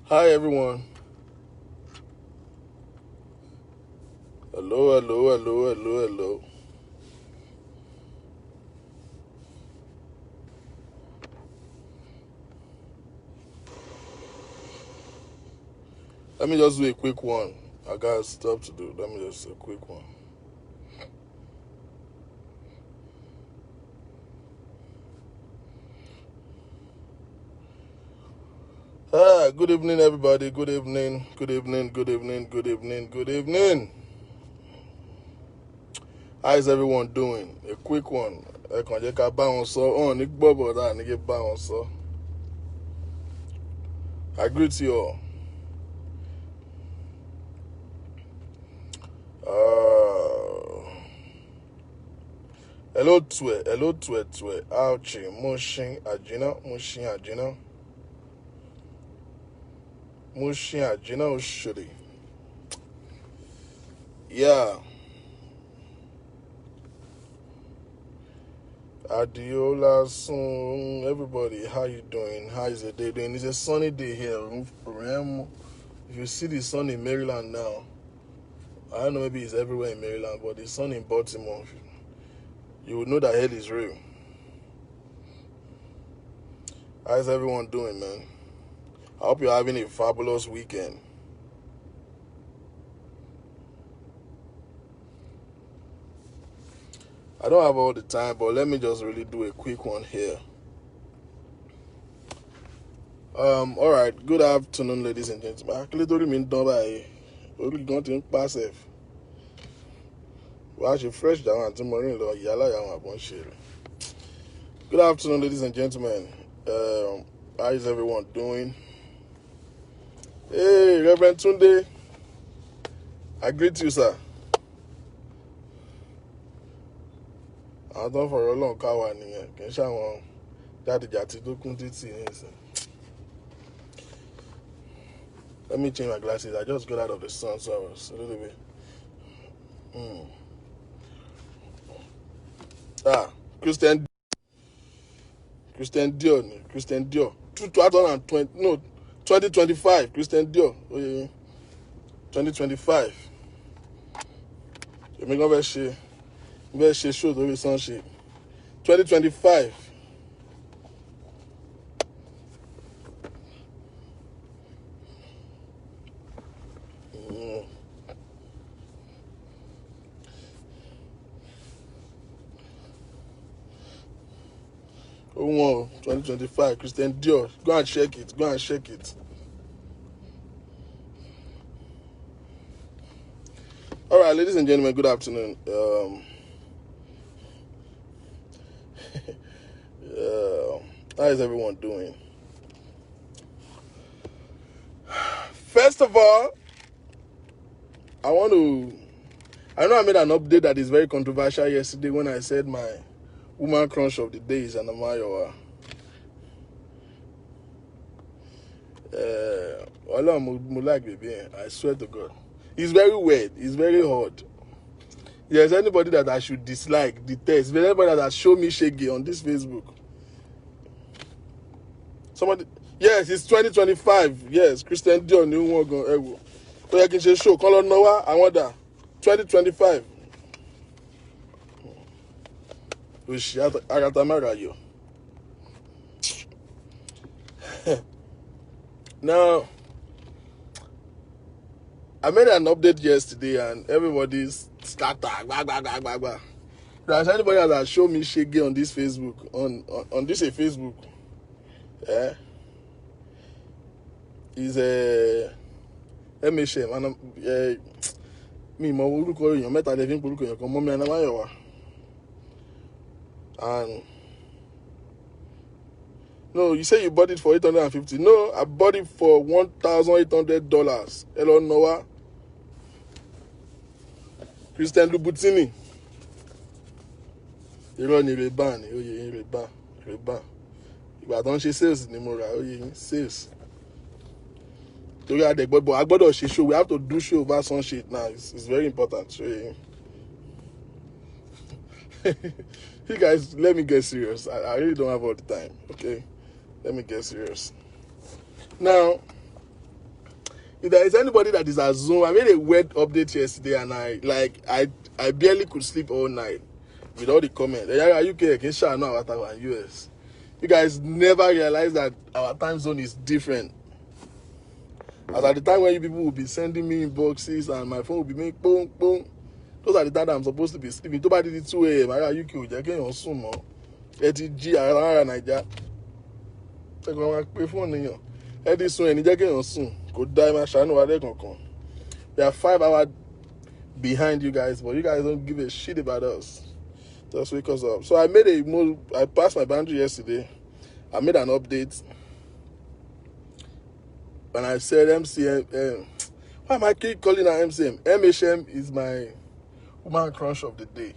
Hi everyone. Hello, hello, hello, hello, hello. Let me just do a quick one. I got stuff to do. Let me just do a quick one. Good evening, everybody. Good evening. Good evening. Good evening. Good evening. Good evening. How is everyone doing? A quick one. I can just bounce on Nick Bobo that nigga bounce. I greet you all. Hello, Twe. Hello, Twe. Ouchie. Mushin Ajina. Mushin Ajina. Mushin Ajina Ushuri. Yeah. Adiola soon. Everybody, how you doing? How is the day doing? It's a sunny day here. If you see the sun in Maryland now, I don't know, maybe it's everywhere in Maryland, but the sun in Baltimore, you would know that hell is real. How's everyone doing, man? I hope you're having a fabulous weekend. I don't have all the time, but let me just really do a quick one here. All right. Good afternoon, ladies and gentlemen. Actually, don't mean done by. Only going to pass it. Well, actually, fresh down and Maureen, yala. Good afternoon, ladies and gentlemen. How is everyone doing? Hey, Reverend Tunde. I greet you, sir. I don't for a long car. Can show that jati to kunti. Let me change my glasses. I just got out of the sun, so I was a little bit. Christian Dior. 2020, no, 2025. Christian Dior. 2025. You're going to show the sunshine. 2025. Oh, 2025, Christian Dior. Go and check it. All right, ladies and gentlemen, good afternoon. How is everyone doing? First of all, I know I made an update that is very controversial yesterday when I said my woman crush of the day is Anamayowa. I swear to God. It's very weird. It's very hard. If there's anybody that I should dislike, detest, if there's anybody that show me shaggy on this Facebook. Somebody, yes, it's 2025. Yes, Christian Dior new one go. So I can say show color Noah. I want that 2025. Now, I made an update yesterday and everybody's scatter. There's anybody that show me shaggy on this Facebook, on this Facebook, is a MHM and me mo orúkọ èèyàn mẹ́ta lè fi ń porúkọ èèyàn kan Mọ́mí Anamáyọ̀wá. And no, you say you bought it for $850. No, I bought it for $1,800. Hello, Noah. Christian Lubutini. Irọ́ ni Reba ni, oyè Reba. Ìgbà tó ń ṣe sales ni mo rà, oyè sales. Torí àdẹ̀gbọ́dọ̀ a gbọ́dọ̀ ṣe show. We have to do show over sunshade now. It's very important. So, you guys, let me get serious. I really don't have all the time. Okay, let me get serious. Now, if there is anybody that is at Zoom, I made a weird update yesterday, and I barely could sleep all night with all the comments. Are you okay? Can share now about our US? You guys never realize that our time zone is different. As at the time when you people will be sending me inboxes and my phone will be making boom, boom. Those are the time that I'm supposed to be sleeping. Tó bá di 2 a.m. Are you okay? Jẹ́ kéèyàn sùn mọ́. Ẹ ti jí ara Naija. Ẹ kàn máa pe fóònù yàn. Ẹ ti sùn ẹ̀ ní jẹ́ kéèyàn sùn. Kò dá ẹ máa ṣàánú wa lẹ́ẹ̀kọ̀ọ̀kan. We are 5 hours behind you guys, but you guys don't give a shit about us. Just wake us up. So I passed my boundary yesterday. I made an update. And I said MCM. Why am I keep calling her MCM? MHM is my woman crush of the day.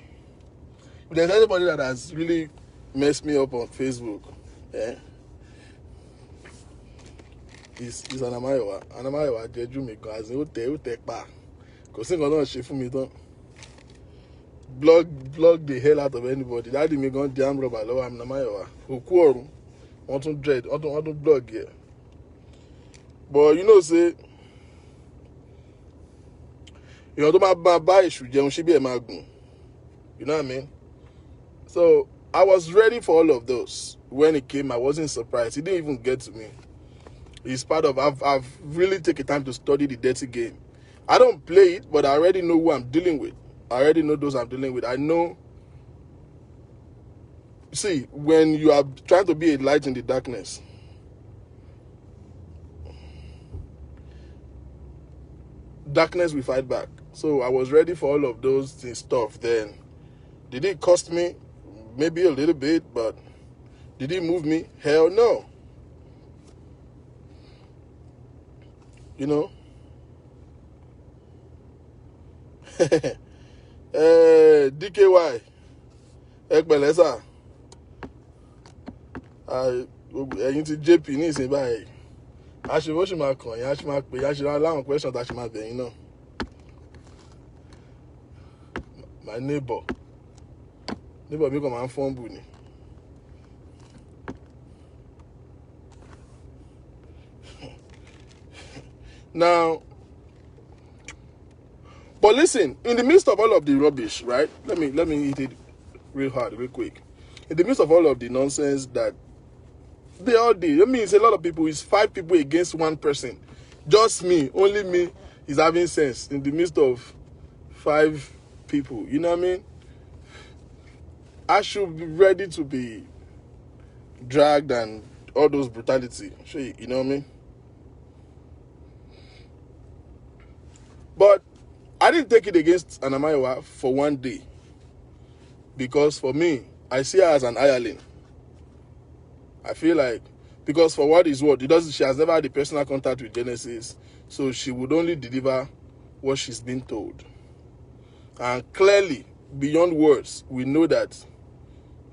If there's anybody that has really messed me up on Facebook, it's Anamayowa. Anamayowa jeju mi kan as o te pa. Kò sí nǹkan náà ṣe fún mi tán. Blog the hell out of anybody. Daddy mi gan damn rubber lọ́wọ́ Anamayowa. Òkú ọ̀run. Wọ́n tún blog here. But you know, say, you know, tó máa bá èṣù jẹun ṣe bí ẹ máa gùn. You know what I mean? So I was ready for all of those. When it came, I wasn't surprised. It didn't even get to me. It's part of, I've really taken time to study the dirty game. I don't play it, but I already know who I'm dealing with. I already know those I'm dealing with. I know. See, when you are trying to be a light in the darkness, darkness will fight back. So I was ready for all of those stuff then. Did it cost me? Maybe a little bit, but did it move me? Hell no. You know? DKY. Ekbelesa. Ẹ̀yin ti JP ní ìsìn báyìí. Àṣìwò ṣì máa kàn yín, àṣì máa pè yín, àṣì láwọn question tá a ṣì máa bẹ̀yìn náà. My neighbor mi kàn máa ń fọ́nbù ni. Now, but listen, in the midst of all of the rubbish, right? Let me hit it real hard, real quick. In the midst of all of the nonsense that they all did, I mean, it's a lot of people. It's 5 people against 1 person. Just me, only me is having sense in the midst of 5 people. You know what I mean? I should be ready to be dragged and all those brutality. You know what I mean? But I didn't take it against Anamayowa for 1 day. Because for me, I see her as an hireling. I feel like, because for what is what, she has never had a personal contact with Genesis, so she would only deliver what she's been told. And clearly, beyond words, we know that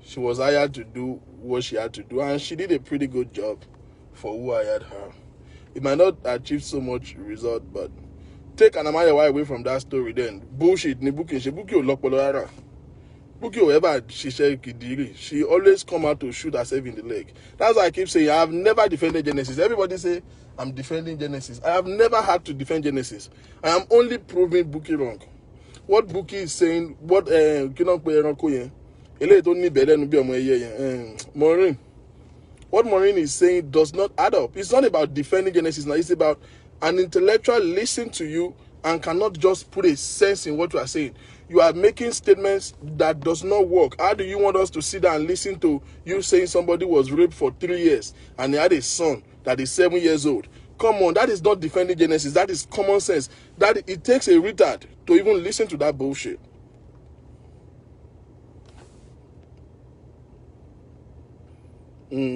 she was hired to do what she had to do, and she did a pretty good job for who hired her. It might not achieve so much result, but take Anamayowa away from that story, then bullshit ni Bukky ò lọ́pọlọ rárá. Bukky ò ever ṣiṣẹ́ kìdìrì. She always come out to shoot herself in the leg. That's why I keep saying I have never defended Genesis. Everybody say I'm defending Genesis. I have never had to defend Genesis. I am only proving Bukky wrong. What Bukky is saying, what Maureen, what Maureen is saying does not add up. It's not about defending Genesis now. It's about an intellectual listen to you and cannot just put a sense in what you are saying. You are making statements that does not work. How do you want us to sit down and listen to you saying somebody was raped for 3 years and he had a son that is 7 years old? Come on, that is not defending Genesis. That is common sense. That it takes a retard to even listen to that bullshit. You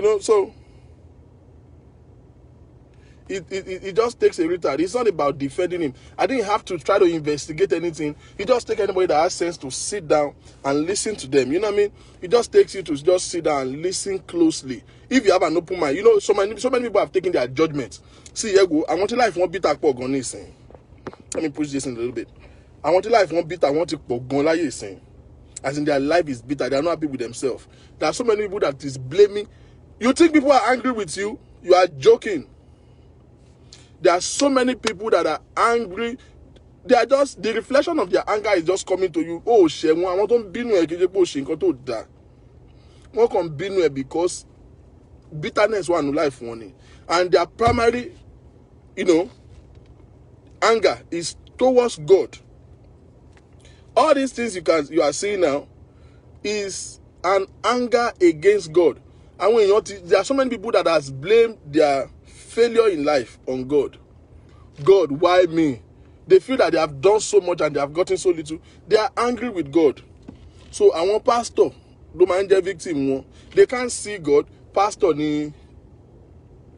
know, so it just takes a retard. It's not about defending him. I didn't have to try to investigate anything. It just takes anybody that has sense to sit down and listen to them. You know what I mean? It just takes you to just sit down and listen closely. If you have an open mind, you know, so many people have taken their judgment. See, I want to life won't beat up on this. Let me push this in a little bit. I want to life won't beat. I want to go like saying, as in their life is bitter. They are not happy with themselves. There are so many people that is blaming You think people are angry with you? You are joking. There are so many people that are angry. They are just, the reflection of their anger is just coming to you. Oh, Shemun, I want to binu e keje po she nkan to da. Wọ́n kàn bínú ẹ because bitterness wà ní life wọn ni. And their primary, anger is towards God. All these things you are seeing now is an anger against God. And there are so many people that has blamed their failure in life on God. God, why me? They feel that they have done so much and they have gotten so little. They are angry with God. So àwọn pastor ló máa ń jẹ́ victim wọn. They can't see God. Pastor ni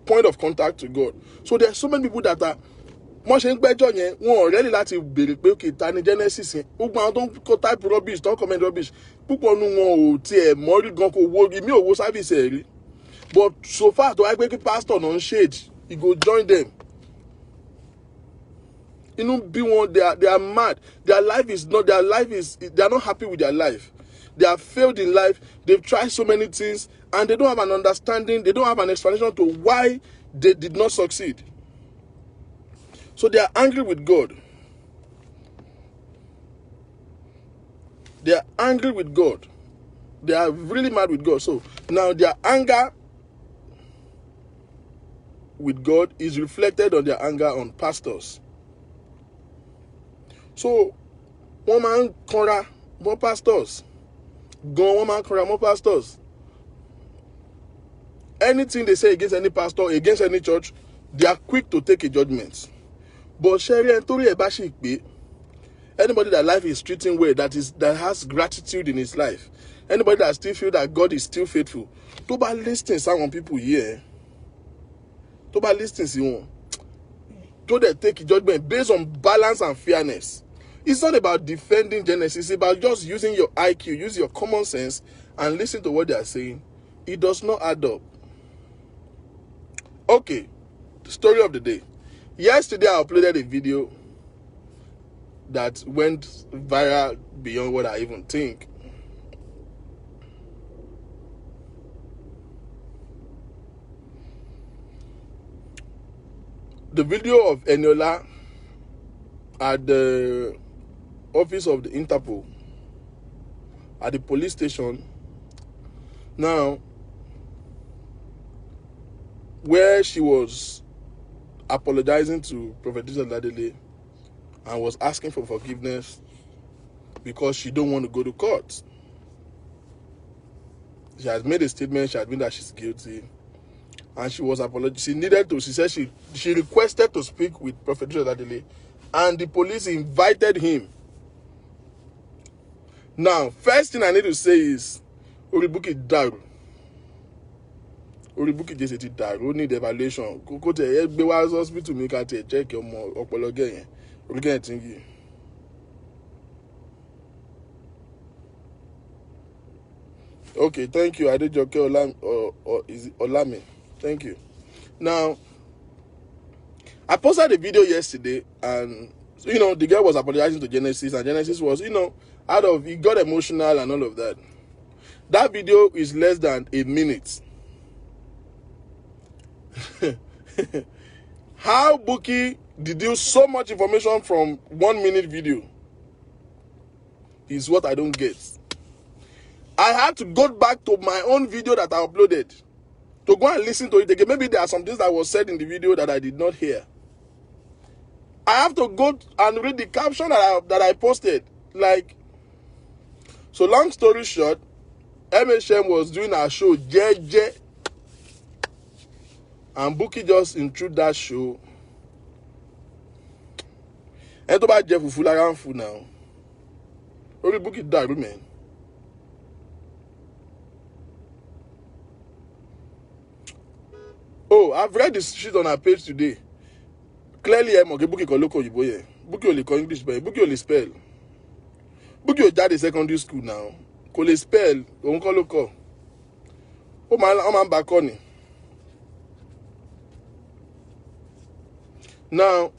point of contact to God. So there are so many people that are wọ́n ṣe ń gbẹ́jọ́ yẹn wọn ò rẹ́lì láti béèrè pé okay ta ni Genesis yẹn. Gbogbo àwọn tó ń kó type rubbish tó ń comment rubbish púpọ̀ nu wọn ò tiẹ̀ mọ́rí gan kó wo mi ò wo service ẹ̀ rí. But so far tó wáyé pé kí pastor náà ń shade he go join them. Inú bí wọn, they are mad. They are not happy with their life. They have failed in life. They've tried so many things and they don't have an understanding. They don't have an explanation to why they did not succeed. So they are angry with God. They are angry with God. They are really mad with God. So now their anger with God is reflected on their anger on pastors. So one man kanra more pastors. Go one man kanra more pastors. Anything they say against any pastor, against any church, they are quick to take a judgment. But Sherry and Tori Ebashikbe, anybody that life is treating well, that has gratitude in his life, anybody that still feel that God is still faithful, to ba listen some people here, to ba listen see one, to they take a judgment based on balance and fairness. It's not about defending Genesis, it's about just using your IQ, use your common sense, and listen to what they are saying. It does not add up. Okay, the story of the day. Yesterday, I uploaded a video that went viral beyond what I even think. The video of Eniola at the office of the Interpol, at the police station, now, where she was apologizing to Prophetess Ladele and was asking for forgiveness because she don't want to go to court. She has made a statement, she admitted that she's guilty, and she was apologizing. She said she requested to speak with Prophetess Ladele, and the police invited him. Now, first thing I need to say is, Bukky daru. Bukky just said daru. Need evaluation. Koko te egbe wa hospital mi ka te check omo opolo ge yen. Orí tingi. Okay, thank you. Adejoke Olami. Thank you. Now, I posted a video yesterday, and the girl was apologizing to Genesis, and Genesis was, he got emotional and all of that. That video is less than a minute. How Bukky deduced so much information from 1 minute video is what I don't get. I had to go back to my own video that I uploaded to go and listen to it again. Maybe there are some things that was said in the video that I did not hear. I have to go and read the caption that I posted. So long story short, MHM was doing a show, JJ, and Bukky just intruded that show. And to buy Jeff Fulara food now. Only Bukky died, man. Oh, I've read this shit on her page today. Clearly, I'm okay. Bukky can look on you, boy. Bukky only can English, but Bukky only spell. Bukky just secondary school now. Can spell. Don't call local. Oh man, back on it. Now,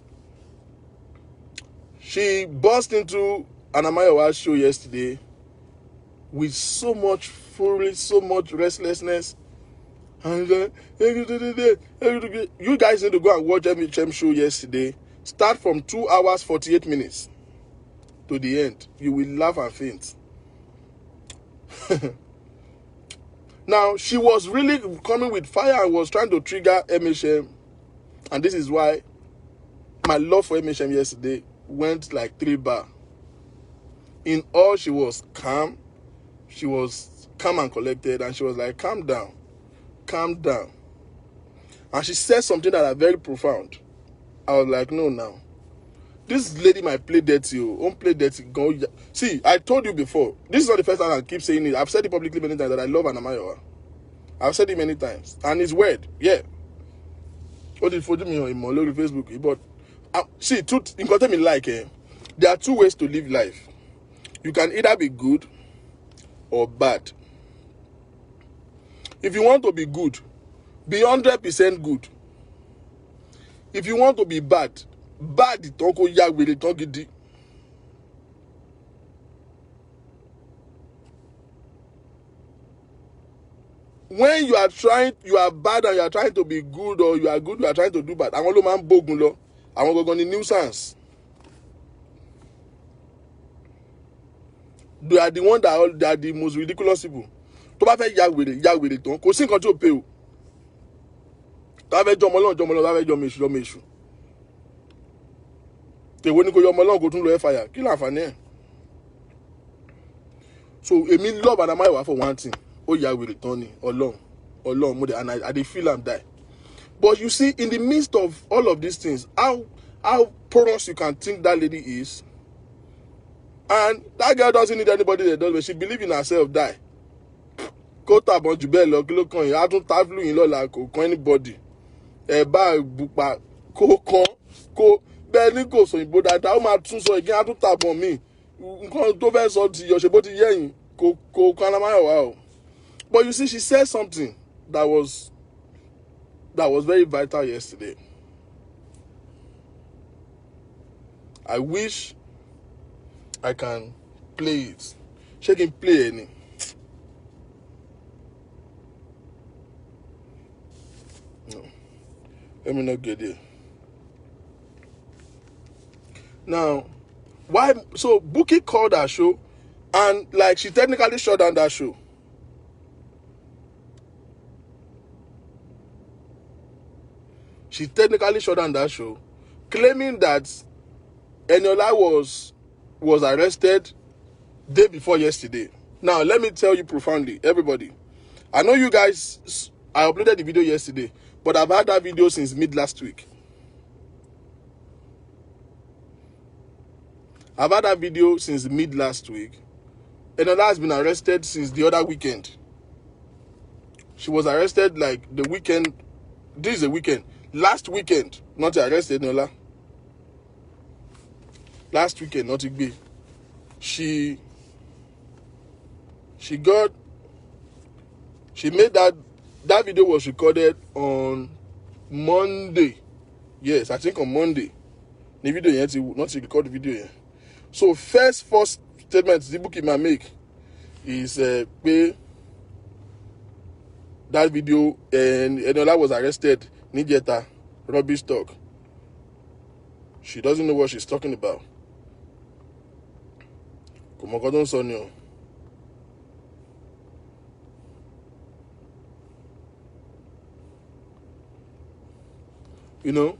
she burst into an Amayawa show yesterday with so much fury, so much restlessness, And you guys need to go and watch MHM show yesterday. Start from 2 hours 48 minutes to the end. You will laugh and faint. Now, she was really coming with fire and was trying to trigger MHM. And this is why my love for MHM yesterday went like 3 bar. In all, she was calm. She was calm and collected. And she was like, calm down. Calm down. And she said something that are very profound. I was like, no, now. This lady might play dirty. Don't play dirty. Go. See, I told you before. This is not the first time I keep saying it. I've said it publicly many times that I love Anamayowa. I've said it many times. And it's weird. Yeah. What did you me on Facebook? But see, truth in content me like there are 2 ways to live life. You can either be good or bad. If you want to be good, be 100% good. If you want to be bad, don't go yag with it, don't get deep. When you are bad and you are trying to be good, or you are good, you are trying to do bad. I want to man bogun lo. I want to go on the nuisance. They are the one that are the most ridiculous people. To bá fẹ́ yag with it, don't. Kò sí nǹkan tí ó pay o. Tó bá fẹ́ jọmọ lọ́n, tó bá fẹ́ jọmọ èṣù. Tèwo ni kò yọmọ lọ́n kò tún lọ fire. Kí láǹfààní ẹ̀? So èmi love Anamayowa for one thing. Oh yeah, we return along, and I dey feel am die. But you see, in the midst of all of these things, how porous you can think that lady is, and that girl doesn't need anybody that does, but she believes in herself, die. Go tap on Jubel, look on you. I don't tap you in like anybody. Bag book ko barely go so you that how much so again. I don't tap on me. Nǹkan tó fẹ́ sọ ti yọ ṣe bó ti yẹ̀yìn kò Anamayowa o. But you see, she said something that was very vital yesterday. I wish I can play it. She can play any. No. Let me not get it. Now, why? So Bukky called that show, and like she technically shut down that show. She technically shut down that show, claiming that Eniola was arrested day before yesterday. Now, let me tell you profoundly, everybody. I know you guys, I uploaded the video yesterday, but I've had that video since mid last week. I've had that video since mid last week. Eniola has been arrested since the other weekend. She was arrested like the weekend. This is the weekend. Last weekend, not arrested, Eniola. Last weekend, not Igbe. She made that video was recorded on Monday. Yes, I think on Monday. The video yet, not to record the video yet. So first statement the Bukky might make is pay that video, and Eniola was arrested. Nijeta, rubbish talk. She doesn't know what she's talking about. Komokodon Sonyo. You know?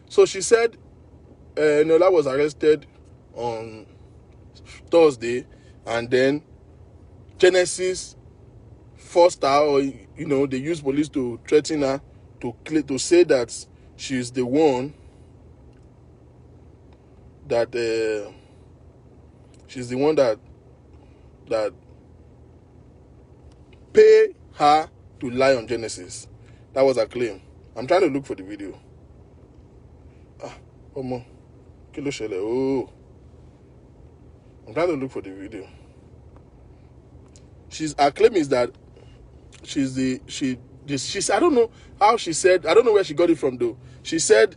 So she said Eniola was arrested on Thursday, and then Genesis forced her, or they used police to threaten her to say that she's the one that pay her to lie on Genesis. That was her claim. I'm trying to look for the video. I'm trying to look for the video. Her claim is that I don't know how she said, I don't know where she got it from though. She said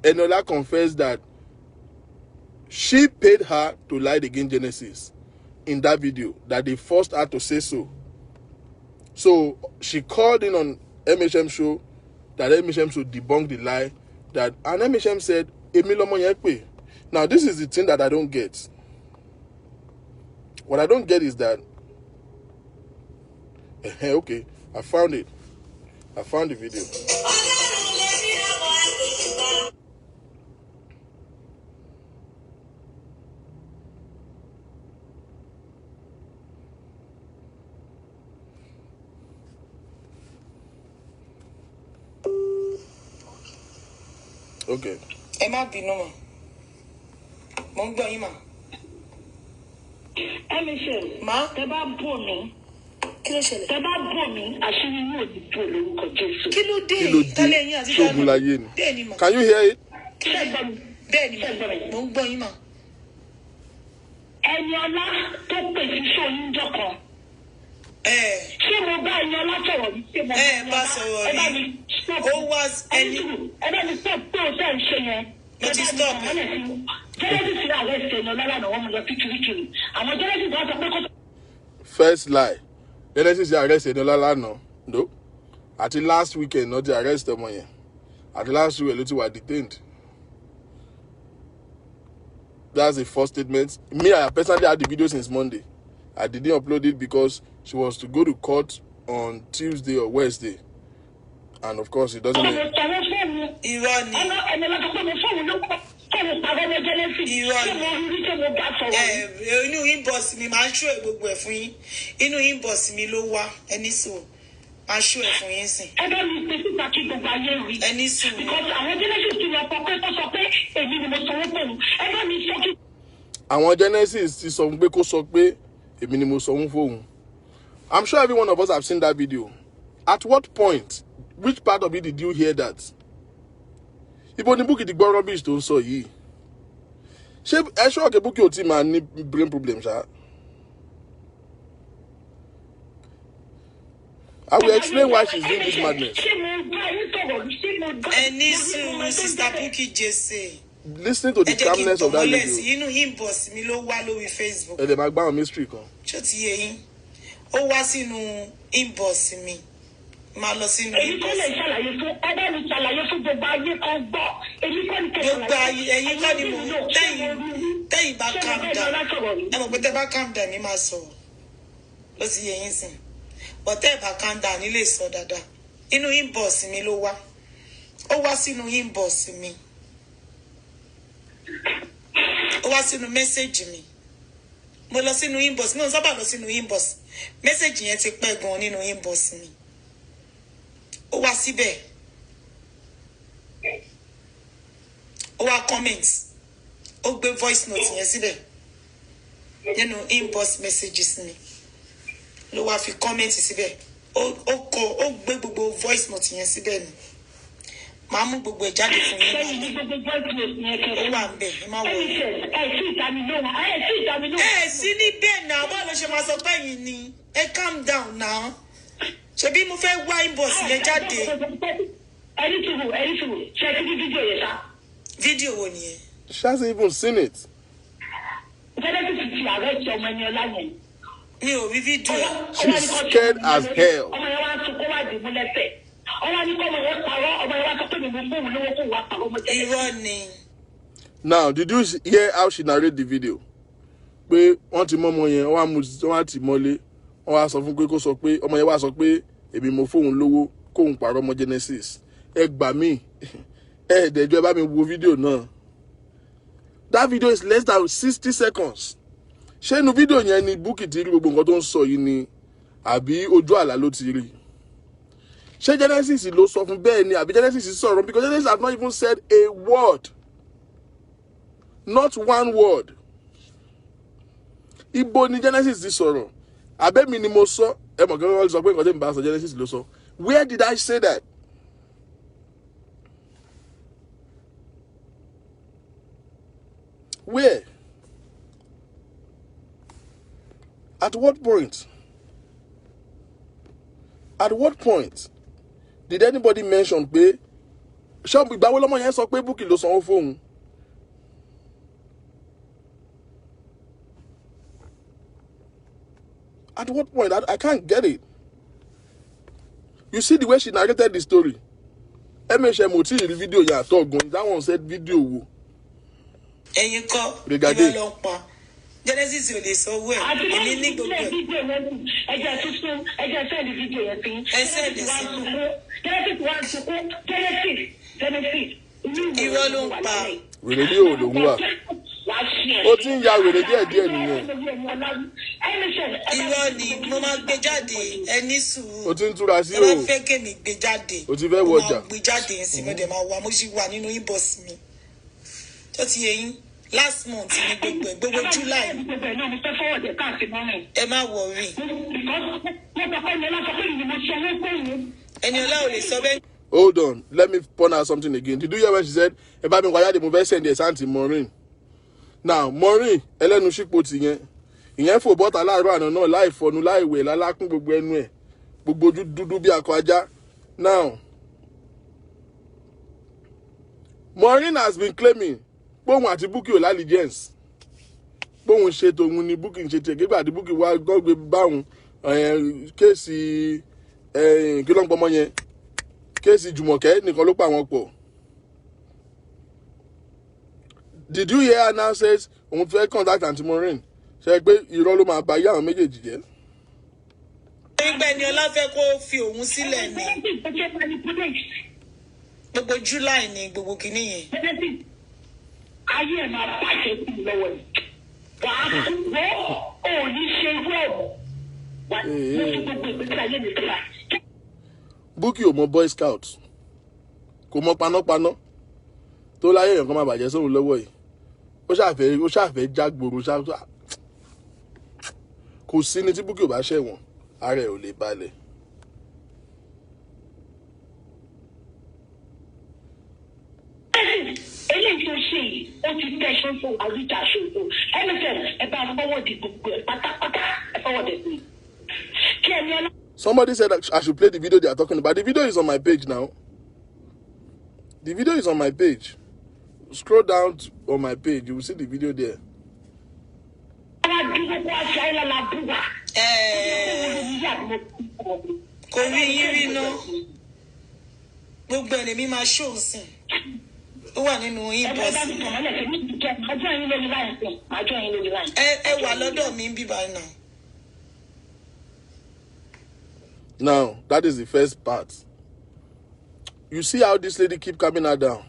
Eniola confessed that she paid her to lie against Genesis in that video, that they forced her to say so. So she called in on MHM show, that MHM should debunk the lie, that and MHM said, "Èmi lọmọ yẹn pè." Now this is the thing that I don't get. What I don't get is that okay, I found it. I found the video. Okay. Ẹ má bínú mà. Mo ń gbọ́ yín mà. MHM. Má. Tẹ́ bá bò mí. Kí ló ṣẹlẹ̀? Tẹ́ bá bò mí, àṣírí yóò di bò lórúkọ Jésù. Kí ló dé? Kí ló dé? Ṣógun láyé ni. Bẹ́ẹ̀ ni mà. Can you hear it? Bẹ́ẹ̀ ni mà. Mo ń gbọ́ yín mà. Ẹni ọlá tó pè sí sóyún jọkàn. Ṣé mo bá ẹni ọlá sọ̀rọ̀ rí? Ṣé mo bá sọ̀rọ̀ rí? Ó wá ẹni. Ẹ bá mi stop tó o tẹ́ ń ṣe yẹn. Mo ti stop. Genesis ní àwọn ẹ̀sìn ẹni ọlá lánàá wọ́n mú lọ kíkiri. Àwọn Genesis wọ́n sọ pé kó. First lie. Genesis arrest Enola lánàá. No. Àti last weekend not the arrest ọmọ yẹn. Àti last week ló ti wà detained. That's the first statement. Me, I personally had the video since Monday. I didn't upload it because she was to go to court on Tuesday or Wednesday. And of course, it doesn't make... Irọ́ inú inbox mi máa ń ṣó gbogbo ẹ̀ fún yín. Inú inbox mi ló wá ẹni sùn. Máa ṣó ẹ̀ fún yín sìn. Ẹ bá mi pè síta kí gbogbo ayé rí. Ẹni sùn. Because àwọn Genesis ti lọ pọ̀ pé tó sọ pé èmi ni mo sanwó pẹ̀lú. Ẹ bá mi sọ kí. Àwọn Genesis ti sọ pé kó sọ pé èmi ni mo sanwó fóun. I'm sure every one of us have seen that video. At what point, which part of it did you hear that? Ibo ni Bukky ti gbọ́ rubbish tó ń sọ yìí. Ṣé ẹ ṣọ́ ọ̀kẹ́ Bukky ò tí máa ní brain problem ṣá? I will explain why she's doing this madness. Ẹni sùn Sister Bukky Jesse. Listening to the calmness of that video. Inú inbox mi ló wá lórí Facebook. Ẹ dẹ̀ máa gbá àwọn mystery kan. Ṣó ti yé yín? Ó wá sínú inbox mi. Máa lọ sínú inbox. Èyí kọ́ lè ṣàlàyé fún ọba mi ṣàlàyé fún gbogbo ayé kan gbọ́. Èyí kọ́ ni kẹ́kẹ́ gbogbo ayé ẹ̀yin kọ́ ni mò ń tẹ́yìn bá calm down. Ẹ mọ̀ pé tẹ́ bá calm down ní máa sọ̀rọ̀. Ló ti yé yín sìn. But tẹ́ bá calm down ní lè sọ dáadáa. Inú inbox mi ló wá. Ó wá sínú inbox mi. Ó wá sínú message mi. Mo lọ sínú inbox. Mi ò sábà lọ sínú inbox. Message yẹn ti pẹ́ gan nínú inbox mi. Ó wá síbẹ̀. Ó wá comment. Ó gbé voice note yẹn síbẹ̀. Nínú inbox messages mi. Ló wá fi comment síbẹ̀. Ó gbé gbogbo voice note yẹn síbẹ̀ ni. Màá mú gbogbo ẹ̀ jáde fún yín. Ó wà ń bẹ̀, ẹ má wọ̀ ọ́. Ẹ sí níbẹ̀ náà, báwo ló ṣe máa sọ pé yín ni? Ẹ calm down now. Ṣebí mo fẹ́ wá inbox yẹn jáde. Ẹni tùrù, ṣe ti di fídíò yẹn sá. Fídíò wo nìyẹn? She hasn't even seen it. Genesis ti arrest ọmọ ẹni ọlá yẹn. Mi ò rí fídíò yẹn. She's scared as hell. Ọmọ yẹn wá sunkún wá dìbò lẹ́sẹ̀. Ọmọ ní kọ́ ọmọ yẹn parọ́, ọmọ yẹn wá sọ pé mi mú fóònù lówó kó wá parọ́ ọmọ jẹ́. Irọ́ ni. Now, did you hear how she narrate the video? Pé wọ́n ti mọ́ ọmọ yẹn, wọ́n á ti mọ́lé. Wọ́n wá sọ fún pé kó sọ pé ọmọ yẹn wá sọ pé èmi mo fóun lówó kóun parọ́ ọmọ Genesis. Ẹ gbà mí. Ẹ̀ẹ́dẹ̀jọ́ ẹ bá mi wo fídíò náà. That video is less than 60 seconds. Ṣé inú fídíò yẹn ni Bukky ti rí gbogbo nǹkan tó ń sọ yìí ni àbí ojú àlá ló ti rí? Ṣé Genesis ló sọ fún bẹ́ẹ̀ ni àbí Genesis sọ̀rọ̀? Because Genesis has not even said a word. Not one word. Ibo ni Genesis ti sọ̀rọ̀? Àbẹ́mi ni mo sọ. Ẹ mọ̀ kí wọ́n sọ pé nǹkan tí mo bá sọ Genesis ló sọ. Where did I say that? Where? At what point? At what point did anybody mention pé ṣé ìgbàwo lọ́mọ yẹn sọ pé Bukky ló sanwó fóun? At what point? I can't get it. You see the way she narrated the story. MHM ò tí ì rí video yẹn àtọ̀ gan. That one said video wo. Ẹ̀yin kọ́ Brigadier. ìwọ ló ń pa. Genesis ò lè sọ owó ẹ̀. Èmi ní gbogbo ẹ̀. Ẹja tuntun, ẹja sẹ́ẹ̀dì fídíò yẹn sí. Ẹ sẹ́ẹ̀dì sí. Genesis wá sunkún. Genesis. Irọ́ ló ń pa. Wèrè ní òòlù ń wà. Ó ti ń ya wèrè díẹ̀díẹ̀ nìyẹn. Irọ́ ni mo máa gbé jáde ẹni sùúrù. Ó ti ń túra sí o. Mo máa fẹ́ kémi gbé jáde. Ó ti fẹ́ wọ ọjà. Mo máa gbé jáde ẹ̀sìn mo dẹ̀ máa wà mo sì wà nínú inbox mi. Tó ti yẹ yín last month ní gbogbo July. Ẹ má worry. Ẹni ọlá ò lè sọ bẹ́ẹ̀. Hold on, let me point out something again. Did you hear when she said, "Eba mi kwaya de mo fẹ́ send the auntie Maureen"? Now, Maureen, ẹlẹ́nu ṣípò ti yẹn. Ìyẹn fò bọ́ta láàárọ̀ àná náà láì fọnu láì wẹ̀ lálákún gbogbo ẹnu ẹ̀. Gbogbo ojú dúdú bí akọ ajá. Now, Maureen has been claiming póhùn àti Bukky ò lálìjẹ́ǹsì. Póhùn ṣe tòun ni Bukky ń ṣe tiẹ̀. Nígbà tí Bukky wá gbọ́gbé báwọn kéèsì kí ló ń pọmọ yẹn. Kéèsì Jùmọ̀kẹ́ nìkan ló pa àwọn pọ̀. Did you hear her now says òun fẹ́ contact Aunty Maureen? Ṣé pé irọ́ ló máa ba yá àwọn méjèèjì jẹ́? Nígbà ni ọlá fẹ́ kó fi òun sílẹ̀ ni. Gbogbo July ni gbogbo kìíní yẹn. Ayé ẹ̀ máa bàjẹ́ sí lọ́wọ́ ni. Wàá wọ́ òní ṣe wọ́ọ̀bù. Wà ní gbogbo ìgbésí ayé mi kíra. Bukky ò mọ Boy Scout. Kò mọ panápaná. Tó láyé èèyàn kan máa bàjẹ́ sóhun lọ́wọ́ yìí. Ó ṣàfẹ́ já gbòòrò kò sí ní tí Bukky ò bá ṣẹ̀wọ̀n. Ara ẹ̀ ò lè balẹ̀. Eléyìí tó ṣe yìí, ó ti tẹ̀sán fún àwùjá ṣòfò. MSM ẹ bá fọwọ́dì gbogbo ẹ̀ pátápátá ẹ fọwọ́dì sí. Kí ẹni ọlá. Somebody said I should play the video they are talking about. The video is on my page now. The video is on my page. Scroll down on my page. You will see the video there. Kò rí yín rí ná. Gbogbo ẹ̀ lèmi máa ṣó sìn. Ó wà nínú inbox. Ẹ wà lọ́dọ̀ mi ń bíbá náà. Now, that is the first part. You see how this lady keep coming her down.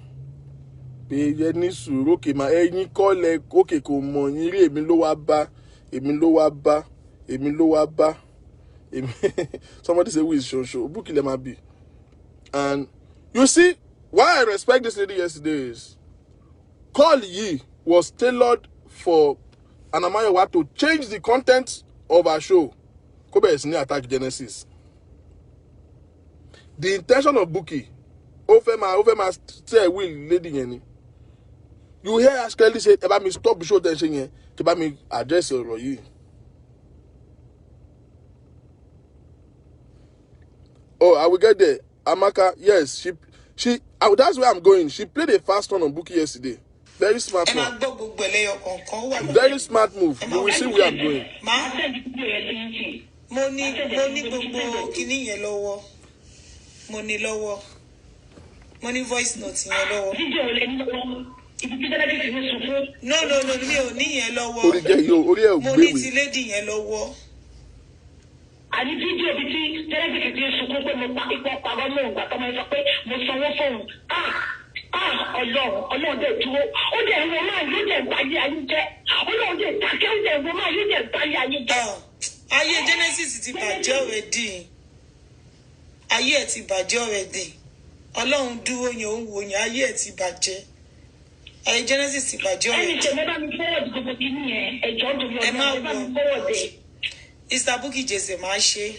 Somebody say who is Shosho? Bukky le ma be. And you see why I respect this lady yesterday is Call Ye was tailored for Anamayowa to change the content of our show. Kobe is near attack Genesis. The intention of Bukky, over my say will lady yeni. You hear us clearly say about me stop show tension here, about me address your Royi. Oh, I will get there. Amaka, yes, that's where I'm going. She played a fast one on Bukky yesterday. Very smart one. Very smart move. You will see where I'm going. Money gbogbo kini yẹn lọ́wọ́. Money voice note yẹn lọ́wọ́. No, mi ò ní yẹn lọ́wọ́. Mo ní ti lady yẹn lọ́wọ́. Àní fídíò bí tí tẹ́lẹ̀tì ti sunkún pé mo pa ipò pàgọ́ mọ́ ìgbà tó máa sọ pé mo sanwó fóun. Ọlọ́run dẹ̀ dúró. Ó dẹ̀ wọ́n máa yóò dẹ̀ báyé ayé jẹ́. Ọlọ́run dẹ̀ dákẹ́ ó dẹ̀ wọ́n máa yóò dẹ̀ báyé ayé jẹ́. Ayé Genesis ti bàjẹ́ already. Ayé ẹ̀ ti bàjẹ́ already. Ọlọ́run dúró yẹn ó ń wò yẹn ayé ẹ̀ ti bàjẹ́. Ayé Genesis ti bàjẹ́ already. Ẹni tẹ̀lé bá mi fọwọ́ gbogbo kìíní yẹn ẹ̀jọ́ tó yọ ọ́ bá mi fọwọ́ dẹ̀. Mr. Bukky Jesse máa ṣe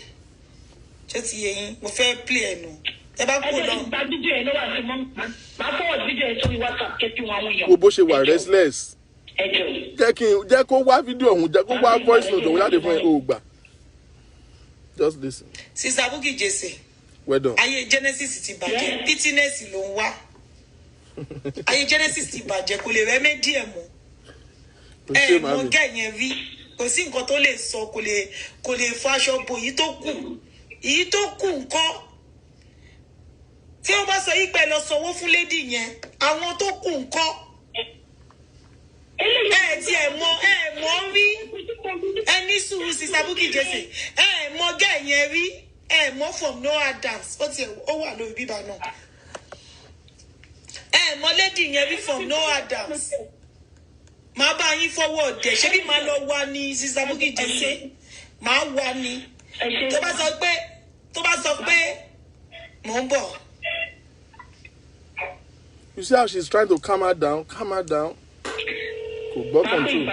ṣé ti yé yín mo fẹ́ play ẹ̀ nù ẹ bá kó lọ. Gba fídíò ẹ̀ lọ́wọ́ àti máa fọwọ́ fídíò ẹ̀ sórí WhatsApp kẹ́kí wọn àwọn èèyàn. Wo bó ṣe wà restless. Jẹ́ kó wá fídíò ọ̀hún, jẹ́ kó wá voice note ọ̀hún láti fún ẹ o gbà. Just listen. Mr. Bukky Jesse. Well done. Ayé Genesis ti bàjẹ́ bitterness ló ń wá. Ayé Genesis ti bàjẹ́ kò lè remedy ẹ̀ mọ́. Mo gẹ̀yìn rí. Kò sí nǹkan tó lè sọ kò lè fọ aṣọ bo èyí tó kù nǹkan tí ó bá sọ yí pé lọ sanwó fún lady yẹn àwọn tó kù ńkọ́ tí ẹ mọ̀ rí ẹni sùúrù Sister Bukky Jesse mọ̀ gẹ́ yẹn rí mọ̀ from no Adams ó wà lórí bíbá náà mọ̀ lady yẹn rí from no Adams máa bá yín forward dẹ̀ ṣé bí máa lọ wá ní Sister Bukky Jesse máa wá ní tó bá sọ pé mò ń bọ̀. You see how she's trying to calm her down. Kò gbọ́ control.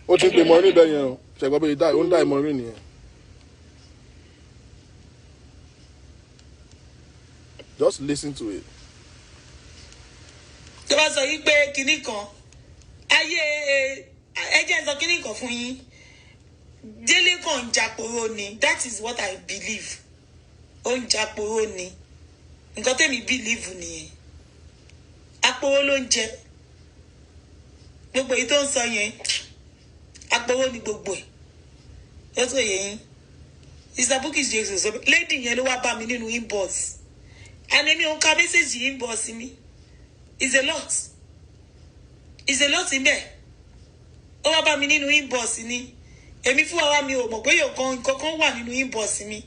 Ó ti ń pe Maureen bẹ́ẹ̀ yẹn o. Ṣẹ̀gbọ́n pé ó ń dá Maureen nìyẹn. Just listen to it. Tó bá sọ yí pé kinní kan ayé ẹjẹ́ sọ kinní kan fún yín Délé kan ń jàpòrò ni that is what I believe. Ó ń jàpòrò ni nǹkan tẹ́mi believe nìyẹn. Àpòrò ló ń jẹ gbogbo èyí tó ń sọ yẹn àpòrò ni gbogbo ẹ̀ ó tó yẹ yín Sister Bukky Jesse sọ lady yẹn ló wá bá mi nínú inbox and mi ò ń ka message inbox mi is a lot níbẹ̀ ó wá bá mi nínú inbox ni èmi fún àwa mi ò mọ̀ pé nǹkan kan wà nínú inbox mi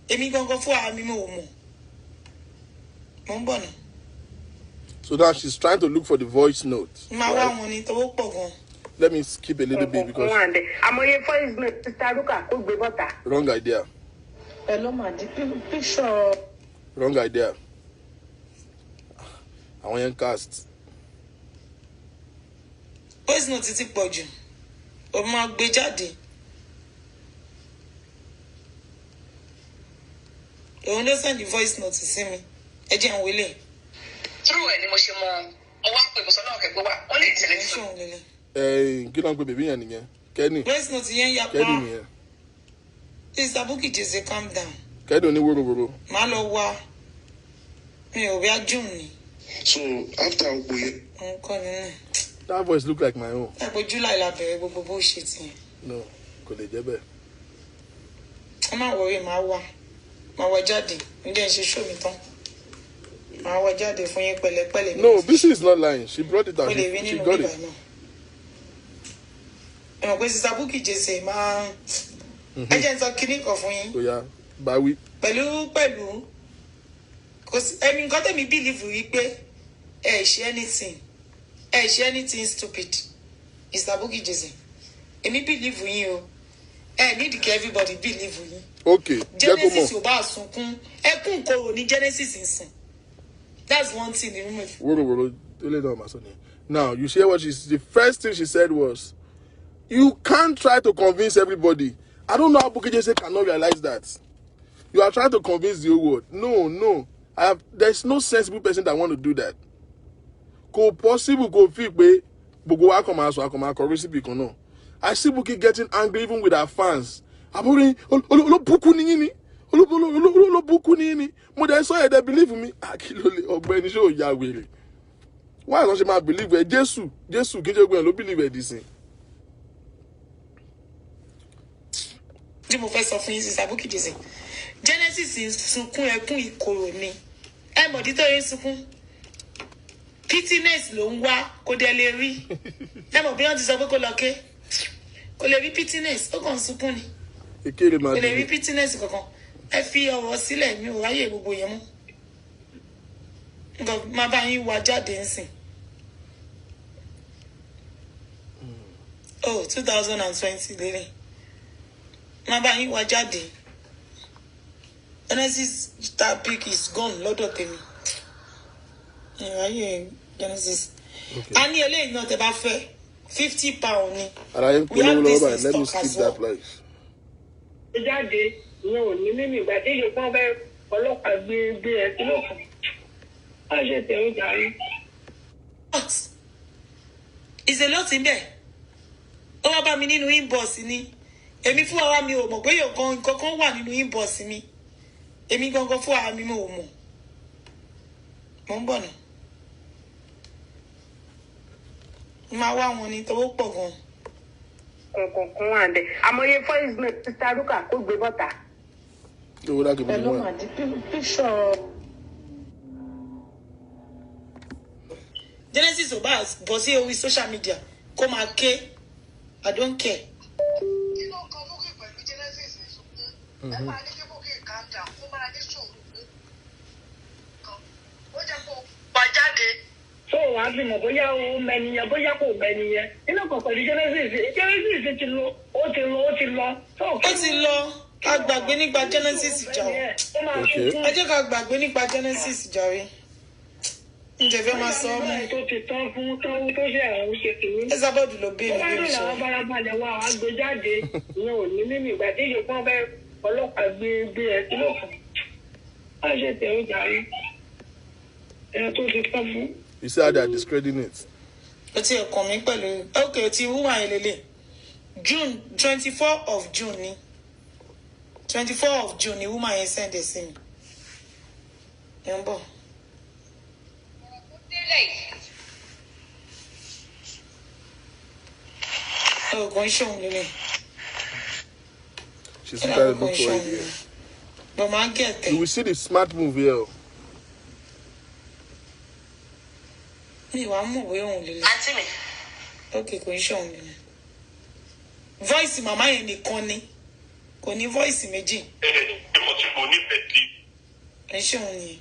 èmi gangan fún àwa mi ò mọ̀ mo ń bọ̀ náà. So now she's trying to look for the voice note. Right? Let me skip a little bit because wrong idea. Wrong idea. I want you cast. Voice note ti pọ̀ jù. O máa gbé jáde. Òun ló send the voice note sí mi. Ẹ jẹ́ n wele. Through any motion more. Or what people so long ago, only telephone. Get on with baby and again. Kenny. Voice note yen ya pa. Sister Bukky Jesse calm down. Kenny only woro. Ma lo wa. Mi ò bí June ni. So after we that voice look like my own. But July la bẹ̀rẹ̀ gbogbo bullshit yẹn. No, kò lè jẹ́ bẹ́ẹ̀. Ẹ má worry ma wá jáde. Ǹjẹ́ ṣe show mi tán. No, Bisi is not lying. She brought it out. She got it. Sister Bukky Jesse máa ẹ jẹ́ n sọ kíní kan fún yín. Oh yeah, báwí. Pẹ̀lú kò sí ẹni nǹkan tẹ̀mí believe wí pé ẹ ṣe anything stupid Sister Bukky Jesse èmi believe yín o ẹ need to everybody believe yín. Okay, Genesis ò bá sunkún ẹkún kò ní Genesis ń sìn. That's one thing in the now, you hear what the first thing she said was, you can't try to convince everybody. I don't know how Bukky Jesse cannot realize that. You are trying to convince the whole world. No. There's no sensible person that want to do that. Possible feel no. I see Bukky getting angry even with her fans. Mo dey so they believe me. Akilole Ogbeni show ya wèrè. Why don't she ma believe we Jesus kinje gbe lo believe this thing. Tí mo fẹ́ sọ fún yín Sister Bukky Jesse. Genesis sunkún ẹkún ìkorò ni. Ẹ mọ̀ di tó yín sunkún. Pittiness ló ń wá kó dé lè rí. Ẹ mọ̀ bí wọ́n ti sọ pé kó lọ ké. Kò lè rí pittiness, ó kàn sunkún ni. Ekere ma. Kò lè rí pittiness kankan. Ẹ fi ọ̀rọ̀ sílẹ̀ mi ò ráyè gbogbo yẹn mọ́. Nǹkan máa bá yín wá jáde ńsìn. 2020 lélẹ̀. Máa bá yín wá jáde. Genesis topic is gone lọ́dọ̀ tèmi. Ìráyè Genesis. A ní eléyìí náà tẹ́ bá fẹ́ £50 ni. We have this in stock as well. Jáde no ní mímì ìgbà tí yóò pọ́n bẹ́ẹ̀ ọlọ́pàá gbé ẹ kí ló kàn á ṣe tẹ̀wé jàre. Is a lot in there. Ó wá bá mi nínú inbox ni. Èmi fún àwa mi ò mọ̀ pé nǹkan kan wà nínú inbox mi. Èmi gangan fún àwa mi ò mọ̀. Mo ń bọ̀ náà. Máa wá wọn ni tówó pọ̀ gan. Kọ̀ọ̀kan wà ń bẹ̀. Àmọye voice note Sister Ruka kó gbé bọ́ta. Owó dákẹ́ bí wọ́n. Genesis ò bá bọ́ sí orí social media kó máa ké I don't care. So wàá fi mọ̀ bóyá o mẹ́niyẹn bóyá kò mẹ́niyẹn nínú kan pẹ̀lú Genesis ti lọ ó ti lọ. Ó ti lọ ká gbàgbé nípa Genesis jà o. Ẹ jẹ́ ká gbàgbé nípa Genesis jà o. Ǹjẹ́ fẹ́ máa sọ ọ́ mọ́. Tó ti tán fún tó ṣe àwọn ṣe kìíní. Ẹ sábọ́ọ̀dù ló bí mi bí mi sọ. Ó bá dùn àwọn farabalẹ̀ wa àwọn agbèjáde ìyẹn ò ní mímì ìgbà tí ìṣègùn ọbẹ̀ ọlọ́pàá gbé ẹ kí ló kàn. Wá ṣe tẹ̀ ó jàre. Ẹ tó ti tán fún. You see how they are discrediting it. Ó ti ẹ̀kọ́ mi pẹ̀lú okay ti wúwà yẹn lélẹ̀ June 24 of June ni 24 of June ni woman yẹn send ẹ̀ sí mi. Ẹ ń bọ̀. Kò ń ṣòun lélẹ̀. She's trying to look for it here. But máa get You will see the smart move here. Mi wàá mọ̀ bóyá òun lélẹ̀. Àǹtí mi. Okay, kò ń ṣòun lélẹ̀. Voice màmá yẹn nìkan ni. Kò ní voice méjì. Ẹ ṣòun ni.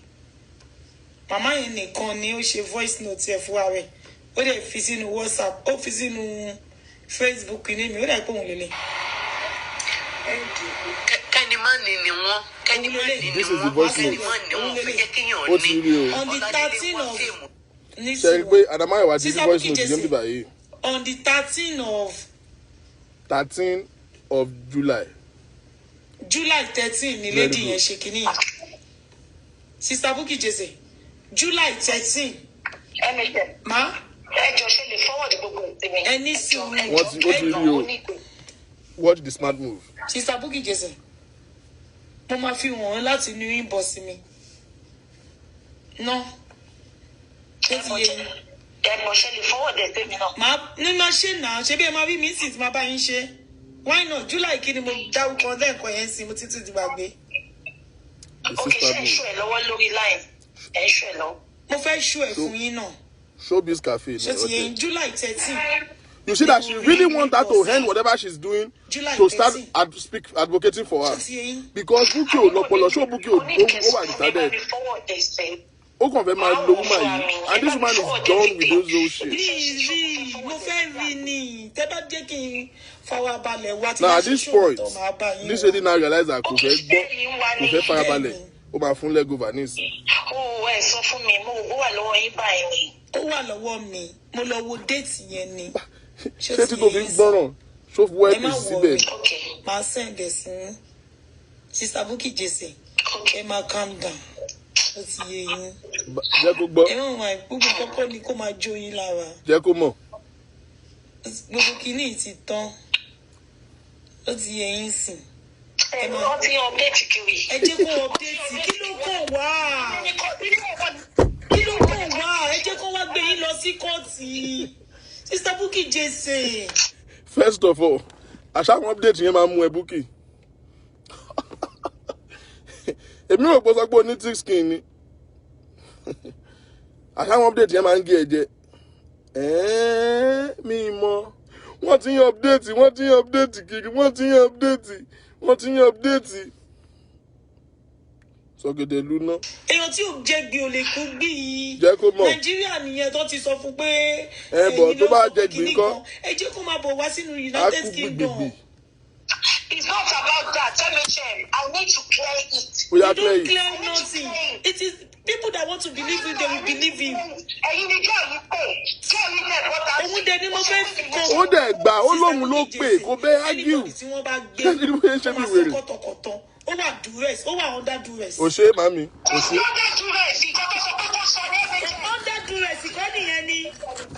Màmá yẹn nìkan ni ó ṣe voice note ẹ̀ fún ara rẹ̀. Ó dẹ̀ fi sínú WhatsApp, ó fi sínú Facebook ní mi, ó dẹ̀ pé òun lélẹ̀. Kẹ́nìmánì ni wọ́n. Kẹ́nìmánì ni This is the wọ́n. voice note. Kẹ́nìmánì ni wọ́n fẹ́ jẹ́ kéèyàn Ó ti rí o. On the 13th of Ṣé pé Adamayo wá di voice note yẹn bí báyìí. On the 13 of July. July 13 ni lady yẹn ṣe kìíní yẹn. Sister Bukky Jesse, July 13. Ma? Ẹjọ́ ṣe lè forward gbogbo ìsinmi. Ẹni sùúrù. What ti rí o? Watch the smart move. Sister Bukky Jesse, mo máa fi wọ̀n láti inú inbox mi. No. Ẹ̀bùn ṣe lè forward ẹ̀ sí mi náà. Ní máa ṣe náà, ṣe bí ẹ máa rí mi sì ti máa bá yín ṣe. Why not? July kí ni mo dárúkọ lẹ́ẹ̀kan yẹn sí mo títí di gbàgbé. Okay, ṣe ń ṣó ẹ lọ́wọ́ lórí line. Ẹ ń ṣó ẹ lọ́wọ́. Mo fẹ́ ṣó ẹ̀ fún yín náà. Showbiz Cafe. Ṣé ti yẹn July 13. You see that she really wants her to end whatever she's doing to start advocating for her. Because Bukky ò lọ́pọlọ, show Bukky ò wà retarded. Ó kàn fẹ́ máa lo woman yìí. And this woman is done with those old shit. Mo fẹ́ rí ni. Tẹ́ bá jẹ́ kí n farabalẹ̀ wá. Now at this point, this lady now realize that kò fẹ́ farabalẹ̀. Ó máa fún leg over nísìn. Ẹ sọ fún mi, mo wà lọ́wọ́ yín báyìí ni. Ó wà lọ́wọ́ mi. Mo lọ wo déètì yẹn ni. Ṣé tí tó fi ń gbọ́ràn? Ṣó fi wẹ́ẹ̀pì síbẹ̀? Máa send ẹ̀ sí Sister Bukky Jesse. Ẹ máa calm down. Ó ti yé yín. Jẹ́ kó gbọ́. Ẹ máa wà gbogbo kọ́kọ́ ni kó máa jó yín lára. Jẹ́ kó mọ̀. Gbogbo kìíní ti tán. Ó ti yé yín sìn. Wọ́n ti update kiri. Ẹ jẹ́ kó update. Kí ló kàn wá? Kí ló kàn wá? Ẹ jẹ́ kó wá gbé yín lọ sí kóòtù. Sister Bukky Jesse. First of all, àṣàwọn update yẹn máa mú ẹ Bukky. Èmi ò gbọ́ sọ pé o ní thick skin ni. Àṣàwọn update yẹn máa ń gé ẹ jẹ. Mi mọ̀. Wọ́n ti ń update kiri, wọ́n ti ń update. Sọ̀gẹ̀dẹ̀ lúná. Èèyàn tí ò jẹ́ gbé o lè kú gbí yìí. Jẹ́ kó mọ̀. Nàìjíríà nìyẹn tó ti sọ fún pé. Bọ̀ tó bá jẹ gbìn kan. Ẹ jẹ́ kó máa bọ̀ wá sínú United Kingdom. It's not about that. MHM, I need to clear it. We are You don't clear claim nothing. It is people that want to believe you, they will believe you. Ẹ̀yin ni jẹ́ yìí pé. Jẹ́ yìí náà bọ́tà. Òun dẹ̀ ni mo fẹ́ kọ́. Ó dẹ̀ gbà ó lóhun ló pè kó bẹ́ẹ̀ argue. Anybody tí wọ́n bá gbé. Ṣé ìlú yẹn ṣe bí wèrè? Kọ́tọ̀kọ̀tọ̀. Ó wà duress, ó wà under duress. Ó ṣe màmí. Ó ṣe. Under duress, ìjọba sọ pé kò sọ ní MHM. Under duress kọ́ nìyẹn ni.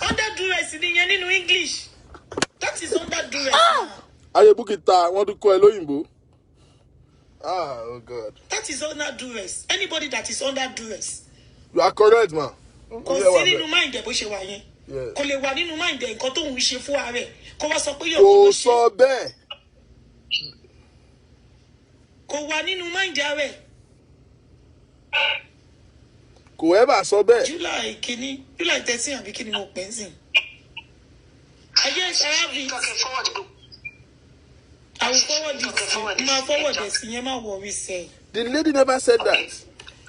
Under duress nìyẹn nínú English. That is under duress. Ayé Bukky ta wọ́n tún kọ́ ẹ lóyìnbó. Oh God. That is under duress. Anybody that is under duress. You are correct, ma. Kò sí nínú mind ẹ̀ bó ṣe wà yẹn. Kò lè wà nínú mind ẹ̀ nǹkan tó ń ṣe fún ààrẹ. Kó wá sọ pé yóò kò sọ bẹ́ẹ̀. Kò wà nínú mind ààrẹ. Kò ever sọ bẹ́ẹ̀. July 13 àbí kíni mo pè sí. I guess I have it. I will forward it. Ma forward this. You ma worry say. The lady never said that.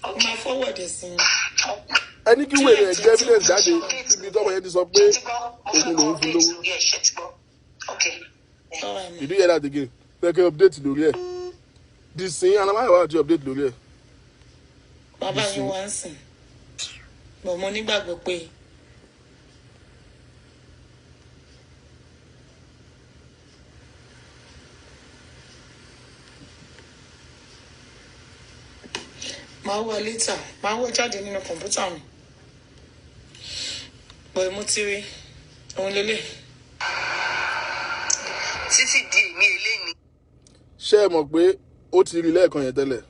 Ma forward this. Any kí wèrè ẹ̀jẹ̀ evidence jáde níbi tọ́mọ yẹn ti sọ pé òun lòún fún lówó. You do hear that again? Fẹ́kẹ́ update lórí ẹ̀. Disin anamáyọ̀wá ti update lórí ẹ̀. Bàbá yín wá ń sìn. Bọ̀ mo nígbàgbọ́ pé máa wọ later, máa wọ jáde nínú kọ̀ǹpútà mi. Bọ̀ mo ti rí òun lélẹ̀. Títí di èmi eléyìí. Ṣé ẹ mọ̀ pé ó ti rí lẹ́ẹ̀kan yẹn tẹ́lẹ̀?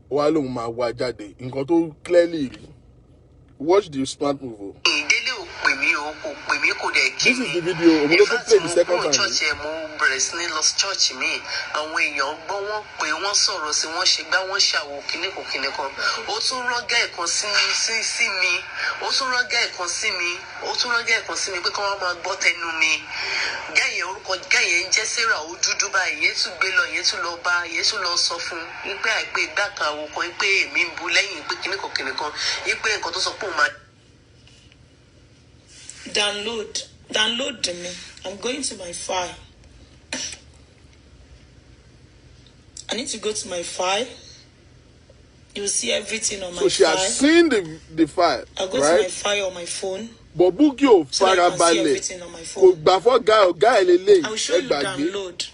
Wá lóun máa wá jáde. Nǹkan tó clearly rí. Watch the smart move o. Ìdílé ò pè mí o, kò pè mí kò dẹ̀ kí mi. This is the video. Òun ló tún play the second time. Church ẹ̀ mo bẹ̀rẹ̀ sí ní lọ sí church mi. Àwọn èèyàn gbọ́ wọ́n pé wọ́n sọ̀rọ̀ sí wọ́n ṣe gbá wọ́n ṣàwò kíní kan. Ó tún rọ́gá ẹ̀kan sí mi. Ó tún rọ́gá ẹ̀kan sí mi pé kí wọ́n máa gbọ́ tẹnu mi. Gáyẹ̀ orúkọ gáyẹ̀ ń jẹ́ Sarah ó dúdú báyìí. Yẹn tún gbé lọ, yẹn tún lọ bá, yẹn tún lọ sọ fún un. Pé àìpé ìgbà kan àwòkan, pé èmi ń bu lẹ́yìn pé kíní kan. Pé nǹkan tó sọ pé òun máa download me. I'm going to my file. I need to go to my file. You will see everything on my file. So she has seen the file, I'll go right? to my file on my phone. But Bukky ò farabalẹ̀. Kò gbà fọ́ ọ̀gá ẹ̀ lélẹ̀. I will show you download.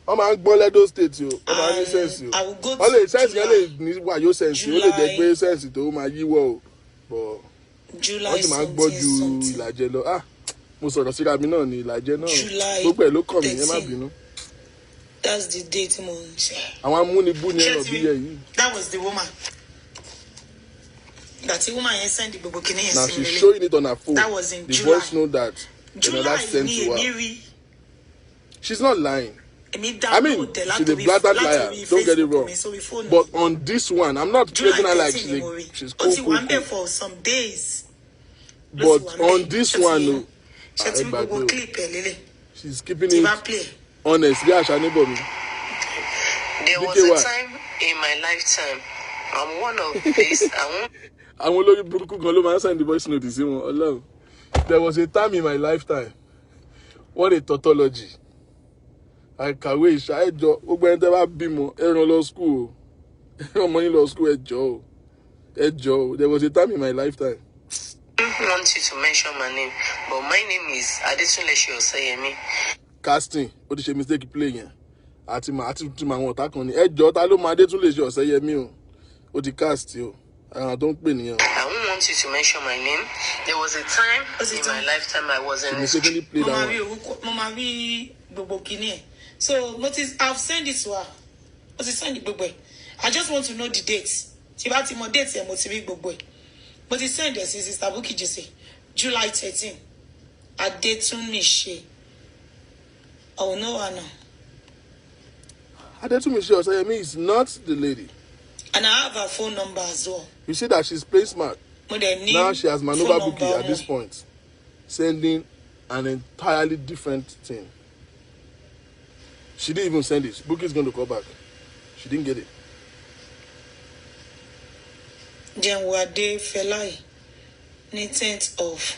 Wọ́n máa ń gbọ́ lẹ́dọ̀ state o. Wọ́n máa ń ní sẹ́ǹsì o. I will go to Wọ́n lè sẹ́ǹsì yẹn lè ní wàyó sẹ́ǹsì. Ó lè jẹ́ pé sẹ́ǹsì tó máa yíwọ́ o. But wọ́n sì máa ń gbọ́ ju ìlàjẹ lọ. Mo sọ̀rọ̀ síra mi náà ní ìlàjẹ náà. Gbogbo ẹ̀ ló kàn mí, ẹ má bínú. That's the date mo ń ṣe. Àwọn amúnibú ni ẹ̀rọ bí yẹ yìí. That was the woman. That woman yẹn send gbogbo kìíní yẹn Now sí mi. she's showing it on her phone. That was in the July. voice note that another sent to her. She's not lying. I mean, she's a blatant liar. Don't get it wrong. But on this one, I'm not praising her like she's cool. For some days. But on this one, no. She's keeping it honest. Yeah, Shanibori. There was a time in my lifetime. I'm one of these. I'm only Bukky the voice note. There was a time in my lifetime. What a tautology. I kàwé ìṣá ẹjọ́ gbogbo ẹni tẹ́ bá bímọ ẹran lọ school ọmọ yín lọ school ẹjọ́. There was a time in my lifetime. I don't want you to mention my name, but my name is Adetunle Oseyemi. Casting ó ti ṣe mistake play yẹn àti àwọn ọ̀tá kan ni ẹjọ́ ta ló máa Adetunle Oseyemi o ó ti cast o àwọn tó ń pè nìyẹn. I don't want you to mention my name. There was a time in my lifetime I was in. Mistakenly played that one. Mama rí gbogbo kìíní ẹ̀. So notice I've sent it to her. What is send gbogbo ẹ̀? I just want to know the dates. Tí bá ti mọ date ẹ̀ mo ti rí gbogbo ẹ̀. Mo ti send ẹ̀ sí Sister Bukky Jesse July 13. Adetunmi ṣe. Oh no, Anna. Adetunmi Oseyemi is not the lady. And I have her phone number as well. You see that she's playing smart. Now she has maneuvered Bukky at this point, sending an entirely different thing. She didn't even send it. Bukky is going to call back. She didn't get it. Then we are there Felai, 10th of.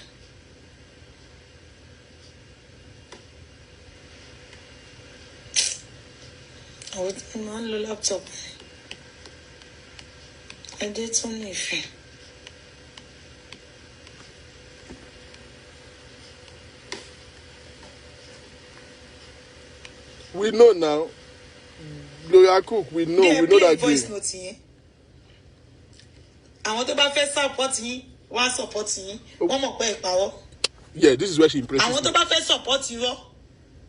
I was in my laptop. I did something if you. We know now. Gloria Cook, we know that voice note yẹn. Àwọn tó bá fẹ́ support yín, wọ́n support yín. Wọ́n mọ̀ pé ìpàwọ́. Yeah, this is where she impresses me. Àwọn tó bá fẹ́ support irọ́,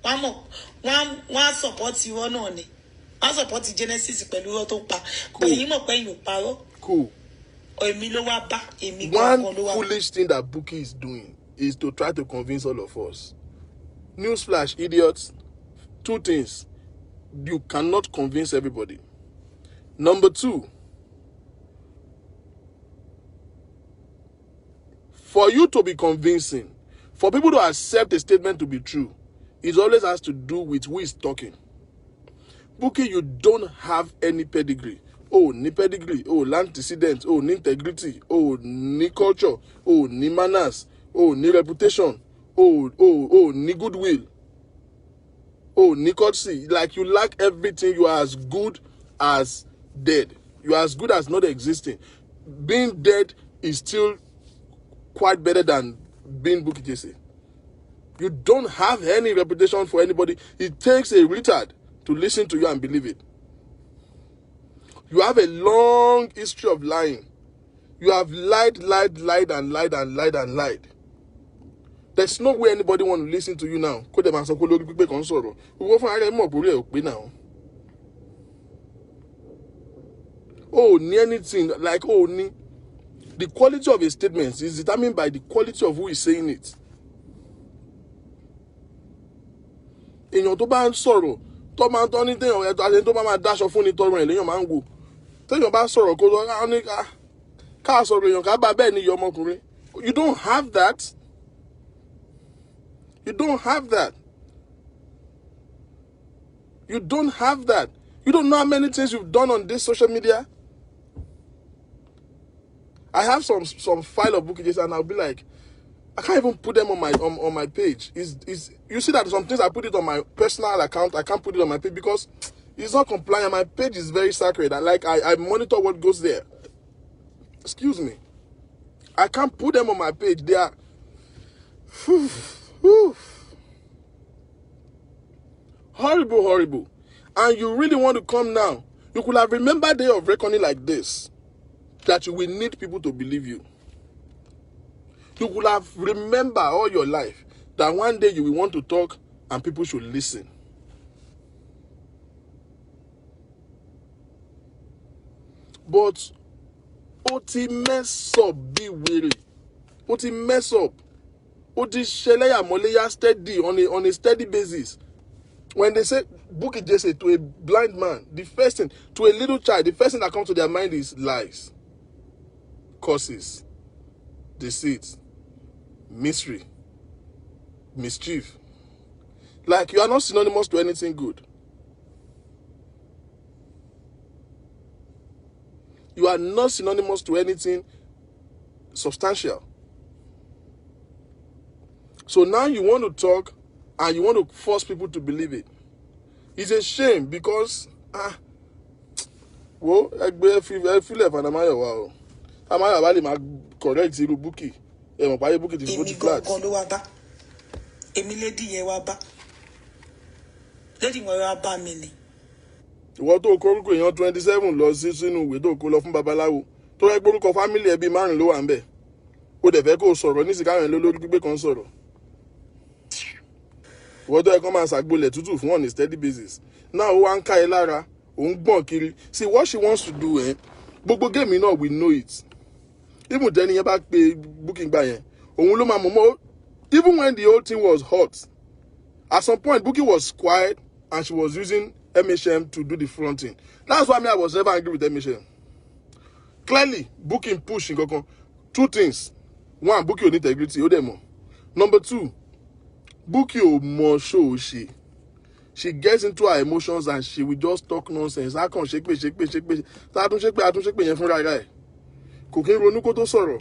wọ́n support irọ́ náà ni. Wọ́n support Genesis pẹ̀lú irọ́ tó pa. But yín mọ̀ pé yín ò parọ́. Cool. Èmi ló wá bá, èmi gan-an ló wá bá. One foolish thing that Bukky is doing is to try to convince all of us. Newsflash, idiots. Two things. You cannot convince everybody. Number two, For you to be convincing, for people to accept a statement to be true, it always has to do with who is talking. Bukky, you don't have any pedigree. Oh, ni pedigree. Oh, antecedents. Oh, ni integrity. Oh, ni culture. Oh, ni manners. Oh, ni reputation. Oh, ni goodwill. Oh, ni courtesy. Like, you lack everything. You are as good as dead. You are as good as not existing. Being dead is still quite better than being Bukky Jesse. You don't have any reputation for anybody. It takes a retard to listen to you and believe it. You have a long history of lying. You have lied. There's no way anybody want to listen to you now. Oh, ni anything, like, oh, ni. The quality of a statement is determined by the quality of who is saying it. Èèyàn tó bá ń sọ̀rọ̀ tó máa ń tọ́ ní téèyàn ẹ̀tọ́ tó bá máa dáṣọ fún ní tọrọ ẹ̀ léèyàn máa ń wò. Téèyàn bá sọ̀rọ̀ kó lọ ká sọ̀rọ̀ èèyàn ká bá bẹ́ẹ̀ ni ìyá ọmọkùnrin. You don't have that. You don't have that. You don't have that. You don't know how many things you've done on this social media. I have some file of Bukky Jesse and I'll be like, I can't even put them on my page. You see that some things I put it on my personal account, I can't put it on my page because it's not compliant. My page is very sacred. I monitor what goes there. Excuse me. I can't put them on my page. They are horrible. And you really want to come now. You could have remembered day of reckoning like this, that you will need people to believe you. You could have remembered all your life that one day you will want to talk and people should listen. But Oti mess up, be weary. Oti mess up. Oti sheleya moleya steady on a steady basis. When they say Bukky Jesse to a blind man, the first thing, to a little child, the first thing that comes to their mind is lies, curses, deceit, mystery, mischief. Like, you are not synonymous to anything good. You are not synonymous to anything substantial. So now you want to talk and you want to force people to believe it. It's a shame because well, I feel like Amayo Wali ma correct Ziru Bukky. Bukky is both flat. Èmi lady yẹn wá bá. Lady wọn wá bá mi ni. Ìwọ tó kọ orúkọ èèyàn 27 lọ sí sínú ìwé tó kó lọ fún babaláwo. Tó rẹ́ gbórúkọ family ẹbí márùn ló wà ńbẹ̀. Ó dẹ̀ fẹ́ kó sọ̀rọ̀ ní sìkáyàn lórí gbígbé kan sọ̀rọ̀. Ìwọ tó ẹ̀kan máa ṣàgbolẹ̀ tútù fún on a steady basis. Now ó wá ń ká ẹ lára, ó ń gbọ̀n kiri. See what she wants to do, gbogbo game náà we know it. Even Jenny yẹn bá pe Bukky gbà yẹn, òun ló máa mọ̀. Even when the whole thing was hot, at some point, Bukky was quiet and she was using MHM to do the fronting. That's why I was never angry with MHM. Clearly, Bukky pushing. Two things. One, Bukky on integrity. Number two, Bukky o more show she. She gets into her emotions and she will just talk nonsense. I can't shake me. I don't shake me. Cooking ronú kó tó sọ̀rọ̀.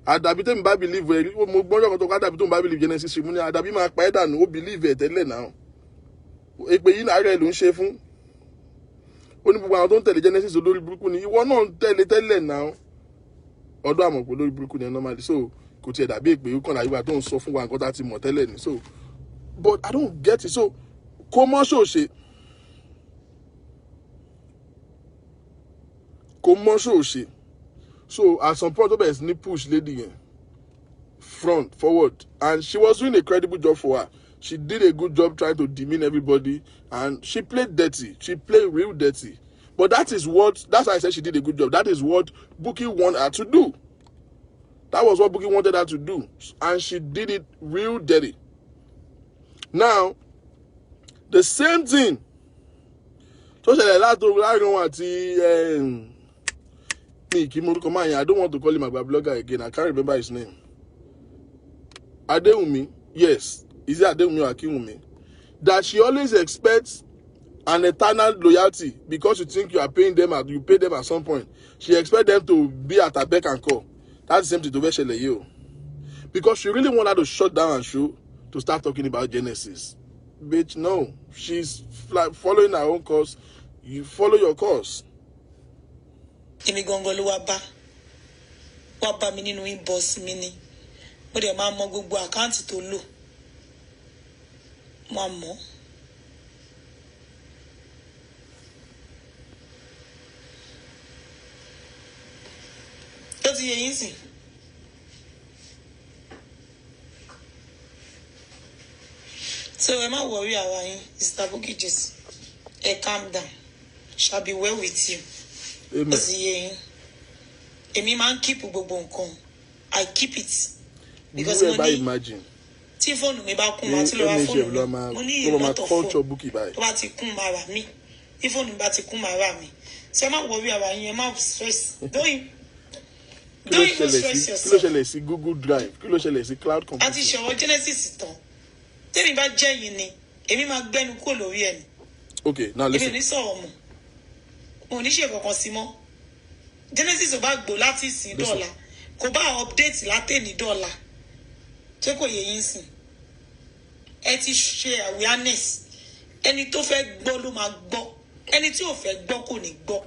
Àdàbí tẹ́mi bá believe ẹ̀ mo gbọ́njọ́ kan tó ká dàbí tó ń bá believe Genesis mo ní àdàbí máa pa ẹ́ dànù ó believe ẹ̀ tẹ́lẹ̀ náà. Èpè yìí náà rẹ̀ ló ń ṣe fún. Ó ní gbogbo àwọn tó ń tẹ̀lé Genesis olórí burúkú ni ìwọ náà ń tẹ̀lé tẹ́lẹ̀ náà. Ọdún àmọ̀pọ̀ olórí burúkú ni normally so kò tiẹ̀ dàbí èpè ó kàn láyé wa tó ń sọ fún wa nǹkan tá ti mọ̀ tẹ́lẹ̀ ni so but I don't get it so kó mọ́ ṣòṣe. So at some point, Obes push lady front, forward. And she was doing a credible job for her. She did a good job trying to demean everybody. And she played dirty. She played real dirty. But that's why I said she did a good job. That is what Bukky wanted her to do. That was what Bukky wanted her to do. And she did it real dirty. Now, the same thing. So she me, Kimurukoma, I don't want to call him a blogger again. I can't remember his name. Adewumi, yes. Is it Adewumi or Akinwumi? That she always expects an eternal loyalty because you think you are paying them you pay them at some point. She expects them to be at her beck and call. That's the same thing to Veshele you. Because she really wanted to shut down and show to start talking about Genesis. Bitch, no. She's following her own course. You follow your course. Emi gongolo wa ba mi nínú inbox mi ni. Mo de ma mọ gbogbo account tó lò. Mo mọ̀. Tó ti yé yín sìn. So ẹ má worry ara yín, Mr. Bukky just calm down. Shall be well with you. Amen. Èmi máa ń keep gbogbo nǹkan. I keep it. Because you ever imagine? Tí fóònù mi bá kún máa ti lọ wá fóònù mi. Mo ní ìlọ́tọ̀ fóònù. Tó bá ti kún máa rà mí. Tí fóònù mi bá ti kún máa rà mí. So ẹ má worry ara yín, ẹ má stress. Don't even stress yourself. Kí ló ṣẹlẹ̀ sí Google Drive? Kí ló ṣẹlẹ̀ sí cloud computing? Àti ṣọwọ́ Genesis tán. Tẹ́mi bá jẹ́ yín ni, èmi máa gbẹ́nu kúrò lórí ẹ̀ ni. Okay, now listen. Èmi ò ní sọ̀rọ̀ mọ́. Mo ní ṣe kankan sí mọ́. Genesis ò bá gbò láti ìsìn dọ́là. Kò bá update látẹ̀ní dọ́là. Ṣé kò yé yín sìn? Ẹ ti ṣe awareness. Ẹni tó fẹ́ gbọ́ ló máa gbọ́. Ẹni tí ò fẹ́ gbọ́ kò ní gbọ́.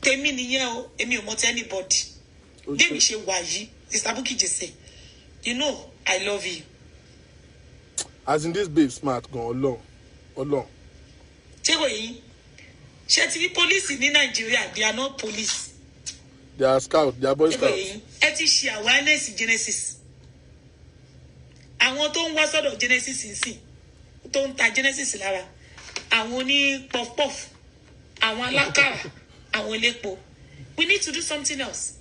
Tèmi nìyẹn o, èmi ò mọ̀ tẹ́ anybody. Démi ṣe wà yìí, Mr. Bukky just say, you know, I love you. As in this babe smart gan Ọlọ́run. Ṣé kò yé yín? Ṣé ti rí police ní Nàìjíríà? They are not police. They are scouts. They are boy scouts. Ẹ ti ṣe awareness Genesis. Àwọn tó ń wá sọ́dọ̀ Genesis nsìn, tó ń ta Genesis lára, àwọn ní puff puff, àwọn alákàrà, àwọn elépo. We need to do something else.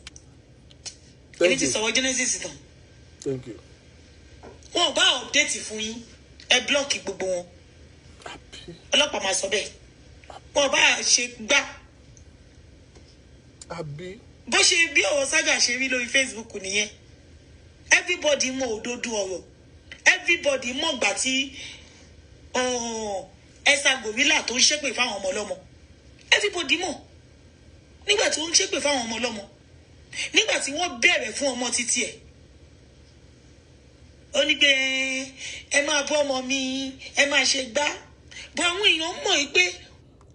Thank you. Ti sọ̀rọ̀ Genesis tán. Thank you. Wọ́n bá update fún yín, ẹ block gbogbo wọn. Ọlọ́pàá máa sọ bẹ́ẹ̀. Wọ́n bá ṣe gbá. Bó ṣe bí ọ̀rọ̀ Saga ṣe rí lórí Facebook nìyẹn. Everybody mọ òdodo ọ̀rọ̀. Everybody mọ̀ gbà tí ẹ̀sà gorilla tó ń ṣépè fáwọn ọmọ ọlọ́mọ. Everybody mọ̀. Nígbà tí wọ́n ń ṣépè fáwọn ọmọ ọlọ́mọ. Nígbà tí wọ́n bẹ̀rẹ̀ fún ọmọ títí ẹ̀. Ó ní pé ẹ máa bọ́ ọmọ mi, ẹ máa ṣe gbá. Bọ́ àwọn èèyàn mọ̀ pé.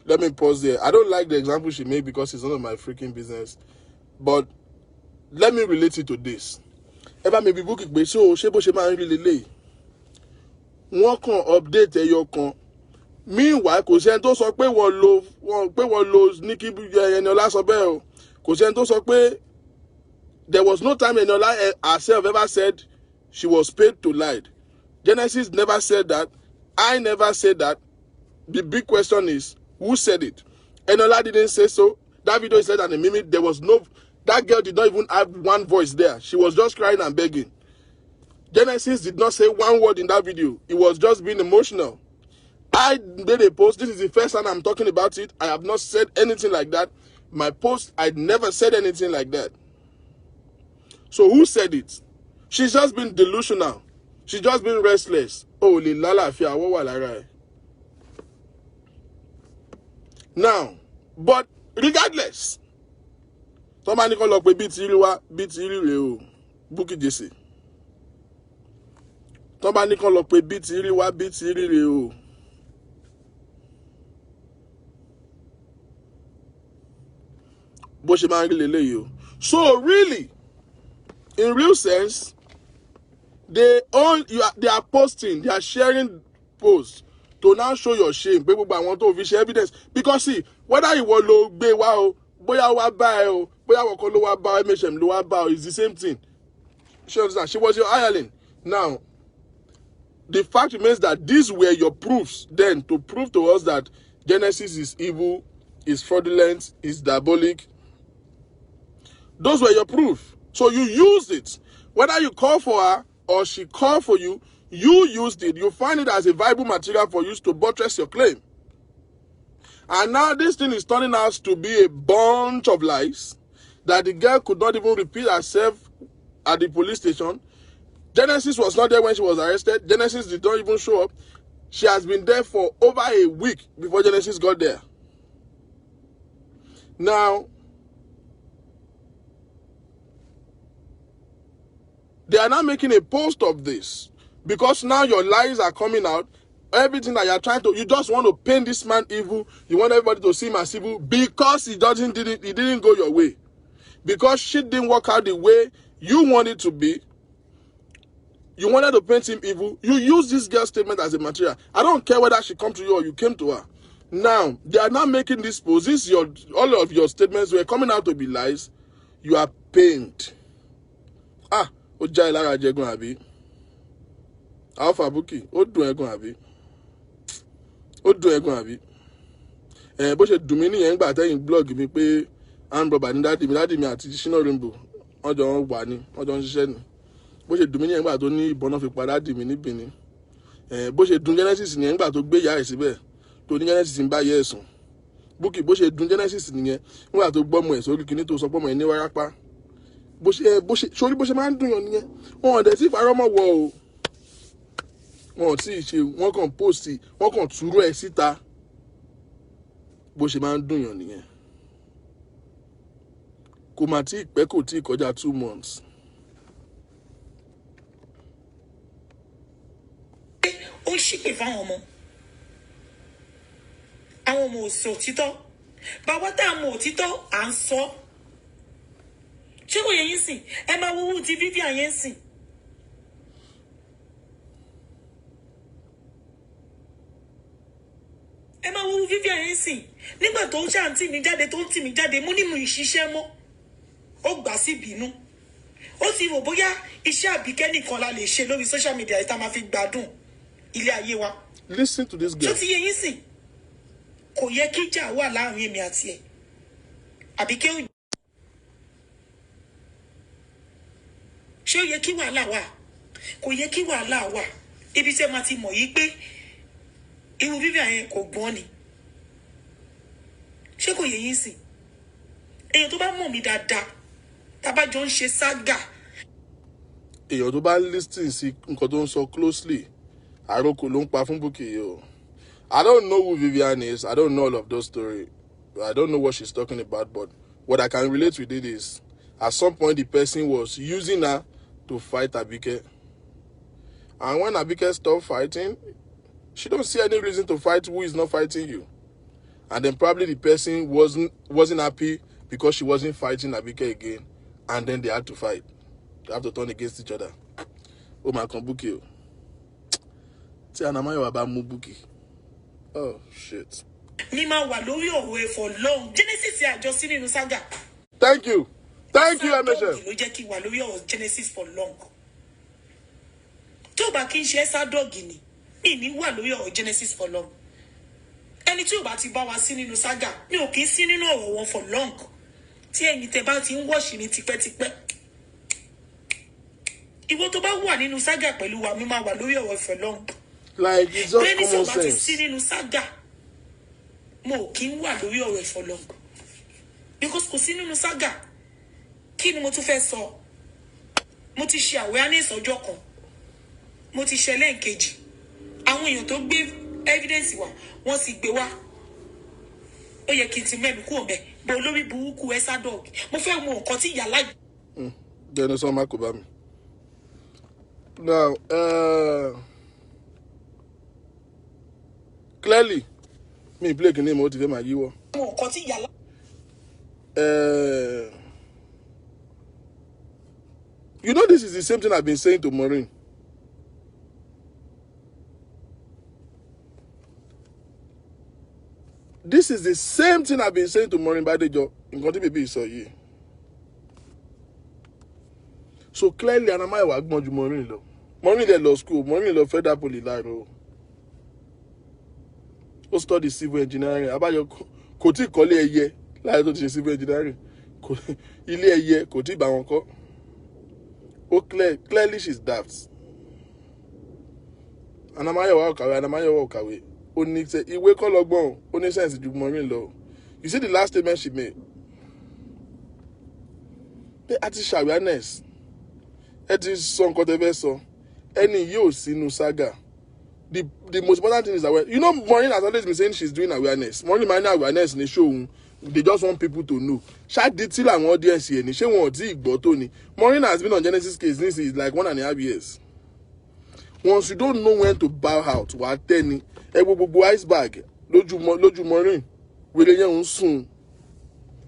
Let me pause there. I don't like the example she made because it's none of my freaking business. But let me relate it to this. Eba maybe Bukky pé ṣé bó ṣe máa ń rí lélẹ́yìí. Wọ́n kàn update ẹyọ kan. Meanwhile, kò sẹ́ni tó sọ pé wọ́n lo ní kí Eniola sọ bẹ́ẹ̀ o. Kò sẹ́ni tó sọ pé there was no time Eniola herself ever said she was paid to lie. Genesis never said that. I never said that. The big question is, who said it? Eniola didn't say so. That video is said and a mimic. There was no... That girl did not even have one voice there. She was just crying and begging. Genesis did not say one word in that video. It was just being emotional. I made a post. This is the first time I'm talking about it. I have not said anything like that. My post, I never said anything like that. So who said it? She's just been delusional. She's just been restless. Oh, Lilala Fia, what were like? Now, but regardless, somebody call up a bit Bukky Jesse. Somebody call up a bit So really, in real sense, they are posting, they are sharing posts to now show your shame. People want to share evidence. Because see, whether you want to be wow, boya wa ba o, boya wa ko lo wa ba MHM lo wa ba, it's the same thing. She understand? She was your hireling. Now, the fact remains that these were your proofs then to prove to us that Genesis is evil, is fraudulent, is diabolic. Those were your proof. So you used it. Whether you call for her or she called for you, you used it. You find it as a viable material for you to buttress your claim. And now this thing is turning out to be a bunch of lies that the girl could not even repeat herself at the police station. Genesis was not there when she was arrested. Genesis did not even show up. She has been there for over a week before Genesis got there. Now, they are now making a post of this because now your lies are coming out. Everything that you are trying to, you just want to paint this man evil. You want everybody to see him as evil because he didn't go your way. Because shit didn't work out the way you want it to be. You wanted to paint him evil. You use this girl's statement as a material. I don't care whether she come to you or you came to her. Now, they are now making this post. All of your statements were coming out to be lies. You are pained. Ojai Lara Jegun Abi. Alpha Bukky. Odu Egun Abi. Odu Egun Abi. Bó ṣe dùn mí nìyẹn nígbà tẹ́yìn blog mi pé Ambrọ̀bà ní dáàdì mi àti Shina Rainbow. Ọjọ́ wà ní, ọjọ́ ń ṣiṣẹ́ ni. Bó ṣe dùn mí nìyẹn nígbà tó ní ìbọn náà fi pa dáàdì mi ní Benin. Bó ṣe dùn Genesis nìyẹn nígbà tó gbé ìyá ẹ̀ síbẹ̀. Tó ní Genesis ń bá yẹ ẹ̀sùn. Bukky bó ṣe dùn Genesis nìyẹn nígbà tó gbọ́mọ ẹ̀ sórí kinní tó sọ pọ́mọ ẹ̀ ní wárápá. Sórí bó ṣe máa ń dùn yàn nìyẹn. Wọn ò dẹ̀ sí ìfarọ́mọ̀ wọ o. Wọn ò tí ì ṣe, wọ́n kàn post, wọ́n kàn túrú ẹ̀ síta. Bó ṣe máa ń dùn yàn nìyẹn. Kò mà tí ì pẹ́ kò tí ì kọjá 2 months. Ó ṣìpè fáwọn ọmọ. Àwọn ọmọ ò sọ òtítọ́. Bàbá tá a mọ òtítọ́ à ń sọ. Ṣé kò yẹ yín sìn? Ẹ máa wúwú ti Vivian yẹn sìn. Ẹ máa wúwú Vivian yẹn sìn. Nígbà tó ń ṣàǹtì mi jáde tó ń tì mí jáde, mo ní mo ìṣiṣẹ́ mọ́. Ó gbà sí ìbínú. Ó ti rò bóyá iṣẹ́ Àbíkẹ́ nìkan la lè ṣe lórí social media tá máa fi gbádùn ilé ayé wa. Listen to this girl. Ṣó ti yẹ yín sìn? Kò yẹ kí ìjà wà láàrin èmi àti ẹ̀. Àbíkẹ́ ò. Ṣé ó yẹ kí wàhálà wà? Kò yẹ kí wàhálà wà. Ibi tí ẹ máa ti mọ̀ yìí pé irú Vivian yẹn kò gbọ́n ni. Ṣé kò yẹ yín sìn? Èèyàn tó bá mọ̀ mí dáadáa, tá bá jọ ń ṣe sága. Èèyàn tó bá listen sí nǹkan tó ń sọ closely, àròkò ló ń pa fún Bukky yìí o. I don't know who Vivian is. I don't know all of those stories. I don't know what she's talking about, but what I can relate with it is, at some point the person was using her to fight Abike. And when Abike stopped fighting, she don't see any reason to fight who is not fighting you. And then probably the person wasn't happy because she wasn't fighting Abike again. And then they had to fight. They have to turn against each other. Oh my God, Bukky. Tí Anamayo bá mú Bukky. Oh shit. Mi máa wà lórí ọ̀rọ̀ ẹ̀ for long. Genesis àjọsí nínú saga. Thank you. Thank you, MSM. Ló jẹ́ kí wà lórí ọ̀rọ̀ Genesis for long. Tó bá kí n ṣe ẹ́sà dọ́ọ̀gì ni, ìní wà lórí ọ̀rọ̀ Genesis for long. Ẹni tí ò bá ti bá wa sí nínú saga, mi ò kí ń sí nínú ọ̀rọ̀ wọn for long. Tí ẹ̀yin tẹ́ bá ti ń wọ̀ṣì mi tipẹ́tipẹ́. Ìwọ tó bá wà nínú saga pẹ̀lú wa, mi máa wà lórí ọ̀rọ̀ for long. Like, it's just Bẹ́ẹ̀ni common sọ bá ti sense. sí nínú saga, mo kí ń wà lórí ọ̀rọ̀ for long. Because kò sí nínú saga. Kí ni mo tún fẹ́ sọ? Mo ti ṣe awareness ọjọ́ kan. Mo ti ṣe lẹ́ẹ̀kejì. Àwọn èèyàn tó gbé evidence wá, wọ́n sì gbé wá. Ó yẹ kí n ti mẹ́nu kúrò bẹ́ẹ̀. Bó olórí burúkú ẹ́sà dog. Mo fẹ́ mọ nǹkan tí ìyá láì. Then it's all Marco Bami. Now, clearly, me play the name motivate my you. Mọ nǹkan tí ìyá láì. You know, this is the same thing I've been saying to Maureen. This is the same thing I've been saying to Maureen Badejo. Nǹkan tí baby sọ yìí. So clearly, Anamayo wa gbọ́n ju Maureen lọ. Maureen dey law school. Maureen lọ Federal Poly láàárọ̀. Ó study civil engineering. Abájọ kò tí kọ́lé ẹyẹ láàárọ̀ tó ti ṣe civil engineering. Ilé ẹyẹ kò tí bá wọn kọ́. Ó clearly she's daft. Anamayo wa ò kàwé. Oni say ìwé kọ́ lọ́gbọ́n, oni sense ju Maureen lọ. You see the last statement she made. Pé a ti ṣe awareness. Ẹ ti sọ nǹkan tẹ́ fẹ́ sọ. Ẹni yóò sínú saga. The most important thing is that Maureen has always been saying she's doing awareness. Maureen might know awareness in the show. They just want people to know. Ṣá detail àwọn audience here ni. Ṣé wọn ò tí gbọ́ tó ni? Maureen has been on Genesis case since it's like 1.5 years. Once you don't know when to bow out, wàá tẹ́ ni. Ẹ wo gbogbo iceberg lójú Maureen. Wèrè yẹn ń sùn.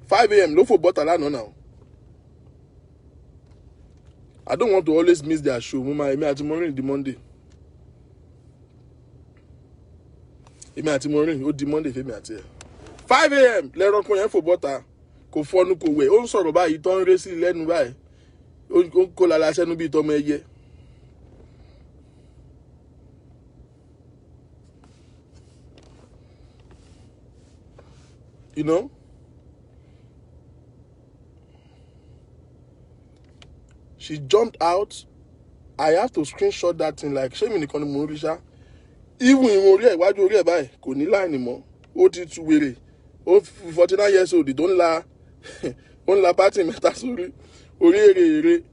5 a.m. ló fò bọ́tà lánàá now. I don't want to always miss their show. Mo máa èmi àti Maureen di Monday. Èmi àti Maureen ó di Monday fèmi àti ẹ̀. 5 a.m. lẹ́rọ̀kùn yẹn fò bọ́tà. Kò fọnú kò wẹ̀. Ó ń sọ̀rọ̀ báyìí tó ń ré sí lẹ́nu báyìí. Ó ń kó lala sẹ́nu bíi tọmọ ẹyẹ. You know? She jumped out. I have to screenshot that thing like ṣé mi nìkan ni mo rí ṣá. Even ìwọ̀n orí ẹ̀ iwájú orí ẹ̀ báyìí kò ní láìní mọ́. Ó ti tú wèrè. Ó 49 years old. Ó ń la pátì mẹ́ta sórí. Orí èrè.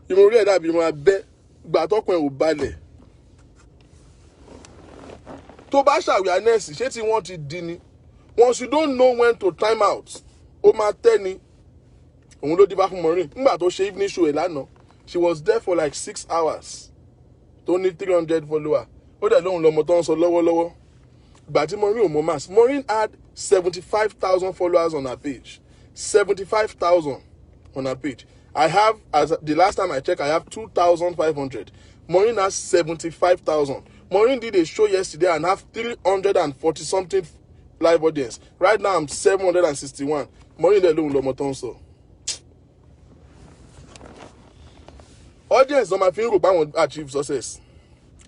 Ìwọ̀n orí ẹ̀ dàbí ìwọ̀n abẹ́. Gbà tọ́kùn ẹ̀ ò balẹ̀. Tó bá ṣàwíánẹ́sì ṣé tí wọ́n ti di ni. Once you don't know when to time out, ó máa tẹ́ ni. Òun ló dìbà fún Maureen. Nígbà tó ṣe evening show ẹ̀ lánàá, she was there for like 6 hours. Tó ní 300 followers. Ó dẹ̀ lóhun lọmọ tó ń sọ lọ́wọ́lọ́wọ́. Ìgbà tí Maureen ò mọ mass. Maureen had 75,000 followers on her page. 75,000 on her page. I have, the last time I checked, I have 2,500. Maureen has 75,000. Maureen did a show yesterday and have 340 something live audience. Right now I'm 761. Maureen dẹ̀ lóhun lọmọ tó ń sọ. Audience on my finger won't achieve success.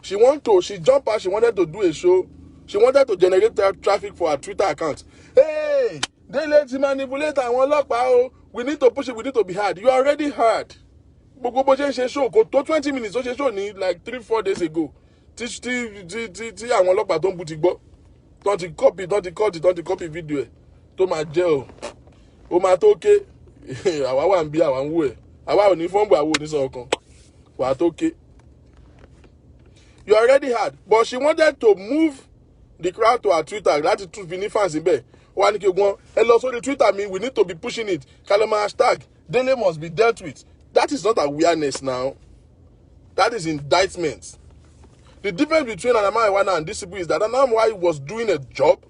She jumped out, she wanted to do a show. She wanted to generate traffic for her Twitter account. Hey, they let you manipulate and one lock. We need to push it, we need to be hard. You already heard. But show go to 20 minutes. So she show need like 3-4 days ago. Teach and one lock don't put it go. Don't copy video. To my jail. O ma toke. Awa wa nbi awa nwe. Awa oni phone awa oni so kan. Wa toke. You already had, but she wanted to move the crowd to her Twitter. That's two Vini fans in bed. One and also the Twitter we need to be pushing it. Kalama hashtag. Dele must be dealt with. That is not awareness now. That is indictment. The difference between Anama and this people is that Anama was doing a job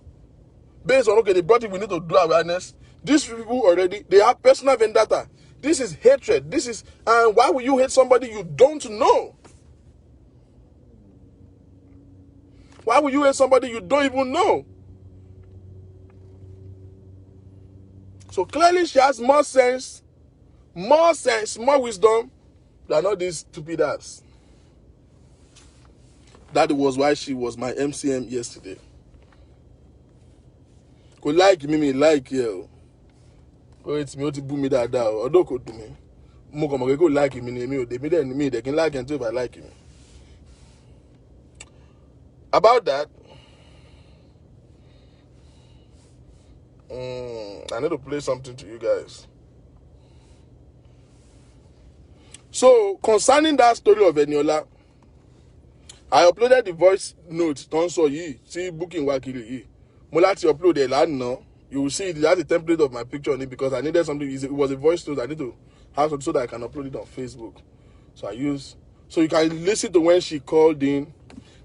based on okay, they brought it, we need to do awareness. These people already they have personal vendetta. This is hatred. This is and why will you hate somebody you don't know? Why would you hate somebody you don't even know? So clearly she has more sense, more wisdom than all these stupid ass. That was why she was my MCM yesterday. Could like me like you. Oh, it's me to boom me that down. Or don't go to me. More come go like me. They can like and do if I like him. About that, I need to play something to you guys. So, concerning that story of Eniola, I uploaded the voice note. Don't saw ye see booking wakili ye. Mulati upload it now. You will see it has a template of my picture on it because I needed something. It was a voice note. I need to have it so that I can upload it on Facebook. So so you can listen to when she called in.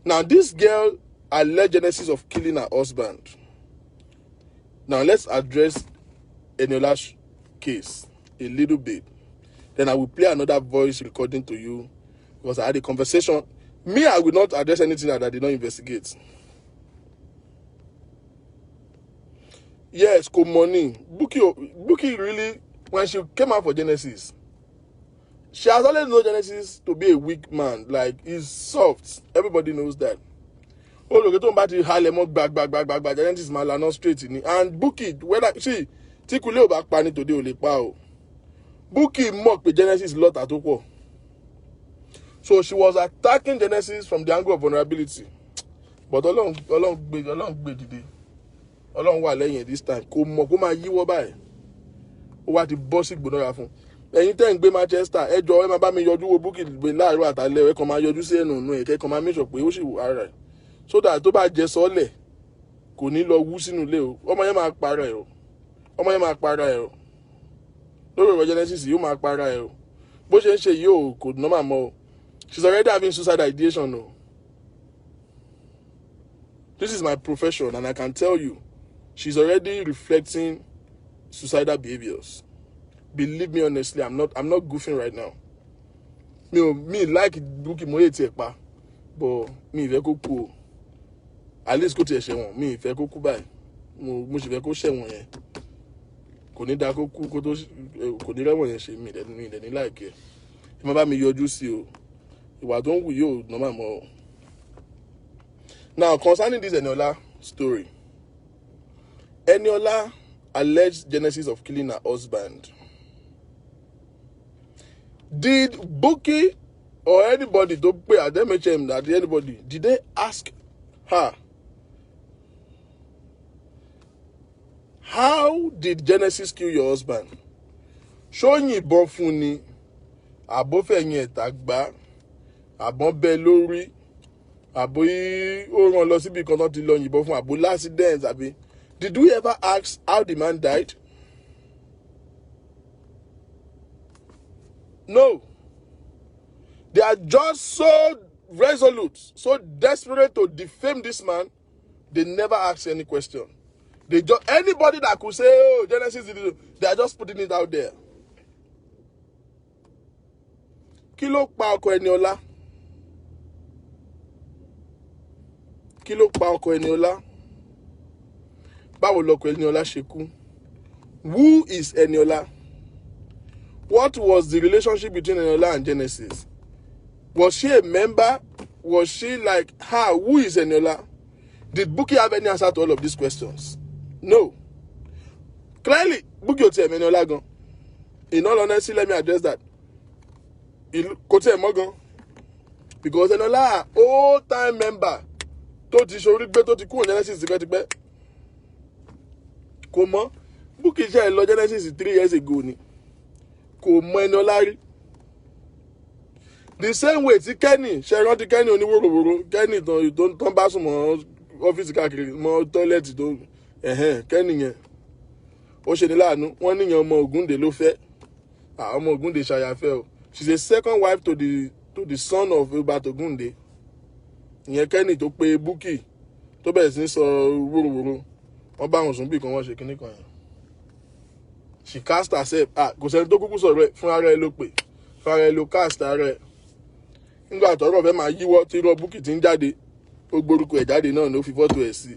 Now, this girl alleged Genesis of killing her husband. Now, let's address Eniola's case a little bit. Then I will play another voice recording to you because I had a conversation. Me, I will not address anything that I did not investigate. Yes, Komoni. Bukky really, when she came out for Genesis, she has always known Genesis to be a weak man. Like, he's soft. Everybody knows that. Oh, look, don't back to Harlem, back. Genesis man are not straight in it. And Bukky, whether she, Tikule back pani today, ole pao. Bukky mock the Genesis lot at all. So she was attacking Genesis from the angle of vulnerability. but Ọlọ́run gbé dìde. Ọlọ́run wà lẹ́yìn this time. Kò mọ̀ kó máa yíwọ́ báyìí. Ó wá ti bọ́ sí gbónára fún. Ẹ̀yin tẹ́ ń gbé Manchester, ẹ jọ̀ọ́ ẹ máa bá mi yọjú wo Bukky gbé láàárọ̀ àtàlẹ́, ẹ kàn máa yọjú sí ẹnu ẹ̀ kẹ́ kàn máa make sure pé ó sì wù ara ẹ̀. So that tó bá jẹ sọ́lẹ̀ kò ní lọ wú sínú ilé o. Ọmọ yẹn máa para ẹ̀ o. Ọmọ yẹn máa para ẹ̀ o. Lórí ọ̀rọ̀ Genesis yóò máa para ẹ̀ o. Bó ṣe ń ṣe yìí o kò normal mọ́ o. She's already having suicidal ideation o. This is my profession and I can tell you she's already reflecting suicidal behaviors. Believe me honestly, I'm not goofing right now. Me like Bukky mo hate ẹ̀ pa, but me ìfẹ́ kó kú o. At least kó tiẹ̀ ṣẹ̀wọ̀n, mi ìfẹ́ kó kú báyìí. Mo sì fẹ́ kó ṣẹ̀wọ̀n yẹn. Kò ní dá kó kú kó tó kò ní rẹ́wọ̀n yẹn ṣe mi dẹ̀ ní láìkẹ́. Ẹ má bá mi yọjú sí o. Ìwà tó ń wù yóò normal mọ́ o. Now concerning this Eniola story, Eniola alleged Genesis of killing her husband. Did Bukky or anybody to pay at MHM that anybody did they ask her how did Genesis kill your husband? Ṣó yìnbọn fún ni, àbó fẹ̀yìn ẹ̀ta gbá, àbọ̀n bẹ́ lórí, àbó ó rán lọ síbi kan tó ti lọ yìnbọn fún, àbó l'accident àbí. Did we ever ask how the man died? No. They are just so resolute, so desperate to defame this man, they never ask any question. They just anybody that could say, oh, Genesis did it, they are just putting it out there. Kí ló pa ọkọ Eniola? Kí ló pa ọkọ Eniola? Báwo lọkọ Eniola ṣe kú? Who is Eniola? What was the relationship between Eniola and Genesis? Was she a member? Was she like her? Who is Eniola? Did Bukky have any answer to all of these questions? No. Clearly, Bukky ò tiẹ̀ mọ Eniola gan. In all honesty, let me address that. Kò tiẹ̀ mọ̀ gan. Because Eniola, old-time member, tó ti ṣorí gbé tó ti kúrò Genesis tipẹ́tipẹ́. Kò mọ̀. Bukky ṣe lọ Genesis 3 years ago ni. Kò mọ̀ Eniola rí. The same way tí Kenny ṣe rántí Kenny oníwòròwòrò Kenny tó ń bá sùn mọ́ ọ́fíìsì káàkiri mọ́ tọ́ílẹ̀tì tó Kenny yẹn ó ṣe ní láàánú wọ́n níyàn ọmọ Ògúndé ló fẹ́ ọmọ Ògúndé ṣàyàfẹ́ o. She's a second wife to the son of Hubert Ògúndé. Ìyẹn Kenny tó pe Bukky tó bẹ̀rẹ̀ sí sọ wòròwòrò wọ́n bá wọn sùn bí kan wọ́n ṣe kíní kan yẹn. She cast herself kò sẹ́ni tó kúkú sọ̀rọ̀ ẹ̀ fún ara ẹ̀ ló pè fún ara ẹ̀ ló cast ara ẹ̀. Nígbà tọ́rọ̀ fẹ́ máa yíwọ́ tí irọ́ Bukky ti ń jáde ó gbórúkọ ẹ̀ jáde náà ló fi fọ́tò ẹ̀ sí.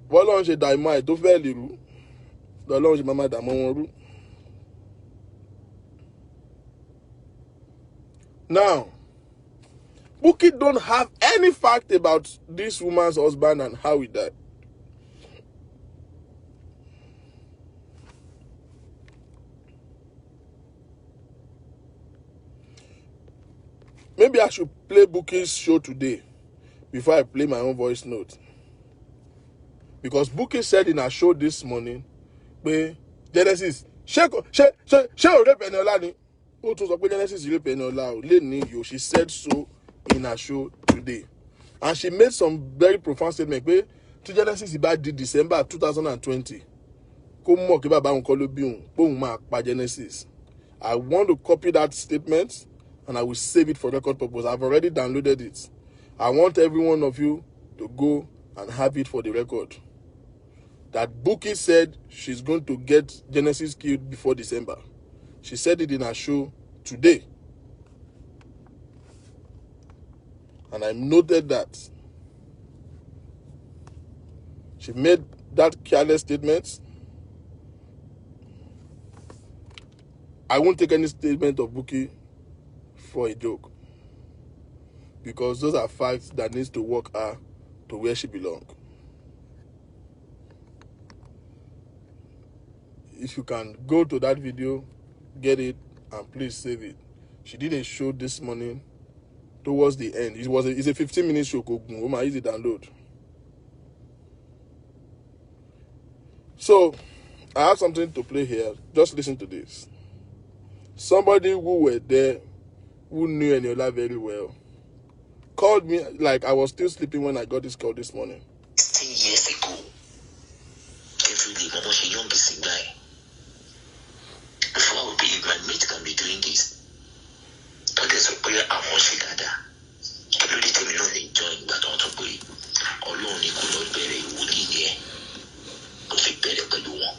Bọ́lọ́run ṣe dàìmọ́ ẹ̀ tó fẹ́ lè rú lọ́lọ́run ṣe máa dààmú wọn rú. Now, Bukky don't have any fact about this woman's husband and how he died. Maybe I should play Bukky's show today before I play my own voice note. Because Bukky said in her show this morning, Genesis, she rape Eniola ni. Ó tún sọ pé Genesis rape Eniola o. Leni yo, she said so in her show today. And she made some very profound statement pé tí Genesis bá di December 2020, kó mọ̀ kí bàbá òun kọ́ ló bí òun, pé òun máa pa Genesis. I want to copy that statement and I will save it for record purpose. I've already downloaded it. I want every one of you to go and have it for the record. That Bukky said she's going to get Genesis killed before December. She said it in her show today. And I noted that. She made that careless statement. I won't take any statement of Bukky for a joke. Because those are facts that needs to walk her to where she belongs. If you can go to that video, get it, and please save it. She did a show this morning towards the end. It's a 15-minute show. Easy download. So I have something to play here. Just listen to this. Somebody who were there, who knew Eniola very well, called me like I was still sleeping when I got this call this morning. 10 years ago, every day, Mama, she young busy guy. Before I would believe my mate can be doing this. But there's a prayer I want to gather. Every time you know they enjoy that auto boy. Alone, you could not bear it, would in here. But they bear it, but you want.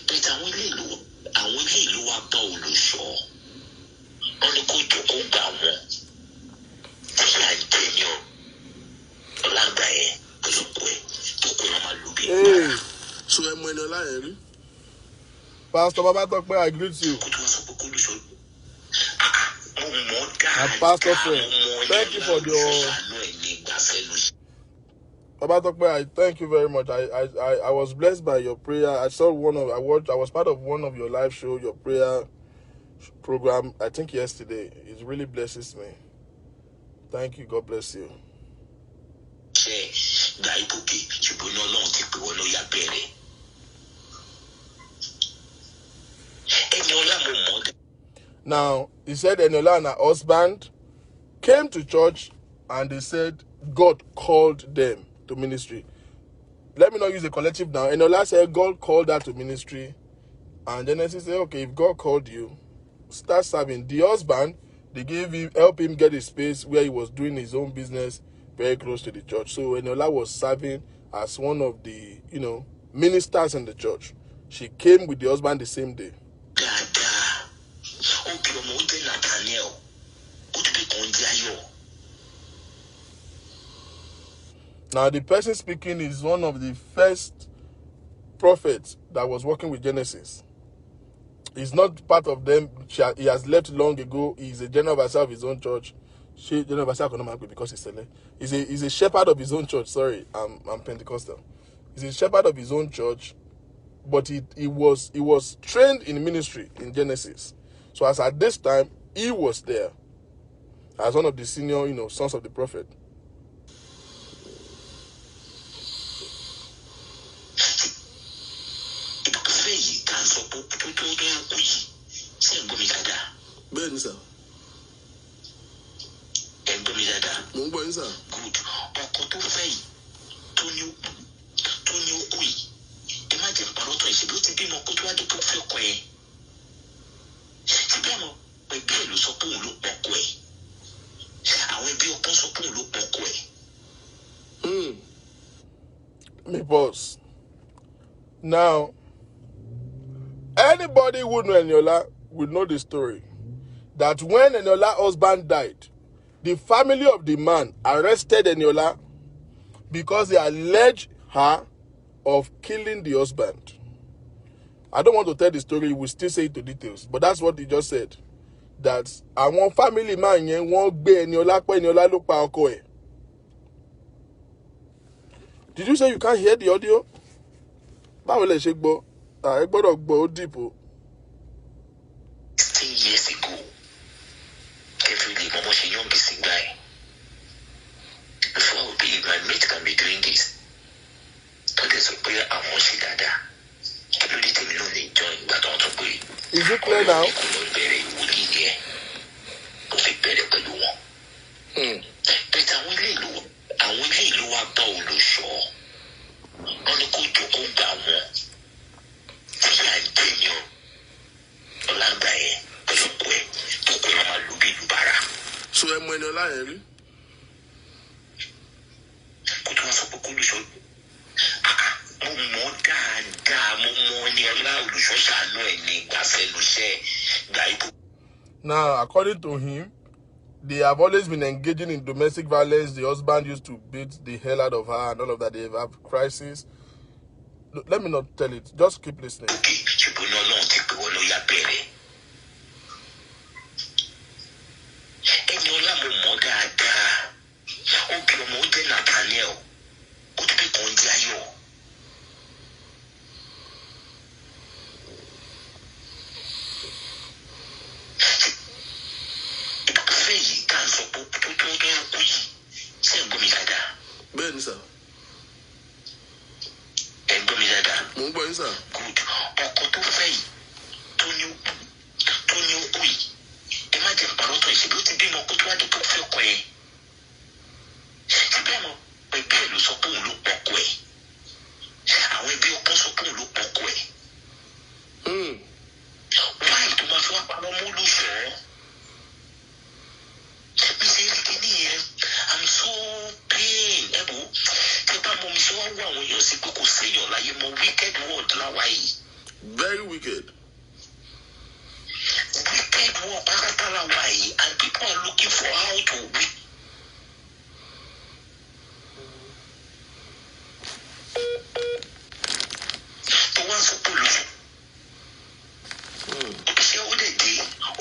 But I will you are bold, sure. Only go to go down. Hey, so I'm when you're Pastor Baba talk I greet you. My pastor friend, thank you for your Baba talk I thank you very much. I was blessed by your prayer. I was part of one of your live show, your prayer program, I think yesterday. It really blesses me. Thank you. God bless you. Now, he said Eniola and her husband came to church and they said God called them to ministry. Let me not use a collective now. Eniola said God called her to ministry. And Genesis said, okay, if God called you, start serving. The husband, they help him get a space where he was doing his own business very close to the church. So Eniola was serving as one of the, ministers in the church. She came with the husband the same day. Now, the person speaking is one of the first prophets that was working with Genesis. He's not part of them. He has left long ago. He's a general overseer of his own church. General overseer because he's a shepherd of his own church. Sorry, I'm Pentecostal. He's a shepherd of his own church, but he was trained in ministry in Genesis. So as at this time, he was there as one of the senior, sons of the prophet. Ben, sir. Good. Okoto Fei. Tonyo Ui. Imagine Paroto is able to be more good one to put for Quay. Tibiamo, we be a look look Quay. I will be a possible look Quay. Me pause. Now, anybody who know Eniola would know the story. That when Eniola's husband died, the family of the man arrested Eniola because they alleged her of killing the husband. I don't want to tell the story, we'll still say it to details, but that's what he just said. That one family man won't be Eniola look pa ọkọ ẹ̀. Did you say you can't hear the audio? Báwo lẹ ṣe gbọ́? Ẹ gbọ́dọ̀ gbọ́ ó deep o. 10 years ago, every day, Mama, she young busy guy. Before I would believe my mate can be doing this. But there's a prayer I want to gather. Every time you know they enjoy that auto boy. Is it clear now? But I will you are bold, sure. Only go to go down. So I'm when you're lying. Now, according to him, they have always been engaging in domestic violence. The husband used to beat the hell out of her and all of that. They have crisis. Let me not tell it. Just keep listening. Mo ń gbọ́ yín sà. Good. Ọkọ tó fẹ́ yìí tó ní okú yìí. Ẹ má jẹ́ parọ́ tó ìṣèlú ti bímọ kó tó wá di tó fẹ́ kọ ẹ̀. Ṣùgbọ́n àwọn ẹbí ẹ̀ ló sọ pé òun ló pọ̀kọ ẹ̀. Àwọn ẹbí ọkọ sọ pé òun ló pọ̀kọ ẹ̀. Wáyé tó máa fi wá parọ́ mọ́ lóṣọ̀ọ́. Mi ṣe é kí nìyẹn. I'm so pain. Ẹ bò tí bá mọ mi ṣe wá wọ àwọn èèyàn sí pé kò séèyàn láyé mọ wicked word láwa yìí. Very wicked. Wicked word pátá láwa yìí and people are looking for how to win. Tó wá sọ pé olùfẹ́. Ṣé ó lè dé?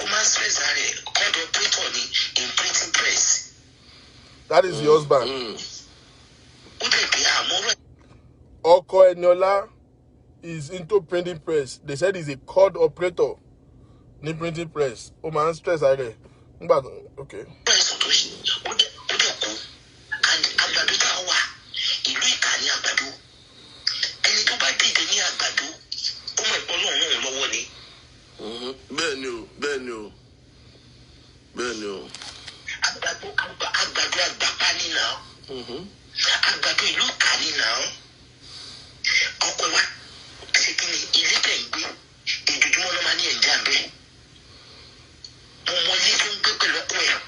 Ó máa ń stress rẹ̀ called operator ní in printing press. That is your husband. Ó lè dé àmọ́ rẹ̀. Oko Eniola is into printing press. They said he's a cord operator ní printing press. Ó máa ń stress rẹ̀. Okay. Press tó ṣe ó dẹ̀ kú and àgbàdo tá a wà ìlú Ìkà ní àgbàdo. Ẹni tó bá dìde ní àgbàdo ó mọ̀ ìpọ́n náà ràn lọ́wọ́ ni. Bẹ́ẹ̀ ni o. Àgbàdo àgbàpá ní náà. Àgbàdo ìlú Ìkà ní náà. Ọkọ wa ṣe kí ni ilé tẹ̀ ń gbé ìdójúmọ́ ló máa ní ẹ̀já bẹ́ẹ̀. Mo mọ ilé tó ń gbé pẹ̀lú ọkọ ẹ̀.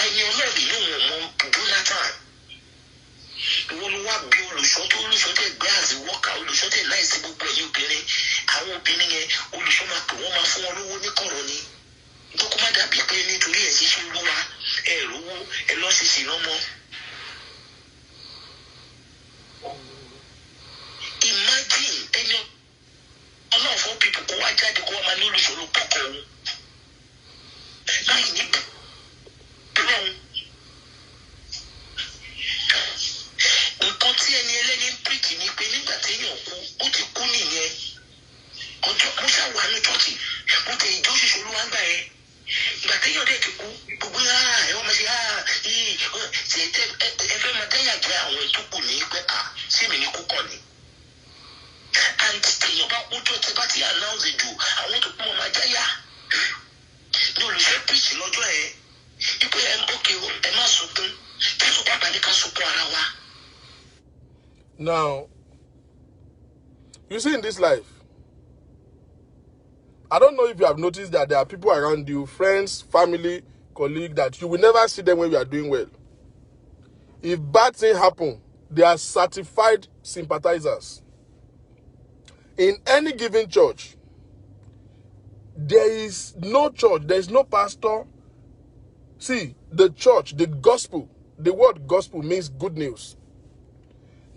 Àìní ọlọ́ọ̀lì ló wọ̀n mọ Jonathan. Ìwọ ló wá bí olùṣọ́ tẹ̀ gbé àzí wọ́ọ̀kà olùṣọ́ tẹ̀ láìsí gbogbo ẹ̀yìn obìnrin. Àwọn obìnrin yẹn olùṣọ́ máa pè wọ́n máa fún wọn lówó ní kọ̀rọ̀ ni. Nítorí má dàbí pé nítorí ẹ̀ ṣíṣe olúwa ẹ̀ rówó ẹ̀ lọ́ ṣèṣì lọ́mọ. Imagine ẹni ọlọ́run fún people kó wá jáde kó wá máa ní olùṣòro pọ̀kọ̀ òun láì ní bẹ́ẹ̀ nǹkan tí ẹni ẹlẹ́ni ń pìkì ni pé nígbà téèyàn kú ó ti kú nìyẹn ọjọ́ mo ṣàwọ̀ àánú tọ́tì mo tẹ ìjọ òṣìṣẹ́ olúwa ń gbà yẹn ìgbà téèyàn dẹ̀ ti kú gbogbo ẹ wọ́n máa ṣe yìí ṣe ẹ fẹ́ máa dáyà jẹ́ àwọn ètò kù ní pé sẹ́mi ní kúkọ̀ ni. And téèyàn bá kú tó tẹ bá ti announce jù àwọn tó kú wọn máa jáyà ní olùfẹ́ píìsì lọ́jọ́ ẹ̀ ipò ẹ̀ ókè ẹ má sunkún kí sunkún àgbàdé ká sunkún ara wa. Now, you see in this life, I don't know if you have noticed that there are people around you, friends, family, colleagues, that you will never see them when you are doing well. If bad things happen, they are certified sympathizers. In any given church, there is no church, there is no pastor. See, the church, the gospel, the word gospel means good news.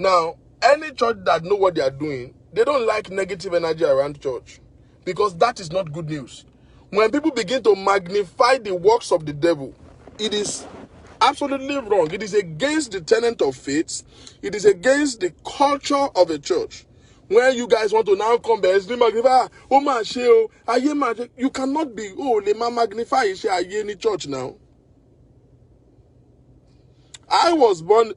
Now, any church that know what they are doing, they don't like negative energy around church because that is not good news. When people begin to magnify the works of the devil, it is absolutely wrong. It is against the tenet of faith. It is against the culture of a church. When you guys want to now come back, you cannot be, magnify any church now. I was born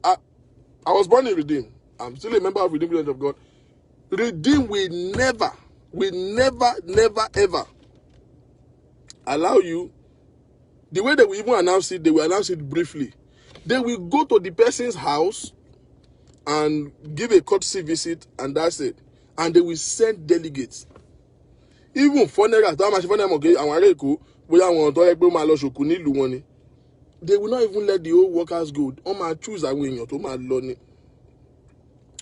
in Redeem. I'm still a member of Redeemed Church of God. Redeem will never, ever allow you. The way they will even announce it, they will announce it briefly. They will go to the person's house and give a courtesy visit, and that's it. And they will send delegates. Even funerals, they will not even let the old workers go.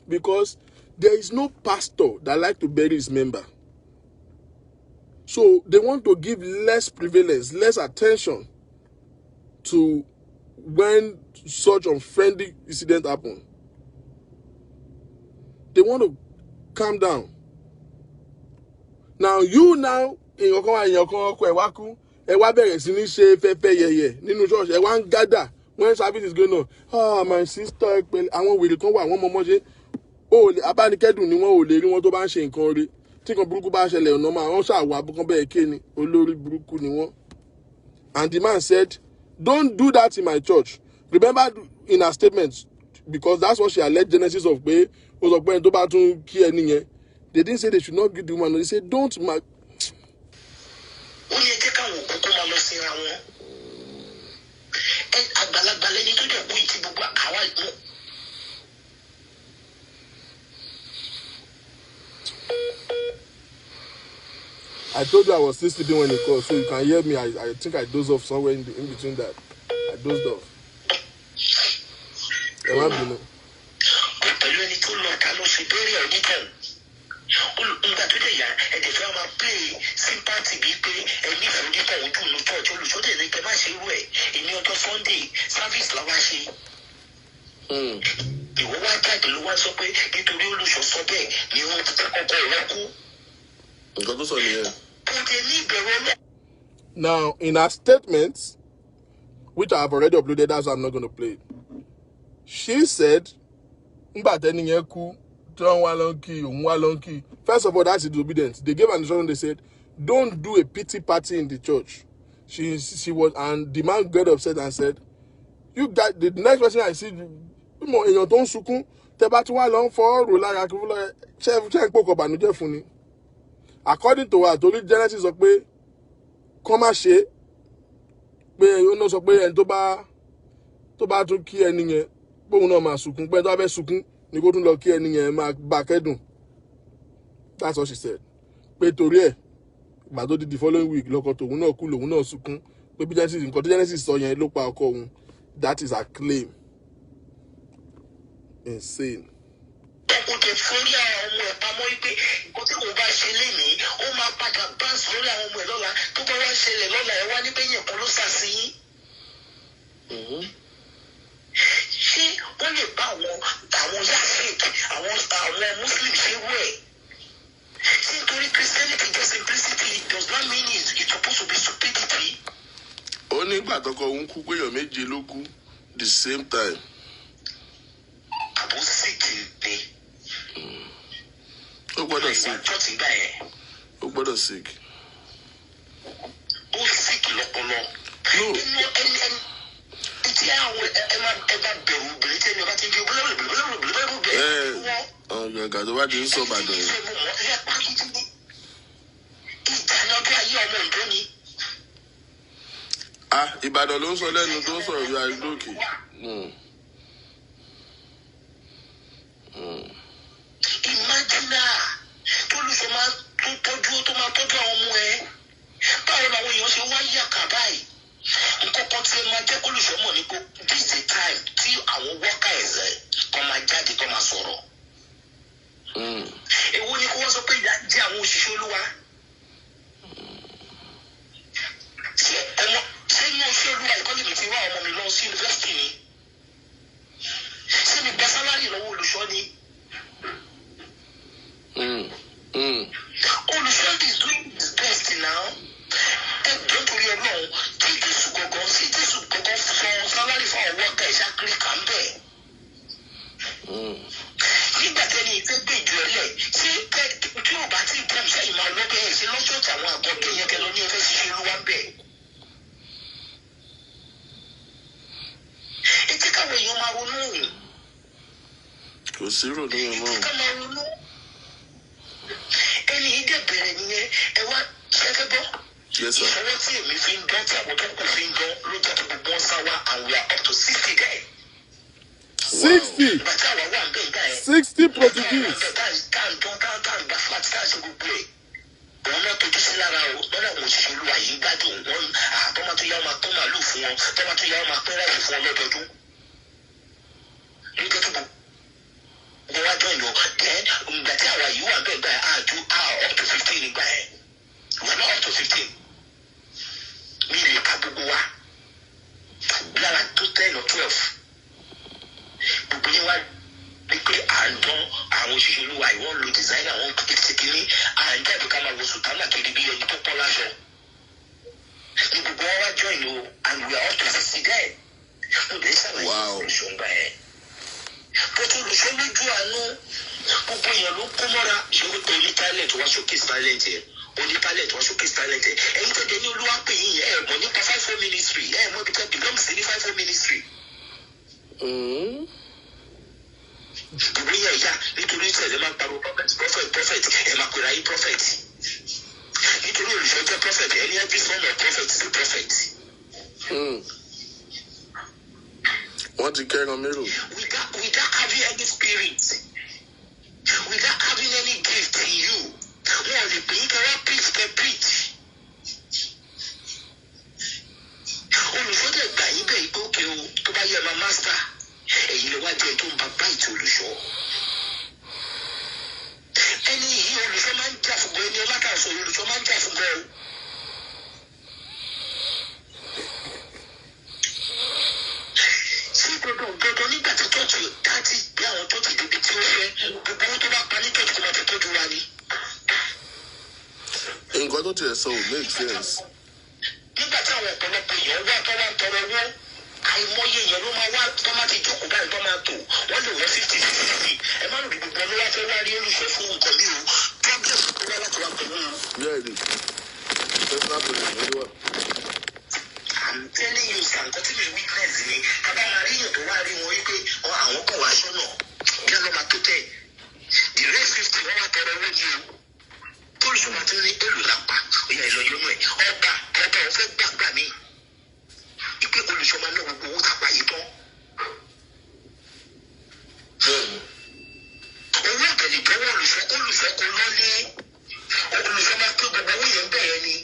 Because there is no pastor that like to bury his member. So they want to give less prevalence, less attention to when such unfriendly incident happen. They want to calm down. Now you now in your gather when service is going on. Oh, my sister, I want will come one more. Oh, abánikẹ́dùn ni wọ́n ò lè rí wọn tó bá ń ṣe nǹkan rí. Tí nǹkan burúkú bá ṣẹlẹ̀ ọ̀nà máa wọ́n ṣàwọ̀ abúkán bẹ́ẹ̀ kéènì olórí burúkú ni wọ́n. And the man said, don't do that in my church. Remember in her statement, because that's what she alleged Genesis of pé ó sọ pé ẹni tó bá tún kí ẹni yẹn. They didn't say they should not give the woman. They said don't marry. Ó ní ẹjẹ́ káwọn òkú kó máa lọ síra wọn. Àgbàlagbà lẹni tó dẹ̀ kú ìtì gbogbo àwa ìgbọ́. I told you I was still sleeping when he called, so you can hear me. I think I dozed off somewhere in between that. I dozed off. Ẹ má bínú. Pẹ̀lú ẹni tó lọ ta ló ṣe bẹ́rẹ̀ ọdún kan. Nígbà tó dẹ̀ yá ẹ̀dẹ̀ fẹ́ máa play sympathy bíi pé ẹni ìfòdíkọ̀ ojú ìlú church olùsọ́dẹ̀ ní kẹ́ má ṣe irú ẹ̀ ìní ọjọ́ Sunday service làwa ṣe. Ìwọ wá jáde ló wá sọ pé nítorí olùsọ sọ bẹ́ẹ̀ ni wọ́n ti kọ́kọ́ ìwọ́ kú. Nǹkan tó sọ nìyẹn. Kò ní ìbẹ̀rù ọlọ́. Now, in her statement, which I have already uploaded, that's why I'm not going to play it. She said, first of all, that's disobedience. They gave an instruction, they said, don't do a pity party in the church. She was, and the man got upset and said, you guys, the next person I see, according to her, torí Genesis sọ pé kọ́ má ṣe pé ó náà sọ pé ẹni tó bá tún kí ẹni yẹn bóun náà máa sunkún pé tó bá fẹ́ sunkún ni kó tún lọ kí ẹni yẹn máa bá kẹ́dùn. That's what she said. Pé torí ẹ̀ ìgbà tó di the following week lọ́kọ tòun náà kú lòun náà sunkún pé bí Genesis nǹkan tó Genesis sọ yẹn ló pa ọkọ òun. That is her claim. Insane. Kò jẹ́ fúnrí àwọn ọmọ ẹ̀ pamọ́ wípé nǹkan tí òun bá ṣe lénìí ó máa padà bounce lórí àwọn ọmọ ẹ̀ lọ́la tó bá wá ṣẹlẹ̀ lọ́la ẹ̀ wá níbẹ̀ yẹn kan ló sà sí yín. Ṣé wọ́n lè bá àwọn yafik àwọn Muslim ṣe wú ẹ̀? Ṣé nítorí Christianity just simplicity does not mean it's supposed to be stupidity? Ó ní ìgbà tọkọ òun kú pé èèyàn méje ló kú the same time. Àbó sick ni. Ó gbọ́dọ̀ sick. Ó gbọ́dọ̀ sick. Ó sick lọ́pọlọ. No. Tí àwọn ẹ máa bẹ̀rù obìnrin tí ẹni ọba ti ń fi bẹ́ẹ̀. Ọ̀gá tó bá ti ń sọ Ìbàdàn yìí. Ìdáná bí ayé ọmọ ìdó ni. Ìbàdàn ló ń sọ lẹ́nu tó ń sọ̀rọ̀ bí àìdókè. Imagine tó lùsọ máa tọ́jú àwọn ọmọ ẹ̀. Báwo làwọn èèyàn ṣe wá yàkà báyìí? Nǹkan kan tí ẹ máa jẹ́ kó lùsọ mọ̀ ní pé this is the time tí àwọn workers kan máa jáde kan máa sọ̀rọ̀. Èwo ni kó wọ́n sọ pé ìyá jẹ́ àwọn òṣìṣẹ́ Olúwa? Ṣé ní òṣìṣẹ́ Olúwa ìkọ́lé mi ti wá ọmọ mi lọ sí yunifásitì ni? Ṣé mi gba sálárì lọ́wọ́ olùṣọ́ ni? Olùṣọ́ is doing his best now. Ẹgbẹ́ torí Ọlọ́run tí Jésù gangan san sálárì fún àwọn ọ̀gá ìṣàkiri kan bẹ́ẹ̀. Nígbà tẹ́ni ìfẹ́ gbé ìjọ ẹlẹ́ ṣé tí ò bá tí ì tẹ̀ ṣe ìmọ̀ ọlọ́bẹ̀ ẹ̀ ṣe lọ́sọ̀ọ̀tì àwọn àgọ́ kẹyẹkẹ lọ ní ẹfẹ́ ṣiṣẹ́ Olúwa bẹ́ẹ̀. Etí káwọn èèyàn máa ronú òun. Kò sí ròdú yẹn mọ́. Etí ká máa ronú. Ẹni yìí dẹ̀ bẹ̀rẹ̀ nìyẹn ẹ wá ṣẹ́kẹ́ bọ́. Ìṣòro tí èmi fi ń dán tí àwọn tó kù fi ń dán ló jẹ́ kí gbogbo wọn sá wá and we are up to 60 guys. 60. 60 Portuguese. Òun náà tójú sí lára o, lọ́nà àwọn òṣìṣẹ́ Olúwa yìí gbádùn wọn, tọ́mọ tó yá wọn máa pín màálù fún wọn, tọ́mọ tó yá wọn máa pín ráìsì fún wọn lọ́dọọdún. Ní jẹ́ kí gbogbo wa jọ ìlú, ìgbà tí àwa yìí wà bẹ́ẹ̀ gbà àjò up to 15 nígbà yẹn. We are not up to 15. Mi lè ka gbogbo wa. Lára tó 10 or 12. Gbogbo yín wá ní pé à ń dán àwọn òṣìṣẹ́ Olúwa ìwọ́n lo designer wọn kékeré à ń jáde ká máa wọ sùtánà kiri bí ẹni tó pọ́n láṣọ. Ní gbogbo wọn wá join o and we are up to 60 guys. Mo dé sábà yìí olùṣọ́ngbà yẹn. Bọ́tú olùṣọ́ lójú àánú gbogbo èèyàn ló kó mọ́ra ṣé ó tó ní talent wá showcase talent yẹn. Only talent wọ́n showcase talent yẹn. Ẹ̀yin tó dé ní Olúwa pè yín yẹn ẹ̀ mọ̀ nípa 5-4 ministry ẹ̀ mọ̀ bí tẹ́ belong sí ní 5-4 ministry. ìwé yẹn ìyá nítorí tẹ̀lé máa ń pariwo prophet ẹ̀ máa pèrè ayé prophet nítorí olùṣọ́ jẹ́ prophet ẹni every form of prophet is a prophet. Wọ́n ti kẹ́ran mérò. Without having any spirit, without having any gift in you, wọ́n ò lè pè é kẹ́rẹ́ preach. Olùṣọ́ dẹ̀ gbà yín bẹ́ẹ̀ pé òkè o tó bá yẹ ma master èyí lè wá jẹ́ tó ń bá báyìí olùṣọ́. Ẹni yìí olùṣọ́ máa ń jà fún gan ẹni ọlákàṣọ olùṣọ́ máa ń jà fún gan o. Ṣé gbọdọ̀ nígbà tí tọ́jú dáàtì bí àwọn tó ti débi tí ó fẹ́ gbogbo owó tó bá pa ní tọ́jú kó máa fi tọ́jú wa ni. Nǹkan tó tiẹ̀ sọ ò make sense. Nígbà tí àwọn ọ̀pọ̀lọpọ̀ èèyàn wá tó wá ń tọrọ owó àìmọye èèyàn ló máa wá tó máa ti jókòó báyìí tó máa tò wọ́n lè wọ́n 50 ẹ má lòdì gbogbo ló wá fẹ́ wá rí olùṣọ́ fún nǹkan mi o problem tó wá láti wá pẹ̀lú wọn. Bẹ́ẹ̀ni, personal problem ló wà. I'm telling you sir, nǹkan tí mi witness ni kábà máa rí èèyàn tó wá rí wọn wípé àwọn kan wá sọ́nà kí wọ́n máa tó tẹ̀ the rest 50 wọ́n wá tọrọ owó ní o tóòlùsọ̀ máa tún ní èlò lápá òyà ìlọ́yọ́nù ẹ̀ ọba ò fẹ́ gbàgbà mi ìpè olùṣọ́ máa ná gbogbo owó tàpá yìí tán. Owó ìbẹ̀lẹ̀ tọ́wọ́ olùṣọ́ kò lọ́lé olùṣọ́ máa pé gbogbo owó yẹn bẹ̀rẹ̀ ni.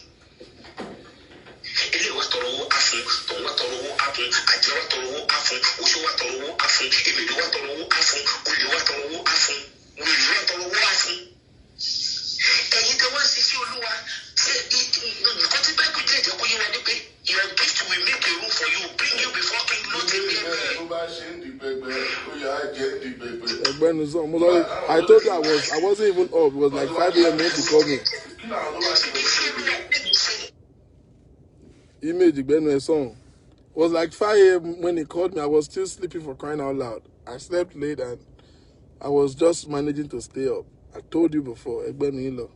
Ilé wa tọrọ owó afun, tòun wa tọrọ owó afun, àjẹ́ wa tọrọ owó afun, oṣù wa tọrọ owó afun, èmèlè wa tọrọ owó afun, olè wa tọrọ owó afun, wèrè wa tọrọ owó afun. Ẹ̀yin tẹ wá sí sí olúwa ṣe nǹkan tí bẹ́ẹ̀ kò jẹ́ ìjẹ́ kó yé wa ní pé your gift will make a room for you, bring you before king Lord and Tó bá ṣe ń di pẹpẹ, ó yà á jẹ́ di pẹpẹ. Ẹgbẹ́ni sọ, mo sọ I told you I wasn't even up, it was like 5 a.m. when she called me. Image Ìgbẹ́nu song. It was like 5 a.m. when he called me. I was still sleeping for crying out loud. I slept late and I was just managing to stay up. I told you before, Ẹgbẹ́nu yìí lọ.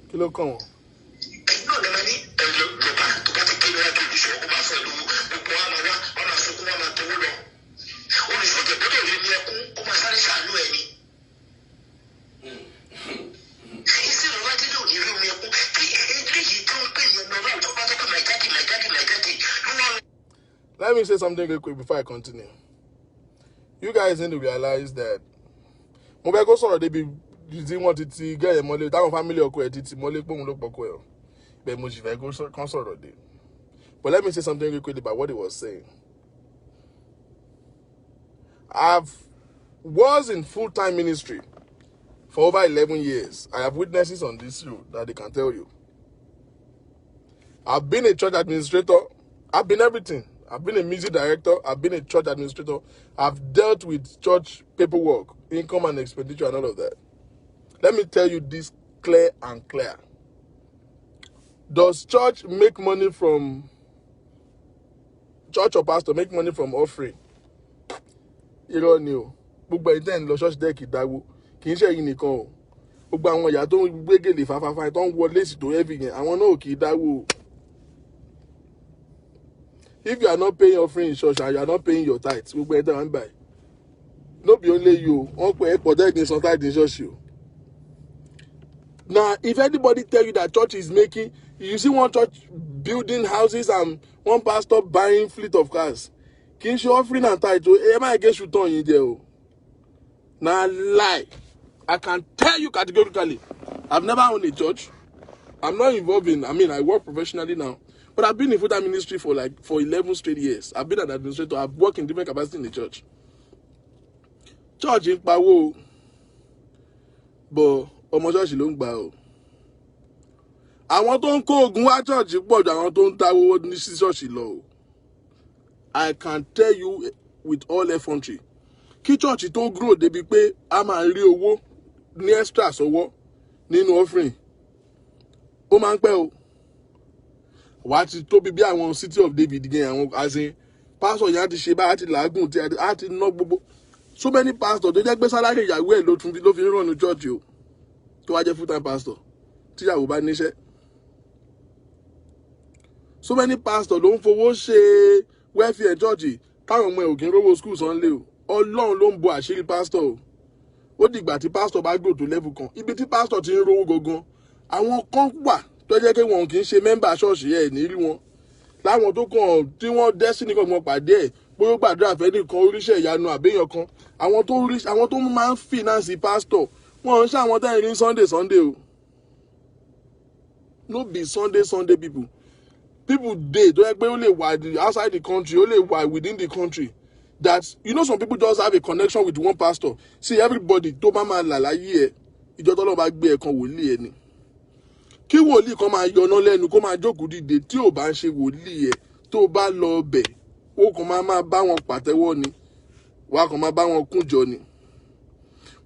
Kí ló kàn wọ́n? Let me say something real quick before I continue. You guys need to realize that mo fẹ́ kó sọ̀rọ̀ débi tí wọ́n ti gẹ́yẹ̀ mọ́lé táwọn family ọkọ ẹ̀ ti mọ́lé pé òun ló pọ̀kọ ẹ̀ bẹ́ẹ̀ mo sì fẹ́ kó sọ̀rọ̀ dé. But let me say something real quick about what he was saying. I was in full-time ministry for over 11 years. I have witnesses on this show that they can tell you. I've been a church administrator. I've been everything. I've been a music director. I've been a church administrator. I've dealt with church paperwork, income and expenditure and all of that. Let me tell you this clear and clear. Does church make money from, church or pastor make money from offering? Irọ́ ni o. Gbogbo ẹ̀yin tẹ́ ń lọ church deck ìdáwó. Kì í ṣe ẹ̀yin nìkan o. Gbogbo àwọn ìyá tó ń gbégèlè fàfàfà tó ń wọlé sí tó heavy yẹn, àwọn náà kì í dáwó o. If you are not paying offering in church and you are not paying your tithes, gbogbo ẹ̀yin tẹ́ wọ́n ń báyìí. no be only you. Protect in sometimes in church you. Now, if anybody tell you that church is making, you see one church building houses and one pastor buying fleet of cars. Can you offering and title? Am I against you turn in there? Now lie. I can tell you categorically. I've never owned a church. I'm not involved in, I work professionally now. But I've been in full-time ministry for 11 straight years. I've been an administrator. I've worked in different capacities in the church. Church in power. But ọmọ church ló ń gbà o. Àwọn tó ń kó ogun wá church pọ̀ ju àwọn tó ń dáwó ní sí church lọ o. I can tell you with all effrontery. Kí church tó grow débi pé a máa rí owó ní extra sọ́wọ́ nínú offering. Ó máa ń pẹ́ o. Wàá ti tóbi bí àwọn City of David gan àwọn asin pastor yẹn á ti ṣe báyìí á ti làágùn tí á ti ná gbogbo. So many pastors tó jẹ́ pé salary ìyàwó ẹ̀ ló fi ń run ní church o. Tó wá jẹ́ full time pastor tíyàwó bá níṣẹ́. So many pastors ló ń fowó ṣe welfare church káwọn ọmọ ẹ̀ ò kí ń rówó school Sunday o. Ọlọ́run ló ń bo àṣírí pastor o. Ó dìgbà tí pastor bá grow to level kan. Ibi tí pastor ti ń rówó gangan. Àwọn kan wà tó jẹ́ pé wọn kì í ṣe member church ẹ̀ ní rí wọn. Láwọn tó kàn tí wọ́n destiny kan wọn pàdé ẹ̀ bóyá gbàdúrà fẹ́ nìkan oríṣẹ́ ìyanu àbẹ́yàn kan. Àwọn tó máa ń finance pastor wọ́n ń ṣe àwọn tẹ́ ń rí Sunday o. No be Sunday people. People dey tó yẹ pé ó lè wà outside the country, ó lè wà within the country. That some people just have a connection with one pastor. See, everybody tó bá máa là láyé ẹ̀ ìjọ tó lọ́ọ́ bá gbé ẹ̀ kan wòlíì ẹ̀ ni. Kí wòlíì kan máa yọná lẹ́nu kó máa jókòó dìde tí ò bá ń ṣe wòlíì ẹ̀ tó bá lọ bẹ̀ ó kàn máa bá wọn pàtẹ́wọ́ ni wàá kàn máa bá wọn kúnjọ ni.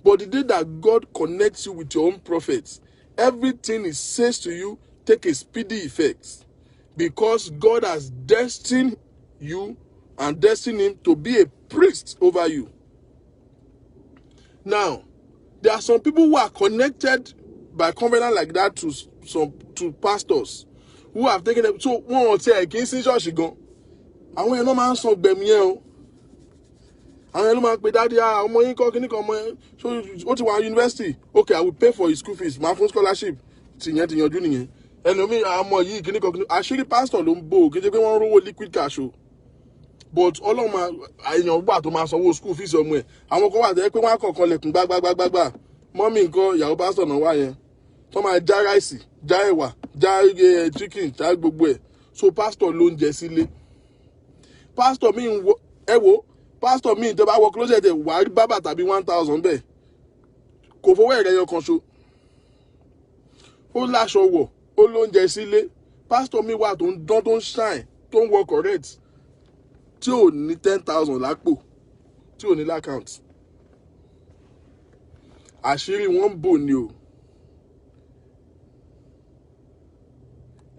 But the day that God connects you with your own prophets, everything he says to you take a speedy effect because God has destined you and destined him to be a priest over you. Now, there are some people who are connected by covenant like that to pastors who have taken them. So one will say against church gan. Àwọn yẹn no máa ń sọ gbẹ̀mí ẹ o. Àwọn yẹn ló máa ń pe daddy ọmọ yín kọ́ kíní kan ọmọ yẹn so ó ti wà university. Okay, I will pay for his school fees. Máa fún scholarship. Tìyẹn ti yanjú nìyẹn. Ẹlòmíì ọmọ yìí kíní kan kíní. Àṣírí pastor ló ń bò kí n ṣe pé wọ́n ń rówó liquid cash o. But Ọlọ́run máa èèyàn gbà tó máa sanwó school fees ọmọ ẹ̀. Àwọn kan wà tẹ́ pé wọ́n á kọ̀ọ̀kan lẹ̀kùn gbágbágbágbá. Mọ́mí nǹkan ìyàwó pastor náà wà yẹn. Tó máa já ráìsì, já ẹ̀wà, já chicken, já gbogbo ẹ̀. So pastor ló ń jẹ sílé. Pastor mi pastor mi tó bá wọ closet ẹ̀ wà á rí bábà tàbí 1,000 bẹ́ẹ̀. Kò fowó ẹ̀rẹ́ yọ kan ṣo. Ó láṣọ wọ̀, ó ló ń jẹ sílé. Pastor mi wà tó ń dán tó ń shine, tó ń wọ correct. Tí ò ní 10,000 lápò, tí ò ní l'account. Àṣírí wọn ń bò ni o.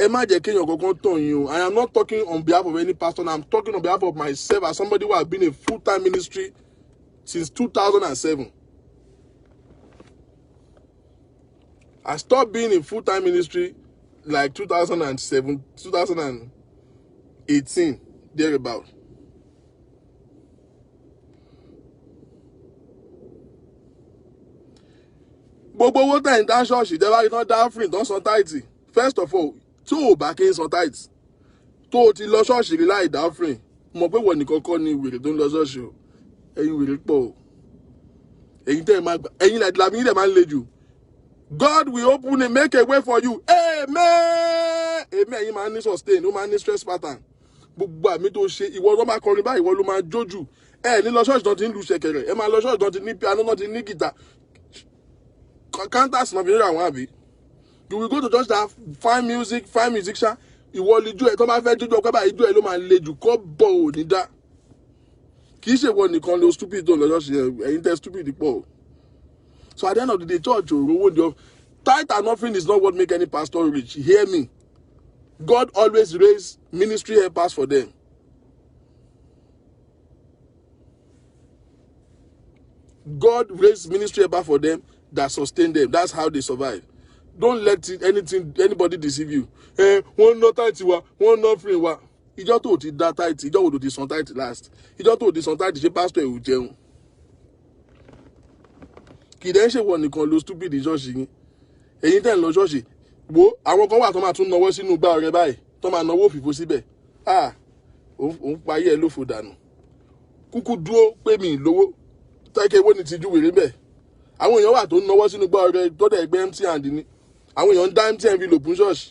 Ẹ má jẹ́ kéèyàn kankan tàn yín o. I am not talking on behalf of any pastor. I'm talking on behalf of myself as somebody who has been in full-time ministry since 2007. I stopped being in full-time ministry like 2007, 2018, thereabout. Gbogbo owó tẹ̀ ń dá ṣọ́ọ̀ṣì tẹ́ bá rí tán dá offering tán san tithe. First of all, tó o bá kí n san tithe, tó o ti lọ ṣọ́ọ̀ṣì rí láì dá offering, mọ̀ pé wọ́n nìkan kọ́ ni wèrè tó ń lọ ṣọ́ọ̀ṣì o. Ẹ̀yin wèrè pọ̀ o. Ẹ̀yin tẹ́ ẹ máa gbà, ẹ̀yin làbí yín dẹ̀ máa ń le jù. God will open and make a way for you. Amen. Amen. Ẹ̀yin máa ń ní sustain, ó máa ń ní stress pattern. Gbogbo àmì tó ṣe, ìwọ tó máa kọrin báyìí, ìwọ ló máa jójú. Ẹ ní lọ ṣọ́ọ̀ṣì tó ti ń lu ṣẹ̀kẹ̀rẹ̀, ẹ máa lọ ṣọ́ọ̀ṣì tó ti ní piano, tó ti ní guitar. Counters náà fi rí àwọn àbí. You will go to church to have fine musician. Ìwọ lójú ẹ̀ tó bá fẹ́ jójú ọpẹ́ báyìí ijó ẹ̀ ló máa le jù kọ́ bọ̀ ò ní dá. Kì í ṣe ìwọ nìkan lo stupid tó lọ ṣọ́ọ̀ṣì ẹ̀yin tẹ́ stupid pọ̀ o. So at the end of the day, church ò rówó di ọ. Tithe and offering is not what make any pastor rich. Hear me. God always raise ministry helpers for them. God raised ministry helpers for them that sustain them. That's how they survive. Don't let anybody deceive you. Wọ́n ná tithe wa, wọ́n ná offering wa. Ìjọ tó ti dá tithe, ìjọ wo ló ti san tithe last? Ìjọ tó ti san tithe ṣe pastor ẹ̀ ò jẹun. kìdẹ́ ń ṣèwọ nìkan lo stupid ṣọ́ọ̀ṣì yín èyí tẹ̀ ń lọ ṣọ́ọ̀ṣì wo àwọn kan wà tó máa tún náwó sínú gbá ọrẹ báyìí tó máa náwó òfìfo síbẹ̀ òun payé ẹ lófo dànù kúkú dúró pé mi lówó tẹ́kẹ́ owó ni ti ju wèrè bẹ́ẹ̀ àwọn èèyàn wà tó ń náwó sínú gbá ọrẹ tó dẹ̀ gbé empty hand ni àwọn èèyàn ń dá empty envelope ní ṣọ́ọ̀ṣì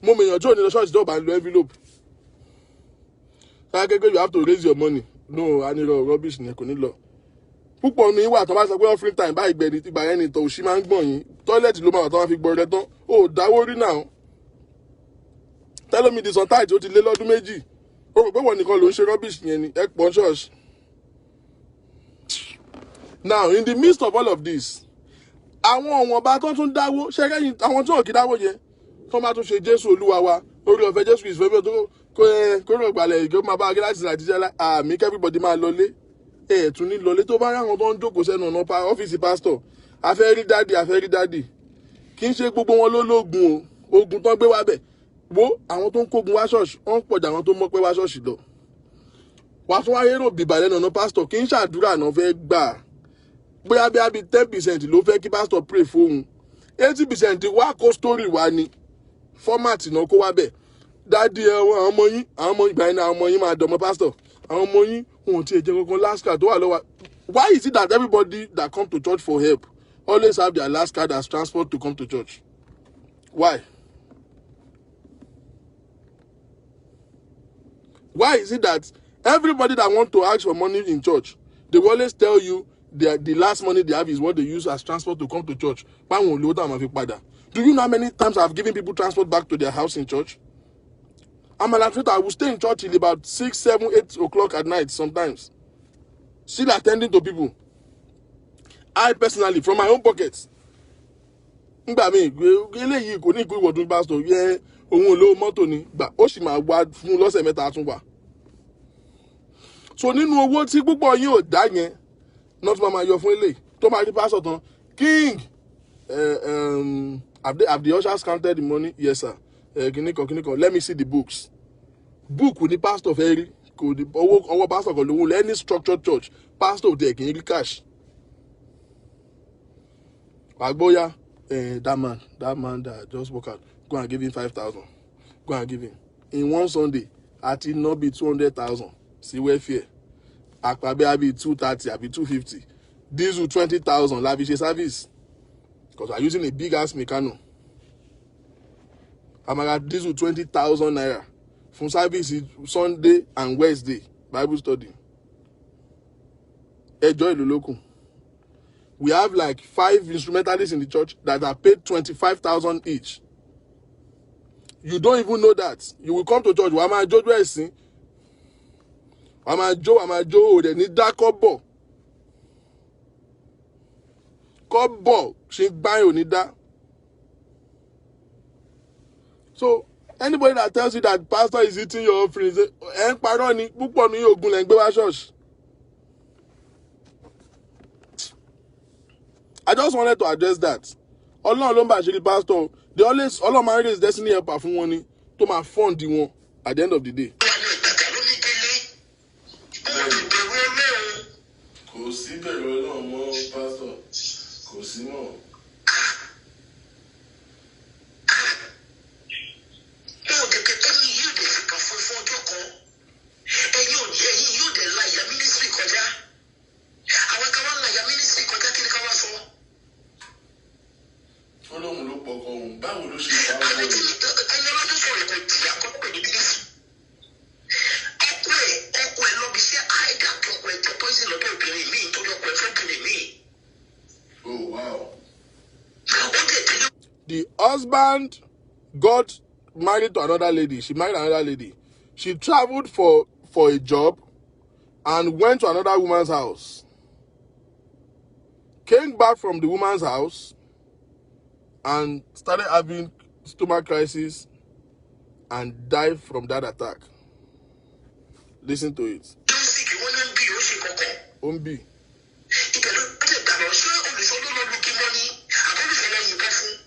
mo mọ èèyàn tí ò ní lọ ṣọ́ọ̀ṣì tó bá ń lo envelope káàkiri you have to raise your money no anirọ rubbish ni kò ní lọ púpọ̀ ní wà tó bá sọ pé offering time báyìí gbẹ̀rì ìgbà yẹn nìtọ̀ òṣì máa ń gbọ̀n yín tọ́ílẹ̀tì ló máa wà tó máa fi gbọ́ rẹ tán ó dáwó rí náà tẹ́lómi di sọ́táìtì ó ti lé lọ́dún méjì ó rò pé wọ́n nìkan ló ń ṣe rubbish yẹn ni ẹ pọ̀ church. Now in the midst of all of this àwọn ọ̀wọ̀nba tó tún dáwó ṣẹ́kẹ́yìn àwọn tó kì í dáwó yẹn tó máa tún ṣe Jésù Olúwa wa orí ọ̀fẹ́ Jésù ìfẹ́ tó kó rò gbalẹ̀ ìgbó máa bá gíláàsì láti ṣẹlẹ̀ àmì kẹ́bíbọ̀dì máa lọlé tún ní lọlé tó bá rí àwọn tó ń jókòó sẹ́nu ọ̀nà ọ́fíìsì pásítọ̀ afẹ́ rí dádì kì í ṣe gbogbo wọn ló lóògùn o ogun tó ń gbé wá bẹ̀ wo àwọn tó ń kógun wá ṣọ́ọ̀ṣì wọ́n ń pọ̀jà àwọn tó mọ́ pé wá ṣọ́ọ̀ṣì lọ wàá tún wáyé rò bìbà lẹ́nu ọ̀nà pásítọ̀ kì í ṣàdúrà náà fẹ́ gbà bóyá bí i 10% ló fẹ́ kí pásítọ̀ pray fóun 80% wá kó story wá ni fọ́màtì náà kó wá bẹ̀ dádì àwọn ọmọ yín ìgbà yẹn àwọn ọmọ yín máa dọ̀mọ́ pásítọ̀ àwọn ọmọ yín wọn ò tiẹ̀ jẹ́ kankan last card tó wà lọ́wọ́. Why is it that everybody that come to church for help always have their last card as transport to come to church? Why? Why is it that everybody that want to ask for money in church, they will always tell you the last money they have is what they use as transport to come to church? Do you know how many times I've given people transport back to their house in church? I'm an athlete. I will stay in church till about 6, 7, 8 o'clock at night sometimes. Still attending to people. I personally, from my own pockets. Ngbà mi eléyìí kò ní ìkú ìwọ̀dún pastor yẹ ohun olówó mọ́tò ni gbà ó sì máa wá fún lọ́sẹ̀ mẹ́ta tún wà. So nínú owó tí púpọ̀ yín ò dá yẹn náà tún máa yọ fún eléyìí tó máa rí pastor tán king have the ushers counted the money? Yes sir. Kìnìkan let me see the books. Book ní pastor fẹ́ rí kò ní ọwọ́ pastor kò lówó any structured church pastor tẹ̀ kì í rí cash. Àgbóyá that man that just work out go and give him 5,000 go and give him in one Sunday àti ná bí 200,000 sí welfare àpàbẹ́ àbí 230 àbí 250 diesel 20,000 la fi ṣe service because we are using a big ass Meccano. I'm at diesel 20,000 naira from service Sunday and Wednesday Bible study. Enjoy the local. We have like 5 instrumentalists in the church that are paid 25,000 each. You don't even know that. You will come to church. Wàá jó ẹ̀sìn. Wàá jó òde ní dá kọ́bọ̀. Kọ́bọ̀ ṣe gbáyìn ò ní dá. So anybody that tells you that pastor is eating your offering, parọ́ ni púpọ̀ ní ogun lẹ́ ń gbé wá church. I just wanted to address that. Ọlọ́run ló ń bá àṣírí pastor. They always Ọlọ́run máa ń raise destiny helper fún wọn ni tó máa fund wọn at the end of the day. Kò sí bẹ̀rù Ọlọ́run mọ́ pastor. Kò sí mọ́. Ọlọ́run ló pọkọ òun báwo ló ṣe bá wọn lò. Ẹni ọlọ́dún sọ̀rọ̀ kò jìyà kọ́ pẹ̀lú bílíìsì. Ọkọ ẹ̀ lọ́bi iṣẹ́ àìdá kí ọkọ ẹ̀ jẹ́ pọ́ìsì lọ́dọ̀ obìnrin míì nítorí ọkọ ẹ̀ fẹ́ obìnrin míì. Oh wow. The husband got married to another lady. She married another lady. She traveled for a job and went to another woman's house. Came back from the woman's house and started having stomach crisis and died from that attack. Listen to it. Ombi.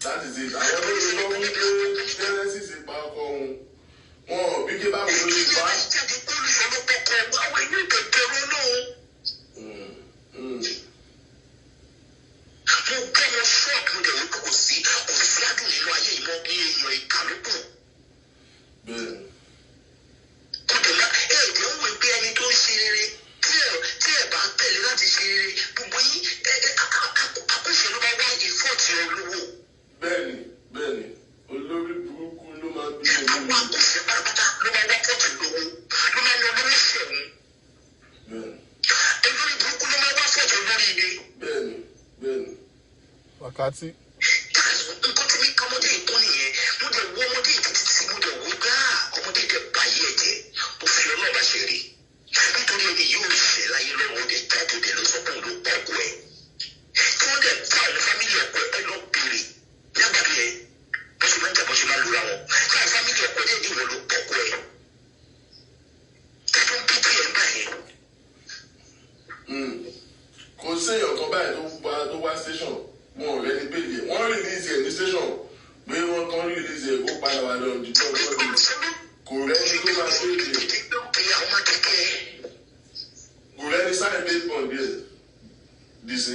That is it. Ben. Wakati. Nǹkan tí mi kọ́ ọmọdé ìtọ́ nìyẹn, mo dẹ̀ wọ ọmọdé ìtítí mo dẹ̀ wọ gbá ọmọdé ìtẹ́ báyé ẹ̀jẹ̀ mo fi ọlọ́ọ̀bá ṣe rí. Nítorí ẹni yóò ṣẹ̀ láyé lọ́wọ́ dẹ̀ jáde dẹ̀ lọ sọ́kùn ló pọ̀ ọkọ ẹ̀. Tí wọ́n dẹ̀ bá àwọn fámìlì ọkọ ẹ lọ bèrè lágbàdo yẹn, bó ṣe máa ń jà bó ṣe máa ń lura wọn. Tí àwọn fámìlì ọkọ dẹ̀ ní ìwọ ló pọ̀ ọkọ ẹ̀. Tẹ́tọ́ ń bí tí ẹ̀ ń báyìí. Kò séèyàn kan báyìí tó wá station. Wọn ò rẹ́ni péjì wọ́n release ẹ̀ ní station pé wọ́n kàn release ẹ̀ kó padà wà lọ jíjọ́ lọ́dún kò rẹ́ni tó máa péjì kò rẹ́ni sign paper díẹ̀ dìísí.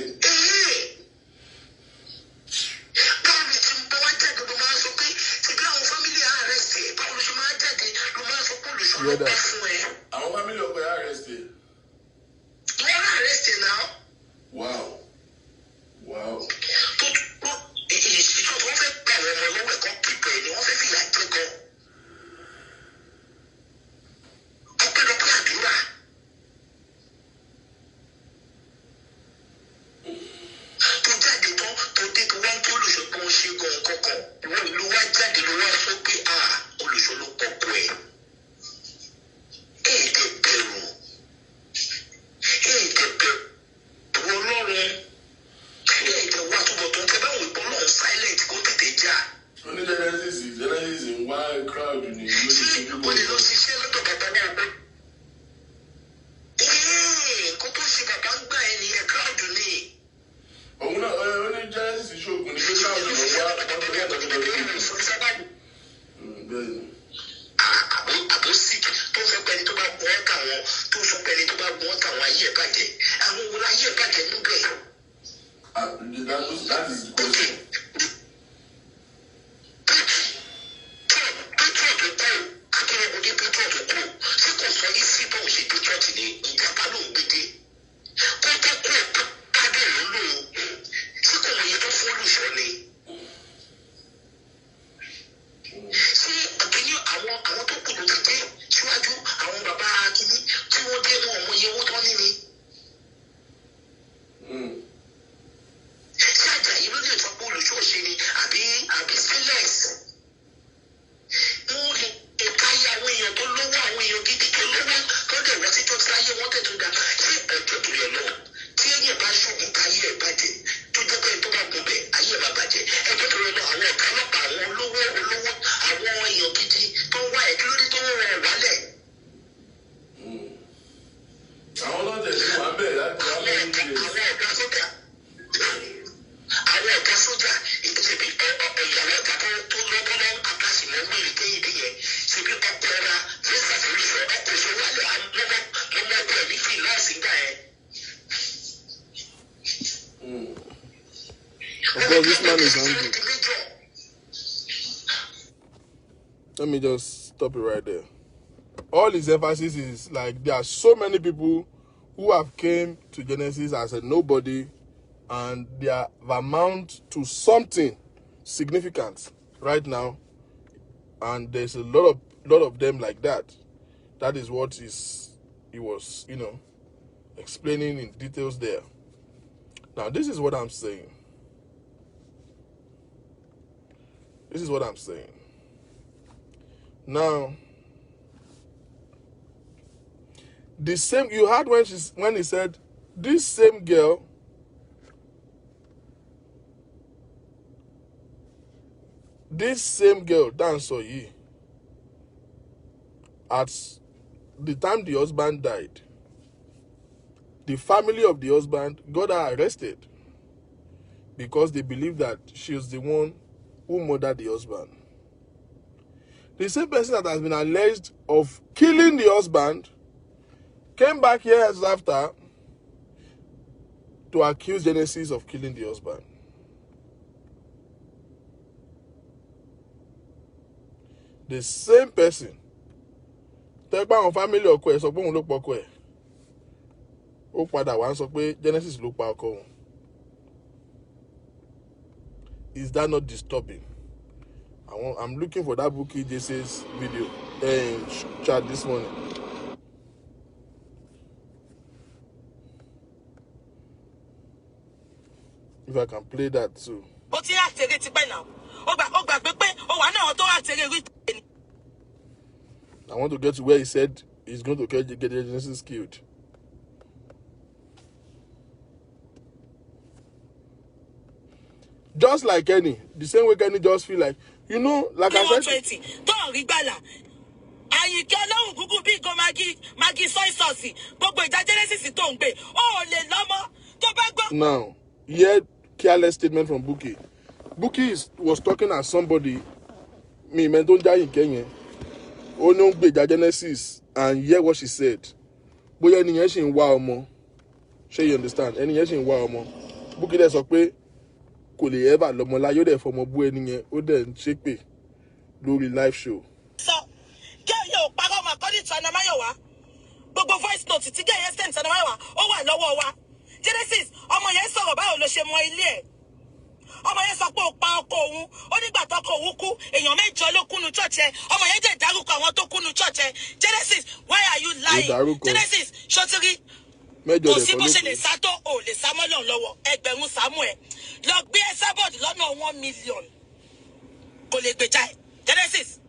Báwo ni tí mo bá jáde ló máa sọ pé ti bí àwọn fámìlì arrest ẹ̀ báwo ló ṣe máa jáde ló máa sọ pé olùṣọ́ ló bá fún ẹ. Àwọn fámìlì ọkọ ẹ̀ arrest ẹ̀. Wọ́n arrest ẹ̀ náà. Wow. Ìṣèjọba wọn fẹ́ gbà wọn ọmọ lọ́wọ́ ẹ̀kọ́ pípẹ́ ni wọ́n fẹ́ fìyà jẹ gan. Ọpẹ́lọpẹ́ àdúrà. Tó jáde tán tó dé tó wá ń kí olùṣọ́ pé wọ́n ṣe gan kankan wọ́n ló wá jáde ló wá sọ pé olùṣọ́ ló pọ̀pọ̀ ẹ̀. Èdè bẹ̀rù Ọlọ́run. Èdè wa túbọ̀ tó ń tẹ́ báwọn ìbọn náà silent kó tètè já. Oní Genesis ń wá crowd ní ìlú ìṣẹ́jú bọ̀. Ó lè lọ ṣiṣẹ́ lọ́dọ̀ bàbá náà bọ́. Nǹkan tó ṣe bàbá ń gbà ẹ́ nìyẹn crowd ni. Òun náà oní Genesis ṣoògùn ní pé crowd ló wá bẹ́ẹ̀ni. Àbó sick tó fẹ́ pẹ́ni tó bá gbọ́ ọ́ta wọn tó sọ pẹ́ni tó bá gbọ́ ọ́ta wọn ayé ẹ̀ bàjẹ́. Àwọn òun ayé ẹ̀ bàjẹ́ níbẹ̀. That is the question. This man is angry. Let me just stop it right there. All his emphasis is like there are so many people who have came to Genesis as a nobody and they have amount to something significant right now, and there's a lot of them like that. That is what he was, explaining in details there. Now, this is what I'm saying. This is what I'm saying. Now, the same you heard when he said, this same girl dance for you. At the time the husband died, the family of the husband got her arrested because they believe that she was the one who murdered the husband. The same person that has been alleged of killing the husband came back years after to accuse Genesis of killing the husband. The same person. Tẹ́gbà àwọn family ọkọ ẹ̀ sọ pé òun ló pa ọkọ ẹ̀. Ó padà wá ń sọ pé Genesis ló pa ọkọ òun. Is that not disturbing? I'm looking for that Bukky JC's video chat this morning. If I can play that too. Ó ti àtẹ̀rẹ̀ ti pẹ́ náà. Ó gbà pé ó wà náà tó àtẹ̀rẹ̀ rí tẹ̀lé. I want to get to where he said he's going to get Genesis killed. Just like Kenny, the same way Kenny just feel like, you know, like I said. 20. Don't regbala. Àyìnkẹ́ Ọlọ́run kúkú bí go magi soy sauce. Gbogbo ìjà Genesis tó ń gbé. Ó lè lọ́mọ tó bá gbọ́. Now, here careless statement from Bukky. Bukky was talking as somebody. Me, man, don't die in Kenya. Oh no, be Genesis, and hear what she said. But any yes in wow more. Sure you understand? Any yes in wow more. Bukky that's okay. Kò lè ever lọ́mọ láyé dẹ̀ fọmọ bú ẹni yẹn ó dẹ̀ ń ṣépè lórí live show. So, kẹ́yìn ò parọ́ ọmọ according to Anamáyọ̀wá. Gbogbo voice note tí kẹ́yìn send Anamáyọ̀wá ó wà lọ́wọ́ wa. Genesis, ọmọ yẹn sọ̀rọ̀ báwo ló ṣe mọ ilé ẹ̀. Ọmọ yẹn sọ pé ó pa ọkọ òun, ó nígbà tọkọ òun kú, èèyàn mẹ́jọ ló kúnnu church ẹ̀. Ọmọ yẹn jẹ́ dárúkọ àwọn tó kúnnu church ẹ̀. Genesis, why are you lying? Genesis, ṣọtiri. Kò sí bó ṣe lè sá tó ò lè sá mọ́lọ̀ lọ́wọ́ ẹgbẹ̀rún Samuel. Lọ gbé Esabod lọ́nà 1 million. Kò lè gbèjà ẹ̀. Genesis,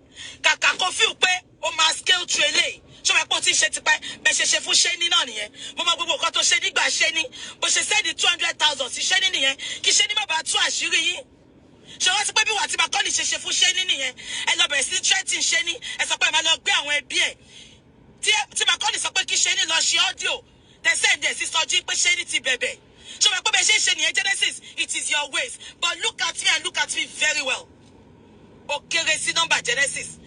kàkà kó fíw pé ó máa scale through eléyìí. Ṣọ́wọ́ ẹ̀pọ̀ tí ń ṣe tipẹ́ bẹ́ẹ̀ ṣe fún Ṣẹ́ni náà nìyẹn. Mo máa gbogbo nǹkan tó ṣe nígbà Ṣẹ́ni. Bó ṣe sẹ́ni 200,000 sí Ṣẹ́ni nìyẹn. Kí Ṣẹ́ni má bàa tú àṣírí yín. Ṣé wọ́n ti pé bí wà tí Macaulay ṣe fún Ṣẹ́ni nìyẹn? Ẹ lọ bẹ̀rẹ̀ sí threatening Ṣẹ́ni. Ẹ sọ pé ẹ máa lọ gbé àwọn ẹbí ẹ̀. Tí Macaulay sọ pé kí Ṣẹ́ni lọ ṣe ọ́díò. Tẹ̀sẹ̀ ẹ̀ sí sọjí pé Ṣẹ́ni ti bẹ̀bẹ̀. Ṣé wọ́n pẹ́ bẹ́ẹ̀ ṣe nìyẹn Genesis? It is your ways. But look at me and look at me very well. Ó kéré sí nọ́mbà Genesis.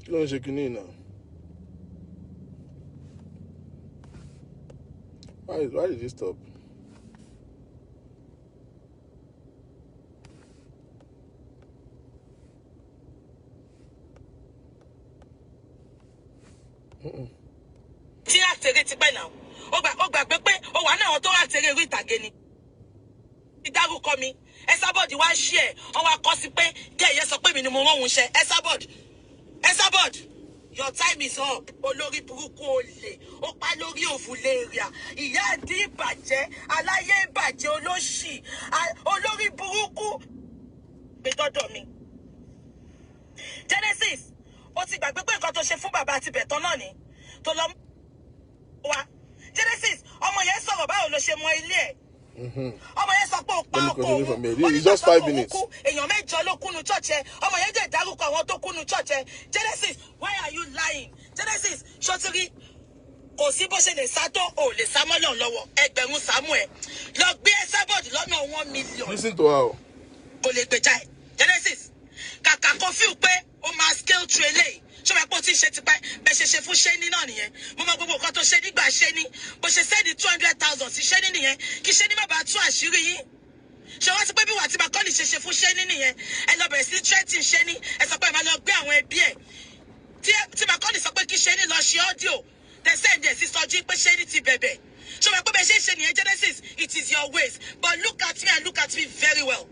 Kí ló ń ṣe kínní náà? Why did he stop? Tí àtẹ̀rẹ̀ ti pẹ́ náà. Ó gbà pé ó wà náà tó àtẹ̀rẹ̀ rí ìtàgé ni. Ìdárúkọ mi. Esabod wá ṣí ẹ̀. Wọ́n wá kọ́ sí pé kẹ́yẹ sọ pé mi ni mo rán òun ṣe. Esabod, your time is up. Olórí burúkú olè. Ó pa lórí òfúlẹ̀ríà. Ìyá àdí ìbàjẹ́. Aláyé ìbàjẹ́ olóṣì. Olórí burúkú. Gbé dọ́dọ̀ mi. Genesis, ó ti gbàgbé pé nǹkan tó ṣe fún bàbá àti bẹ̀tán náà ni. Tó lọ wá. Genesis, ọmọ yẹn sọ̀rọ̀ báwo ló ṣe mọ ilé ẹ̀. Ọmọ yẹn sọ pé ó pa ọkọ òun. It's just 5 minutes. Èèyàn mẹ́jọ ló kúnnu church ẹ̀. Ọmọ yẹn jẹ́ dárúkọ àwọn tó kúnnu church ẹ̀. Genesis, why are you lying? Genesis, ṣọtiri. Kò sí bó ṣe lè sá tó ò lè sá mọ́lọ̀ lọ́wọ́ ẹgbẹ̀rún Samuel. Lọ gbé Esabod lọ́nà 1 million. Listen to her. Kò lè gbèjà ẹ̀. Genesis, kàkà kó fíw pé ó máa scale through eléyìí. Ṣọ́wọ́ ẹ̀pọ̀ tí ń ṣe tipẹ́ bẹ́ẹ̀ ṣe fún Ṣẹ́ni náà nìyẹn. Mo máa gbogbo nǹkan tó ṣe nígbà Ṣẹ́ni. Bó ṣe sẹ́ni 200,000 sí Ṣẹ́ni nìyẹn. Kí Ṣẹ́ni má bàa tú àṣírí yín. Ṣé wọ́n ti pé bí wà tí Macaulay ṣe fún Ṣẹ́ni nìyẹn? Ẹ lọ bẹ̀rẹ̀ sí threatening Ṣẹ́ni. Ẹ sọ pé ẹ máa lọ gbé àwọn ẹbí ẹ̀. Tí Macaulay sọ pé kí Ṣẹ́ni lọ ṣe ọ́díò. Tẹ̀sẹ̀ ẹ̀ sí sọjí pé Ṣẹ́ni ti bẹ̀bẹ̀. Ṣé wọ́n pẹ́ bẹ́ẹ̀ ṣe nìyẹn Genesis? It is your ways. But look at me and look at me very well.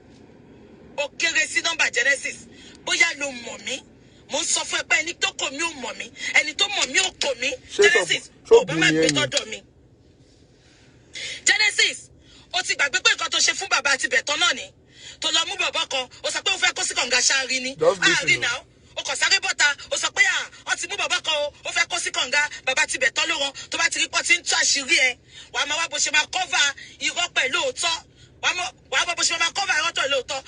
Ó kéré sí nọ́mbà Genesis. Bóyá lo mọ̀ mí. Mo sọ fún ẹ pé ẹni tó kò mí ò mọ̀ mí. Ẹni tó mọ̀ mí ò kò mí. Genesis, ò bá má gbé dọ́dọ̀ mi. Genesis, ó ti gbàgbé pé nǹkan tó ṣe fún bàbá àti bẹ̀tán náà ni. Tó lọ mú bàbá kan, ó sọ pé ó fẹ́ kó sí kànga ṣáárí ni. Àárín náà, ó kàn sáré bọ́ta, ó sọ pé ó ti mú bàbá kan o, ó fẹ́ kó sí kànga, bàbá ti bẹ̀tán ló rán, tó bá ti rí pọ́ tí ń tú àṣírí ẹ. Wàá máa wá bó ṣe máa cover irọ́ pẹ̀lú òótọ́. Wàá bá bó ṣe máa cover irọ́ pẹ̀lú òótọ́.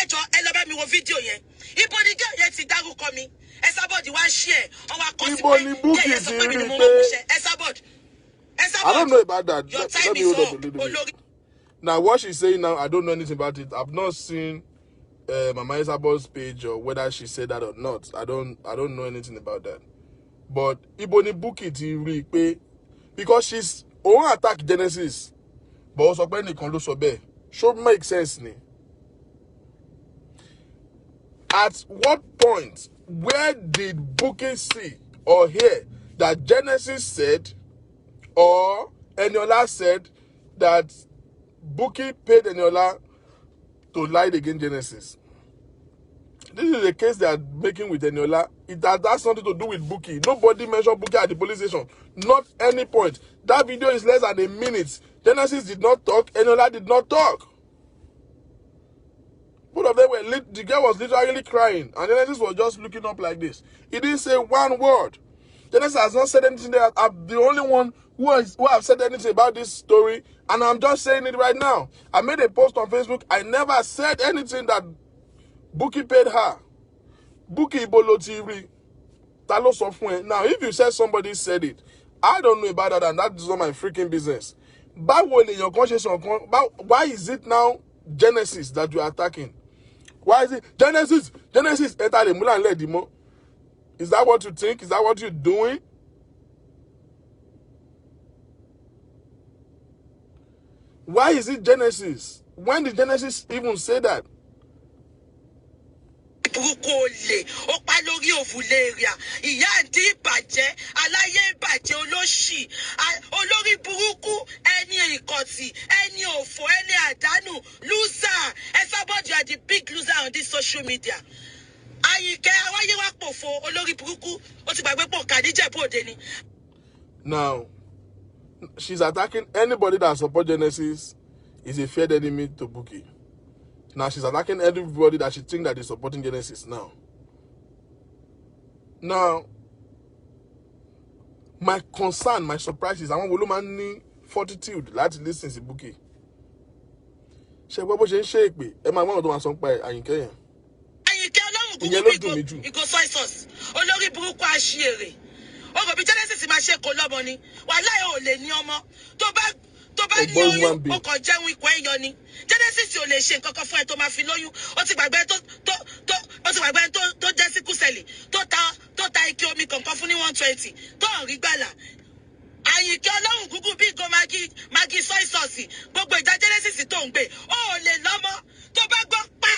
Ẹ jọ ẹ lọ bá mi wo fídíò yẹn. Ibo ni gẹ́ yẹn ti dárúkọ mi. Esabod wá ṣí ẹ̀. Ọwọ́ akọ́sí pé gẹ́ yẹn sọ pé mi ni mo mọ̀ kó ṣe. Esabod. I don't know about that. Your Let time me is hold up. up a little bit. Now, what she's saying now, I don't know anything about it. I've not seen Mama Esabod's page or whether she said that or not. I don't know anything about that. But Iboni Bukky ti rí pé because she's òun attack Genesis, but ó sọ pé nìkan ló sọ bẹ́ẹ̀. Should make sense ni. At what point, where did Bukky see or hear that Genesis said or Eniola said that Bukky paid Eniola to lie against Genesis? This is a case they are making with Eniola. That has nothing to do with Bukky. Nobody mentioned Bukky at the police station. Not any point. That video is less than a minute. Genesis did not talk. Enola did not talk. Both of them were the girl was literally crying, and Genesis was just looking up like this. He didn't say one word. Genesis has not said anything there. I'm the only one who have said anything about this story, and I'm just saying it right now. I made a post on Facebook. I never said anything that Bukky paid her. Bukky Ibolo TV. Talo software. Now, if you said somebody said it, I don't know about that, and that is not my freaking business. Why is it now Genesis that you are attacking? Why is it Genesis? Genesis, is that what you think? Is that what you're doing? Why is it Genesis? When did Genesis even say that? Burúkú olè ó pa lórí òfúlẹ́rìà ìyá àdí ìbàjẹ́ aláyé ìbàjẹ́ olóṣì olórí burúkú ẹni ìkọ̀tì ẹni òfò ẹni àdánù loser everybody are the big loser on this social media. Àyìnkẹ́ awáyé wá pòfo olórí burúkú ó ti gbàgbé pọ̀ kàdíjẹ́ bòde ni. Now, she's attacking anybody that supports Genesis is a feared enemy to Bukky. Now she's attacking everybody that she thinks that is supporting Genesis now. Now, my concern, my surprise is I want woman need fortitude. Let's listen to Bukky. She gbọ́ bó ṣe ń ṣe èpè. Ẹ máa mọ̀ tó máa sọ pé Àyìnkẹ́ yẹn. Àyìnkẹ́ Ọlọ́run kúkú bí go soy sauce. Olórí burúkú àṣìírè. Ogo bí Genesis máa ṣe kó lọ́mọ ni. Wàláhì ò lè ní ọmọ. Tó bá ní oyún ó kàn jẹun ikọ̀ ẹ̀yọ ni. Genesis ò lè ṣe nǹkan kan fún ẹ tó máa fi lóyún. Ó ti gbàgbé tó jẹ́ síkúsẹ̀lì tó ta ike omi kankan fún ní 120 tó ń rí gbàlà. Àyìnkẹ́ Ọlọ́run kúkú bí go magi soy sauce. Gbogbo ìjà Genesis tó ń gbé ó lè lọ́mọ. Tó bá gbọ́ pa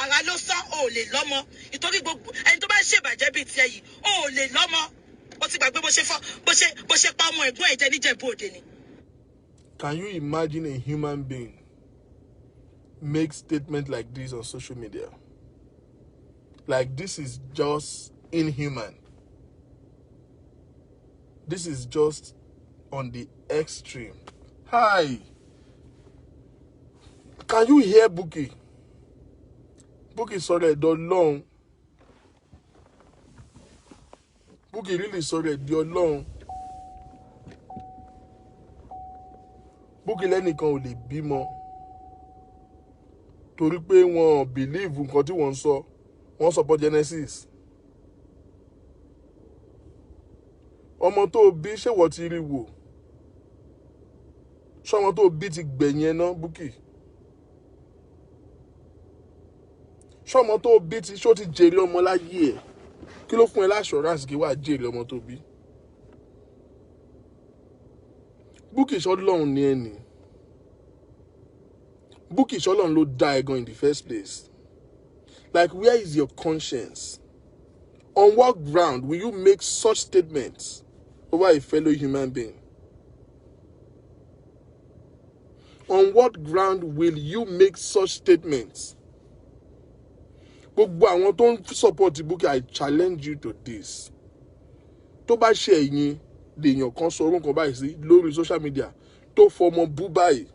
ara ló sọ ó lè lọ́mọ. Ìtorí gbogbo ẹni tó bá ṣèbàjẹ́ bíi tiẹ̀ yìí ó lè lọ́mọ. Ó ti gbàgbé bó ṣe pa ọmọ ẹ̀gbọ́n ẹ̀jẹ̀ níjẹ̀bú òde ni. Can you imagine a human being make statements like this on social media? Like, this is just inhuman. This is just on the extreme. Hi. Can you hear Bukky? Bukky sorry, the long. Bukky really sorry, the long. Bukky lẹ́nìkan ò lè bímọ torí pé wọ́n believe nǹkan tí wọ́n sọ, wọ́n support Genesis. Ọmọ tó bí ṣé wọ́n ti rí wò? Ṣé ọmọ tó bí ti gbẹ̀yìn ẹ̀ náà Bukky? Ṣé ọmọ tó bí ṣó ti jèrè ọmọ láyé ẹ̀? Kí ló fún ẹ l'assurance kí wàá jèrè ọmọ tó bí? Bukky ṣọlọ́run ni ẹni. Bukky ṣọlọ́run ló dá ẹ gan in the first place. Like, where is your conscience? On what ground will you make such statements over a fellow human being? On what ground will you make such statements? Gbogbo àwọn tó ń support Bukky, I challenge you to this. Tó bá ṣe ẹ̀yin lèèyàn kan sọ orúkọ báyìí sí lórí social media tó fọmọ bú báyìí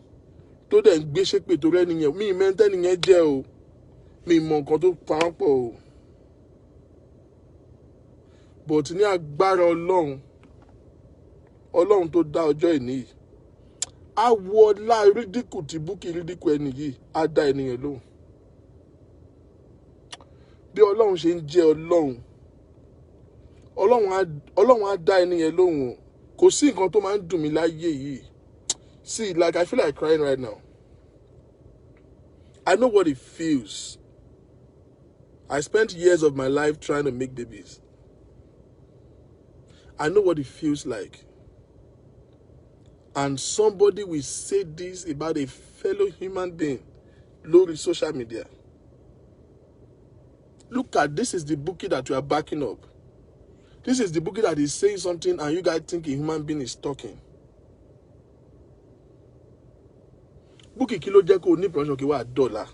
tó dẹ̀ ń gbé ṣépè tó rẹ́ nìyẹn, mi mẹ́ntẹ́ nìyẹn jẹ́ o, mi mọ nǹkan tó pa wọ́n pọ̀ o. But ní agbára Ọlọ́run tó dá ọjọ́ ìní yìí, á wọ ọlá rídíkù tí Bukky rídíkù ẹni yìí á dá ènìyàn lóhùn. Bí Ọlọ́run ṣe ń jẹ́ Ọlọ́run á dá ènìyàn lóhùn. Kò sí nǹkan tó máa ń dùn mí láyé yìí. See, like, I feel like crying right now. I know what it feels. I spent years of my life trying to make babies. I know what it feels like. And somebody will say this about a fellow human being lórí social media. Look at this, is the Bukky that you are backing up. This is the Bukky that is saying something and you guys think a human being is talking. Bukky kí ló jẹ́ kó ní ìpọ́nṣọ́ kí wà dọ́là?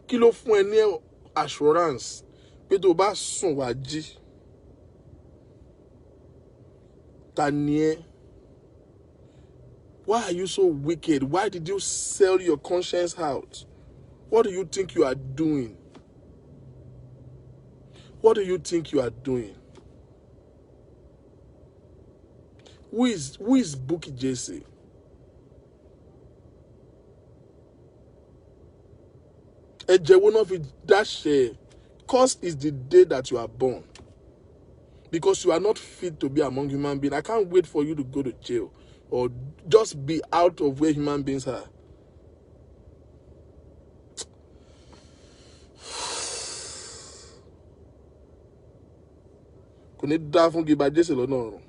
Kí ló fún ẹ ní assurance pé tó bá sùn wá jí ta ni ẹ́? Why are you so wicked? Why did you sell your conscience out? What do you think you are doing? What do you think you are doing? Who is Bukky Jesse? Cause is the day that you are born. Because you are not fit to be among human beings. I can't wait for you to go to jail or just be out of where human beings are. Kò ní dá fún Bukky Jesse lọ́nà ọ̀run.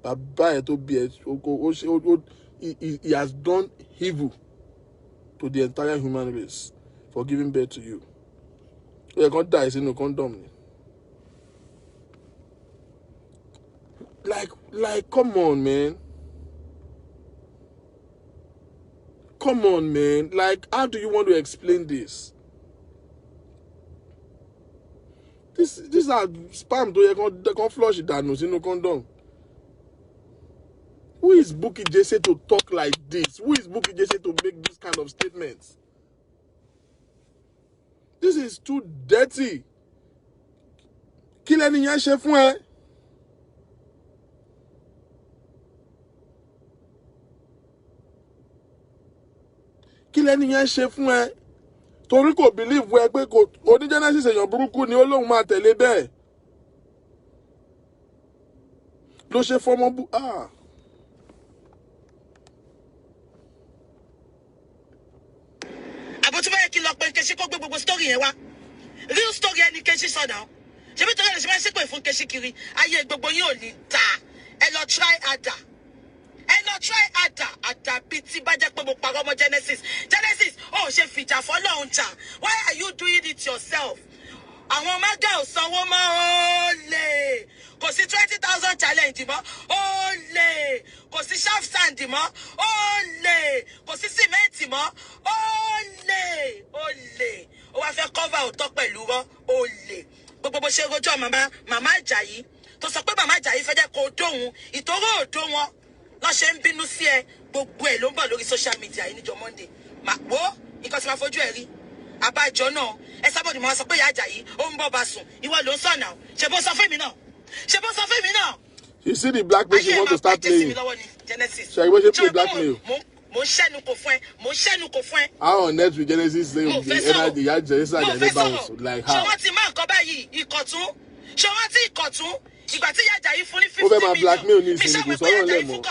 Bàbá ẹ̀ tó bí ẹ̀, he has done evil to the entire human race for giving birth to you. You can't die in no condom. Like, come on, man. Come on, man. Like, how do you want to explain this? These are spam. They can't flush it down. No condom. Who is Bukky Jesse to talk like this? Who is Bukky Jesse to make this kind of statements? This is too dirty. Kí lẹni yẹn ṣe fún ẹ? Kí lẹni yẹn ṣe fún ẹ? Torí kò believe wẹ pé kò oní Genesis èèyàn burúkú ni ó lóun máa tẹ̀lé bẹ́ẹ̀. Ló ṣe fọmọ bú. Àbótú báyìí kí lọ pé Nkechi kó gbé gbogbo story yẹn wá. Real story ẹni Nkechi sọ náà. Ṣé bí torí ẹ̀ ṣe máa ń ṣépè fún Nkechi kiri? Ayé gbogbo yín ò ní ta. Ẹ lọ try harder. Ẹ lọ try harder. Àdàbí tí bá jẹ́ pé mo parọ́ mọ́ Genesis. Genesis, ó ṣe fìjà fọ́lọ́run jà. Why are you doing it yourself? Àwọn mága ò sanwó mọ́ ó lè. Kò sí 20,000 challenge mọ́ ó lè. Kò sí sharp sand mọ́ ó lè. Kò sí cement mọ́ ó lè. Ó lè. Ó wá fẹ́ cover òótọ́ pẹ̀lú rọ́ ó lè. Gbogbo bó ṣe rojọ́ màmá Àjàyí tó sọ pé màmá Àjàyí fẹ́ jẹ́ kó dóhun ìtòrò òdó wọn lọ́ ṣe ń bínú sí ẹ gbogbo ẹ̀ ló ń bọ̀ lórí social media yìí níjọ́ Monday. Wo nǹkan tí máa fojú ẹ̀ rí àbájọ náà ẹ sábọ̀dì máa sọ pé ìyá Àjàyí ó ń bọ̀ bá sùn ìwọ ló ń sọ náà ṣe bó sọ fún mi náà ṣe bó sọ fún mi náà. You see the blackmail she want to start playing. Ṣe ìwé ṣe play blackmail. Mo ń ṣẹ́nu kò fún ẹ mo ń ṣẹ́nu kò fún ẹ. How on earth will Genesis say energy ìyá Jesse àjẹ́ bounce like how? Ṣé wọ́n ti máa nǹkan báyìí ìkọ̀tún ṣé wọ́n ti ìkọ̀tún ìgbà tí ìyá Àjàyí fún ní 50 million. Ó fẹ́ máa blackmail ní ìsinmi kò sọ̀rọ̀ lẹ̀ mọ́.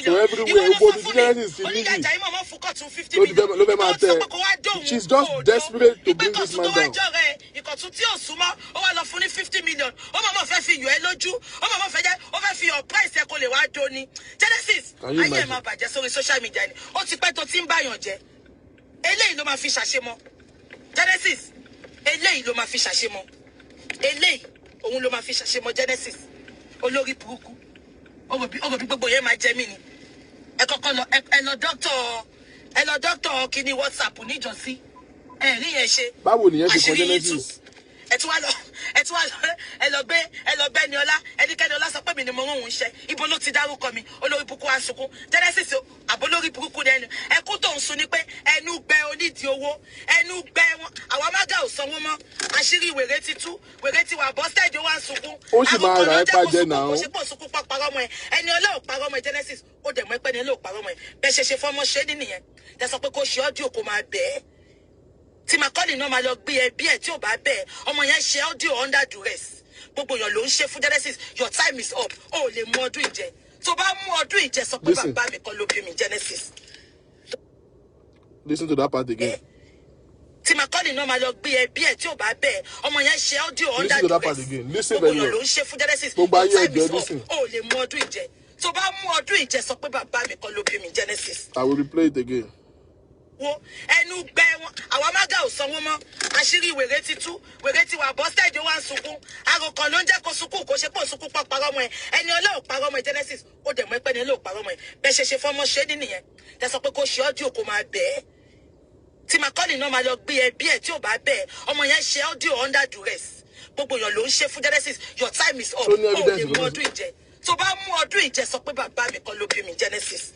So everywhere ó bóbi Genesis ti níbi. Ló fẹ́ máa tẹ. She's just desperate to bring this man down. Ìkọ̀tún tí ò súnmọ́ ó wá lọ fún ní 50 million. Ó mọ̀ fẹ́ fi yọ ẹ́ lójú. Ó mọ̀ fẹ́ jẹ́ ó fẹ́ fi your price ẹ̀ kó lè wá dóni. Genesis ayé ẹ̀ máa bàjẹ́ sórí social media ni. Ó ti pẹ́ tó ti ń báyàn jẹ́. Eléyìí ló máa fi ṣàṣemọ́. Genesis eléyìí ló máa fi ṣàṣemọ́. Eléyìí òun ló máa fi ṣàṣemọ́ Genesis olórí burúkú ó rò bí gbogbo yẹn máa jẹ mí ni ẹ kọ́kọ́ lọ ẹ lọ dọ́kítọ̀ kíní WhatsApp níjọ́sí ẹ rí yẹn ṣe báwo nìyẹn ṣe kọ Genesis ẹ tún wá lọ ẹ lọ gbé ẹni ọlá ẹnikẹ́ni ọlá sọ pé mi ni mo rún òun ṣe ibo ló ti dárúkọ mi olórí burúkú wa sunkún Genesis àbólórí burúkú ni ẹkú tó ń sun ni pé ẹnu gbẹ onídìí owó ẹnu gbẹ wọn àwọn mága ò sanwó mọ́ àṣírí wèrè ti tú wèrè ti wà bọ́sẹ̀dì wà sunkún ó sì máa rà ẹ́ pàjẹ́ náà ó ṣe pọ̀ sunkún pa parọ́ mọ́ ẹ ẹni ọlá ò parọ́ mọ́ ẹ Genesis ó dẹ̀ mọ́ ẹ pé ẹni ọlá ò parọ́ mọ́ ẹ bẹ́ẹ̀ ṣe fọ́mọ́ ṣe é nìyẹn tẹ sọ pé kó ṣe ọ́díò kó máa bẹ́ẹ̀ tí Macaulay náà máa lọ gbé ẹbí ẹ tí ò bá bẹ́ẹ̀ ọmọ yẹn ṣe audio under duress gbogbo èèyàn ló ń ṣe fún Genesis your time is up ó lè mú ọdún ìjẹ tó bá mú ọdún ìjẹ sọ pé bàbá mi kọ́ ló bí mi Genesis. Listen to that part again. tí Macaulay náà máa lọ gbé ẹbí ẹ tí ò bá bẹ́ẹ̀ ọmọ yẹn ṣe audio under Listen to that part duress again. Listen gbogbo very èèyàn ló well. ń ṣe fún Genesis Gbogbo your ayé time is ẹjọ́ up listen. ó lè mú ọdún ìjẹ tó bá mú ọdún ìjẹ sọ pé bàbá mi kọ́ ló bí mi Genesis. I will replay it again. Wo ẹnu gbẹ wọn àwọn mága ò sanwó mọ́ àṣírí wèrè ti tú wèrè ti wà bọ́sẹ̀dì wà sunkún àròkàn ló ń jẹ́ kó sunkún kó ṣe pọ̀ sunkún pọ̀ parọ́ mọ́ ẹ ẹni ọlá ò parọ́ mọ́ ẹ Genesis ó dẹ̀ mọ́ ẹ pé ẹni ọlá ò parọ́ mọ́ ẹ bẹ́ẹ̀ ṣe fọ́mọ́ ṣe é nìyẹn tẹ sọ pé kó ṣe ọ́díò kó máa bẹ́ẹ̀ tí Macaulay náà máa lọ gbé ẹbí ẹ̀ tí ò bá bẹ́ẹ̀ ọmọ yẹn ṣe audio under duress gbogbo èèyàn ló ń ṣe fún Genesis your time is up ó lè mú ọdún ìjẹ tó bá mú ọdún ìjẹ sọ pé bàbá mi kan ló bí mi Genesis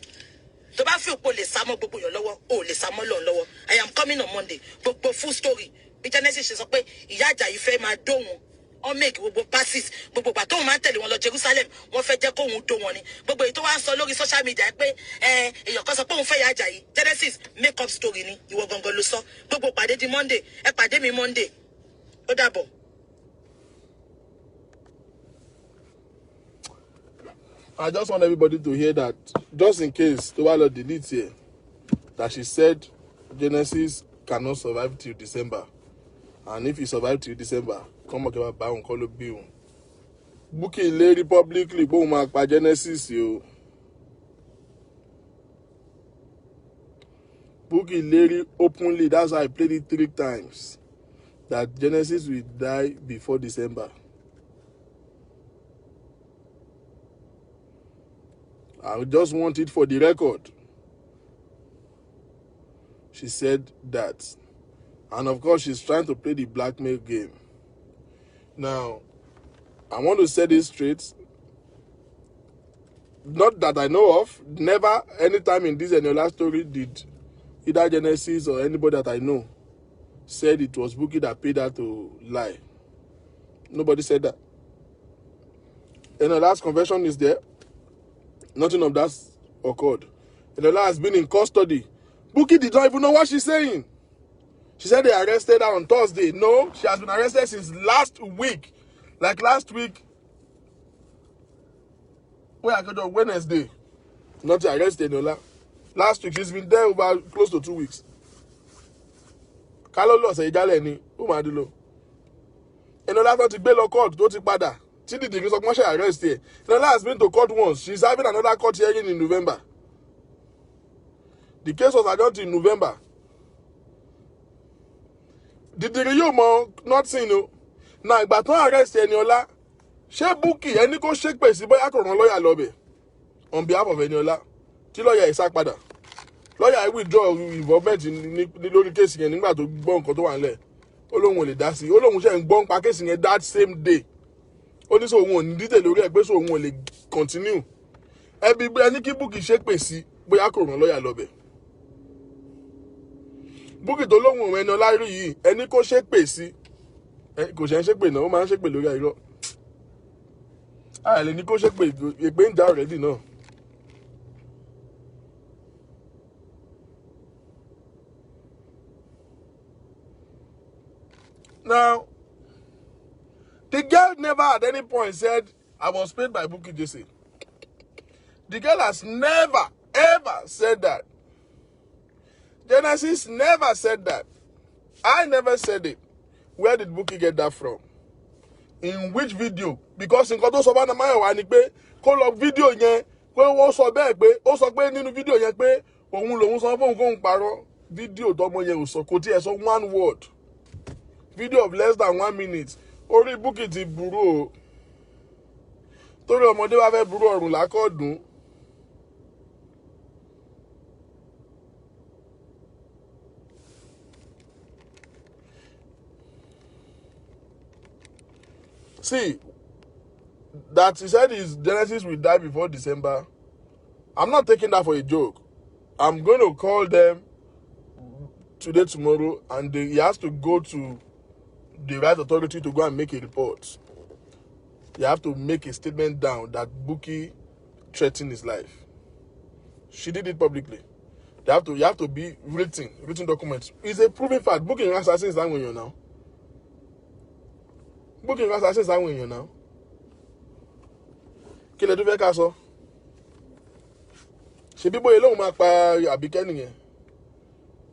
tó bá fi òpó lè sá mọ́ gbogbo èèyàn lọ́wọ́ ó lè sá mọ́ lọ́n lọ́wọ́ I am coming on Monday gbogbo full story bí Genesis ṣe sọ pé ìyá Àjàyí fẹ́ máa dóhun on make gbogbo passes gbogbo ìgbà tóun máa ń tẹ̀lé wọn lọ Jerusalem wọ́n fẹ́ jẹ́ kóun dó wọn ni gbogbo èyí tó wá ń sọ lórí social media pé èèyàn kan sọ pé òun fẹ́ Ìyá Àjàyí Genesis make up story ni ìwọ gangan ló sọ gbogbo pàdé di Monday ẹ pàdé mi Monday ó dàbọ̀. I just want everybody to hear that, just in case the while delete here, that she said Genesis cannot survive till December. And if he survive till December, come on, buy on call bill. Bukky lady publicly, boom, mark by Genesis, you. Bukky lady openly, that's why I played it 3 times. That Genesis will die before December. I just want it for the record. She said that. And of course, she's trying to play the blackmail game. Now, I want to set this straight. Not that I know of. Never, anytime in this Eniola story did either Genesis or anybody that I know said it was Bukky that paid her to lie. Nobody said that. Eniola's confession is there. Nothing of that occurred. Eniola has been in custody. Bukky did not even know what she's saying. She said they arrested her on Thursday. No, she has been arrested since last week. Like last week. Where I got on Wednesday. Not to arrest Eniola. Last week, she's been there over close to 2 weeks. Kálọ́ lọ ṣe ìjálẹ̀ ni, ó máa dúró. Eniola tó ti gbé lọ court tó ti padà. Tí the degree of martial arrest here. Eniola has been to court once. She's having another court hearing in November. The case was adjourned in November. The degree you mo not seen no. Now, ìgbà tó arrest Eniola, ṣé Bukky ẹni kó ṣépè sí bóyá kò rán lawyer lọ bẹ̀ on behalf of Eniola. Tí lawyer ẹ̀ sá padà. Lawyer withdraw involvement ní lórí case yẹn nígbà tó gbọ́ nǹkan tó wà nílẹ̀. Ó lóun ò lè dá sí. Ó lóun ṣe ń gbọ́ nípa case yẹn that same day. Ó ní sọ òun ò ní detail lórí ẹ̀ pé sọ òun ò lè continue. Ẹni kí Bukky ṣépè sí bóyá kò rán lawyer lọ bẹ̀. Bukky tó lóhùn òun Eniola rí yìí ẹni kó ṣépè sí kò ṣe ń ṣépè náà ó máa ń ṣépè lórí àìrọ́. Àìlè ní kó ṣépè èpè ń já already náà. Now, the girl never at any point said, I was paid by Bukky Jesse. The girl has never, ever said that. Genesis never said that. I never said it. Where did Bukky get that from? In which video? Because in Koto Soba na mayo wa ni pé kó lọ video yẹn pé ó sọ bẹ́ẹ̀ pé ó sọ pé nínú video yẹn pé òun lòun sọ fún òun parọ́ video tọmọ yẹn ò sọ kò tiẹ̀ sọ 1 word. Video of less than 1 minute. Orí Bukky ti burú o. Torí ọmọdé bá fẹ́ burú ọ̀run lákọ̀ọ́dún. See, that he said his Genesis will die before December. I'm not taking that for a joke. I'm going to call them today, tomorrow, and he has to go to the right authority to go and make a report. You have to make a statement down that Bukky threatened his life. She did it publicly. You have to be written documents. It's a proven fact. Bukky is assassin that when you're now. Bukky is assassin that when you're now. Kí lẹ tún fẹ́ ká sọ? Ṣé bí bóyá lóun máa pa Àbíkẹ́ nìyẹn?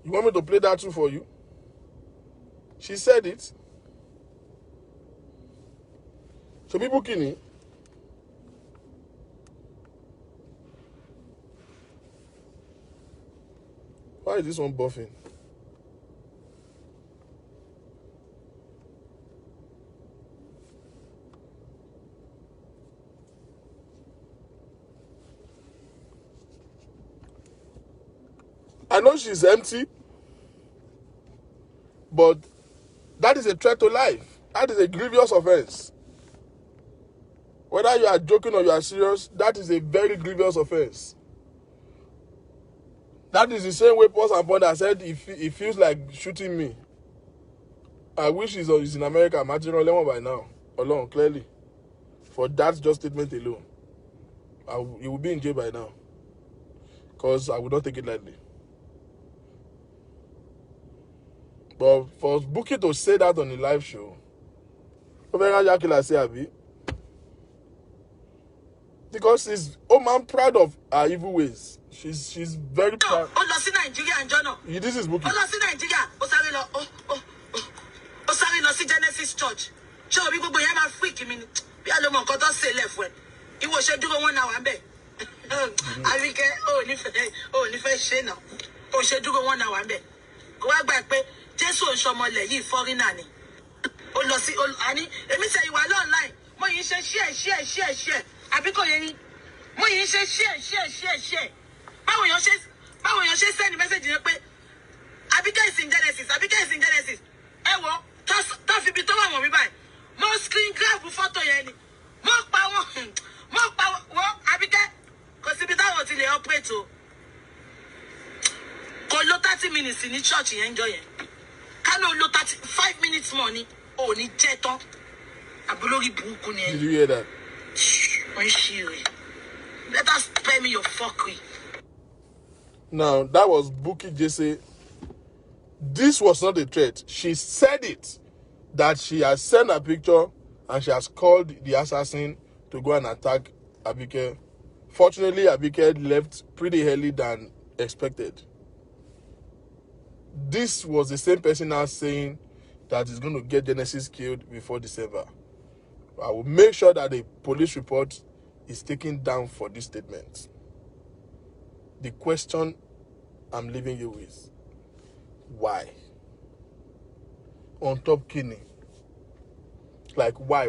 You want me to play that too for you? She said it. So be Bukky ni. Why is this one buffing? I know she's empty. That is a threat to life. That is a grievous offense. Whether you are joking or you are serious, that is a very grievous offense. That is the same way Paul and Paul said, if he feels like shooting me, I wish he's in America, material lemon by now, alone, clearly. For that just statement alone, he will be in jail by now. Because I would not take it lightly. But for Bukky to say that on a live show, because she's man proud of her evil ways. She's very proud. This is Bukky. Genesis Church. Show people go have freak me. Be alone on God say left when. He was do 1 hour and be. I will get if I say no. Oh, she do 1 hour and be. Go back pay. Just so show more like foreign nanny. Oh, no, see, oh, Annie, let me say you are online. More you say share. I be calling. More you say share. How you say send message in your pay. I be in Genesis. Well, tough if you don't want me by. More screen grab photo yani. More power. Well, I be there. Because if you don't want to operate to. Go 30 minutes in the church you enjoy it. Can no 5 minutes money. Oh, ni jeton. Did you hear that? Let us pay me your fuckery. Now, that was Bukky Jesse. This was not a threat. She said it. That she has sent a picture and she has called the assassin to go and attack Abike. Fortunately, Abike left pretty early than expected. This was the same person now saying that he's going to get Genesis killed before December. I will make sure that the police report is taken down for this statement. The question I'm leaving you with: why? On top Kinney. Like, why?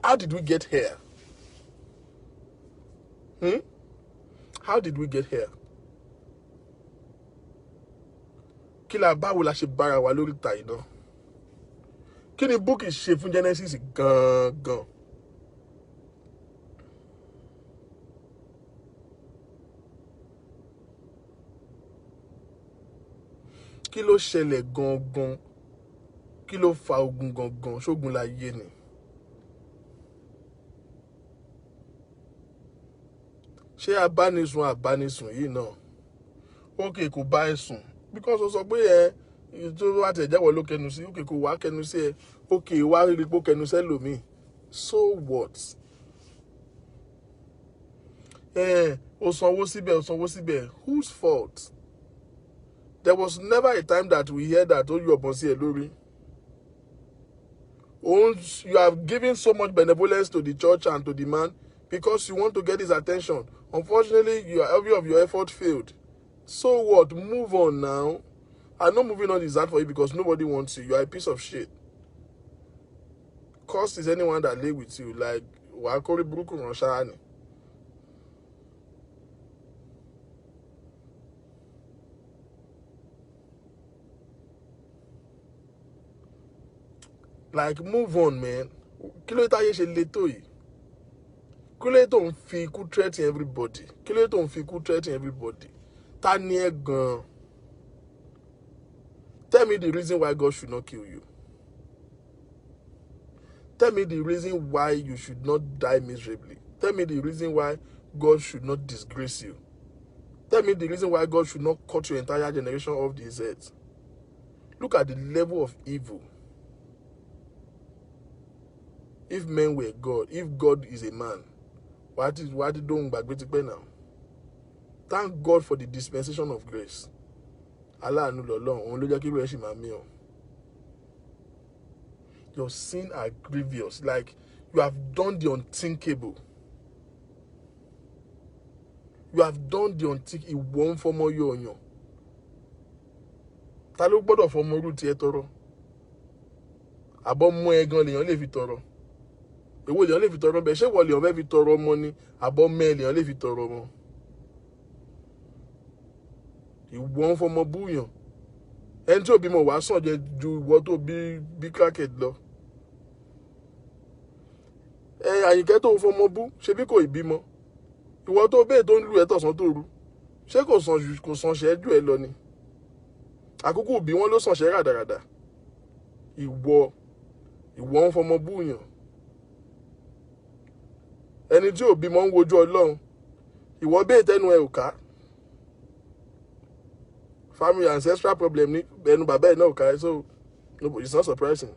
How did we get here? How did we get here? Kila báwo la ṣe bára wa lórí ìta iná. Kí ni Bukky ṣe fún Genesis gangan? Kí ló ṣẹlẹ̀ gangan? Kí ló fa ogun gangan? Ṣógun láyé ni. Ṣé abánisùn yìí náà? Okay, kò bá ẹ sùn. Because ó sọ pé tó wá tẹ̀ jẹ́wọ́ ló kẹnu sí. Okay, kò wá kẹnu sí ẹ. Okay, wá rí pé kẹnu sí ẹlòmíì. So what? Ó sanwó síbẹ̀. Whose fault? There was never a time that we hear that you are sí ẹ lórí. You have given so much benevolence to the church and to the man because you want to get his attention. Unfortunately, every of your effort failed. So what? Move on now. I'm not moving on is hard for you because nobody wants you. You are a piece of shit. Cost is anyone that lay with you. Like, Wakori Bruku Roshani. Like, move on, man. Kí ló táyé ṣe le tó yìí? Kí ló tó ń fi ikú threaten everybody? Kí ló tó ń fi ikú threaten everybody? Ta ni ẹ gan? Tell me the reason why God should not kill you. Tell me the reason why you should not die miserably. Tell me the reason why God should not disgrace you. Tell me the reason why God should not cut your entire generation off his head. Look at the level of evil. If men were God, if God is a man, why did don't gbagbe now? Thank God for the dispensation of grace. Allah anu lọ́lọ́run, òun ló jẹ́ kí irú ẹ̀ ṣì máa mí o. Your sins are grievous. Like, you have done the unthinkable. You have done the unthinkable. Ìwọ ń fọmọ yọ ọyàn. Ta ló gbọ́dọ̀ fọmọ irú tiẹ̀ tọrọ? Àbọ̀ mọ ẹ gan lèèyàn lè fi tọrọ. Èwo lèèyàn lè fi tọrọ bẹ́ẹ̀? Ṣé ìwọ lèèyàn fẹ́ fi tọrọ ọmọ ni? Àbọ̀ mọ ẹ lèèyàn lè fi tọrọ ọmọ? Ìwọ ń fọmọ búyàn. ẹni tí ò bímọ wàá sàn jẹ ju ìwọ tó bí crackhead lọ. Àyìnkẹ́ tó fọmọ bú ṣebí kò ìbímọ, ìwọ tó bẹ́ẹ̀ tó ń lù ẹ́ tọ̀sán tó rú ṣé kò sàn ṣẹ́jú ẹ lọ ni? Àkókò bí wọ́n ló sàn ṣẹ́ ràdàràdà. Ìwọ ń fọmọ bú yàn. Ẹni tí ò bímọ ń wojú Ọlọ́run, ìwọ bẹ́ẹ̀ tẹnu ẹ ò ká. Family ancestral problem ní ẹnu bàbá ẹ̀ náà ò ká ẹ, so it's not surprising.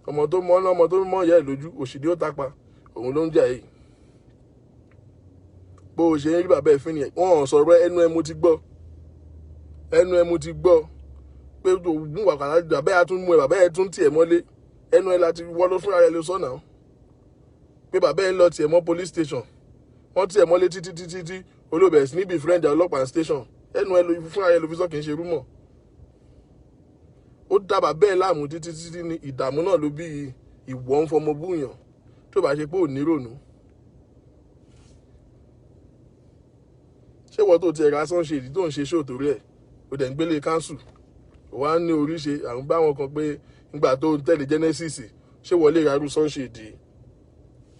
Ọmọ tó mọ́ ìyá ẹ̀ lójú òṣìdí ó tapa òun ló ń jà yìí. Bó o ṣe ń rí bàbá ẹ̀ fín nìyẹn, wọ́n sọ̀rọ̀ ẹnu ẹ mo ti gbọ́ pé tó mú wàkàlà bàbá ẹ̀ tún mú ẹ, bàbá ẹ̀ tún tiẹ̀ mọ́lé, ẹnu ẹ láti wọ́ ló fúnra rẹ̀ ló sọ̀nà pé bàbá ẹ̀ ń lọ tiẹ̀ mọ́ police station, wọ́n tiẹ̀ mọ́lé títí olóbẹ̀ sí níbi friend ọlọ́pàá station, ẹnu ẹ fúnra rẹ̀ ló fi sọ kì í ṣe rúmọ̀. Ó dá bàbá ẹ̀ láàmú títí ní ìdààmú náà ló bí ìwọ ń fọmọ búyàn tó bá ṣe pé ò ní rònú. Ṣé wọ́n tó ti ẹ̀ka sunshade tó ń ṣe ṣó torí ẹ̀ ó dẹ̀ ń gbélé káńsù wà á ní oríṣe àwọn bá wọn kan pé nígbà tó ń tẹ̀lé Genesis ṣé wọ́n lè rárú sunshade?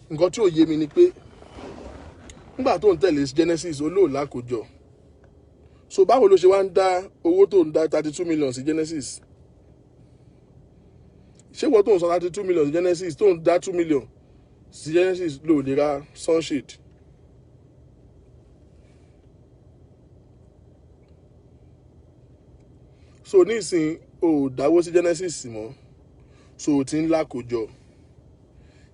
Nǹkan tí ò yé mi ni pé nígbà tó ń tẹ̀lé Genesis olóòlà kò jọ, so báwo ló ṣe wá ń dá owó tó ń dá 32 million sí Genesis? Ṣé wọ́n tó ń san 32 million sí Genesis tó ń dá 2 million sí Genesis ló lè ra sunshade? So nísìn o dáwó sí Genesis mọ́, so o ti ń lákòjọ.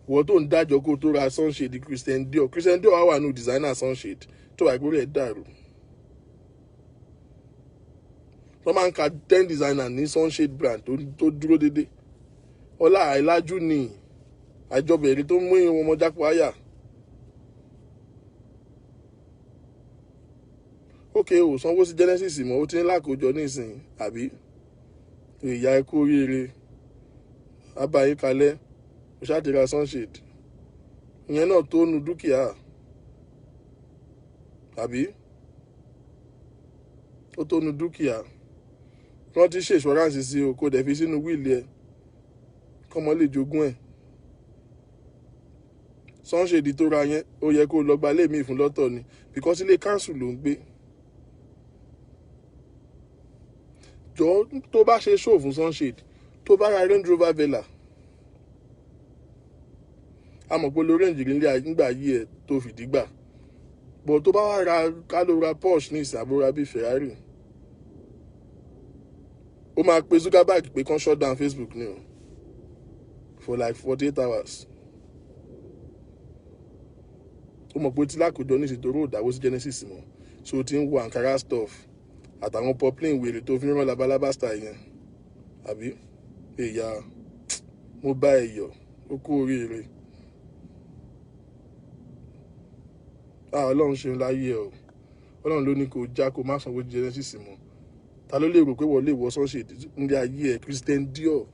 Ìwọ tó ń dájọ́ kó tó ra sunshade Christian Dior wà nù designer sunshade tó wà ìgbórí ẹ̀ dàrú. Wọ́n máa ń ka 10 designer ní sunshade brand tó dúró dédé. Ọlá àìlájú ni àjọbẹ̀rẹ̀ tó mú ìwọ̀n ọmọ jápọ̀ àyà. Ókè o sanwó sí Genesis mọ́, ó ti ń lákòjọ nísìn àbí? Ìyá ẹkú oríire abáyé kalẹ̀ ó ṣàtìra sunshade ìyẹn náà tó nu dúkìá àbí? Ó tó nu dúkìá. Wọ́n ti ṣe insurance sí o kó dẹ̀ fi sínú wíìlì ẹ̀ kọ́mọ lè jogún ẹ̀. Sunshade tó ra yẹn ó yẹ kó lọ gba ilé mi fún lọ́tọ̀ ni because ilé council ló ń gbé. Jọ tó bá ṣe show fún sunshade tó bá ra Range Rover Vela a mọ̀ pé ló range nígbà yí ẹ̀ tó fìdí gbà, but tó bá wá ra káló ra Porsche ní ìsàbóra bíi Ferrari, ó máa pe Zuckerberg pé kán shut down Facebook ni o for like 48 hours. Ó mọ̀ pé tí lákòjọ ní ìṣètò owó ìdáwó sí Genesis mọ́, so ti ń wo Ankara stuff àtàwọn poplin wèrè tó fi ń rán labalábá style yẹn àbí? Èyà mo bá ẹ yọ̀ ó kú oríire. Ọlọ́run ṣeun láyé ẹ o, Ọlọ́run ló ní kó já kó má sanwó Genesis mọ́. Ta ló lè rò pé wọ́n lè wọ sunshade ní ayé ẹ Christian Dior?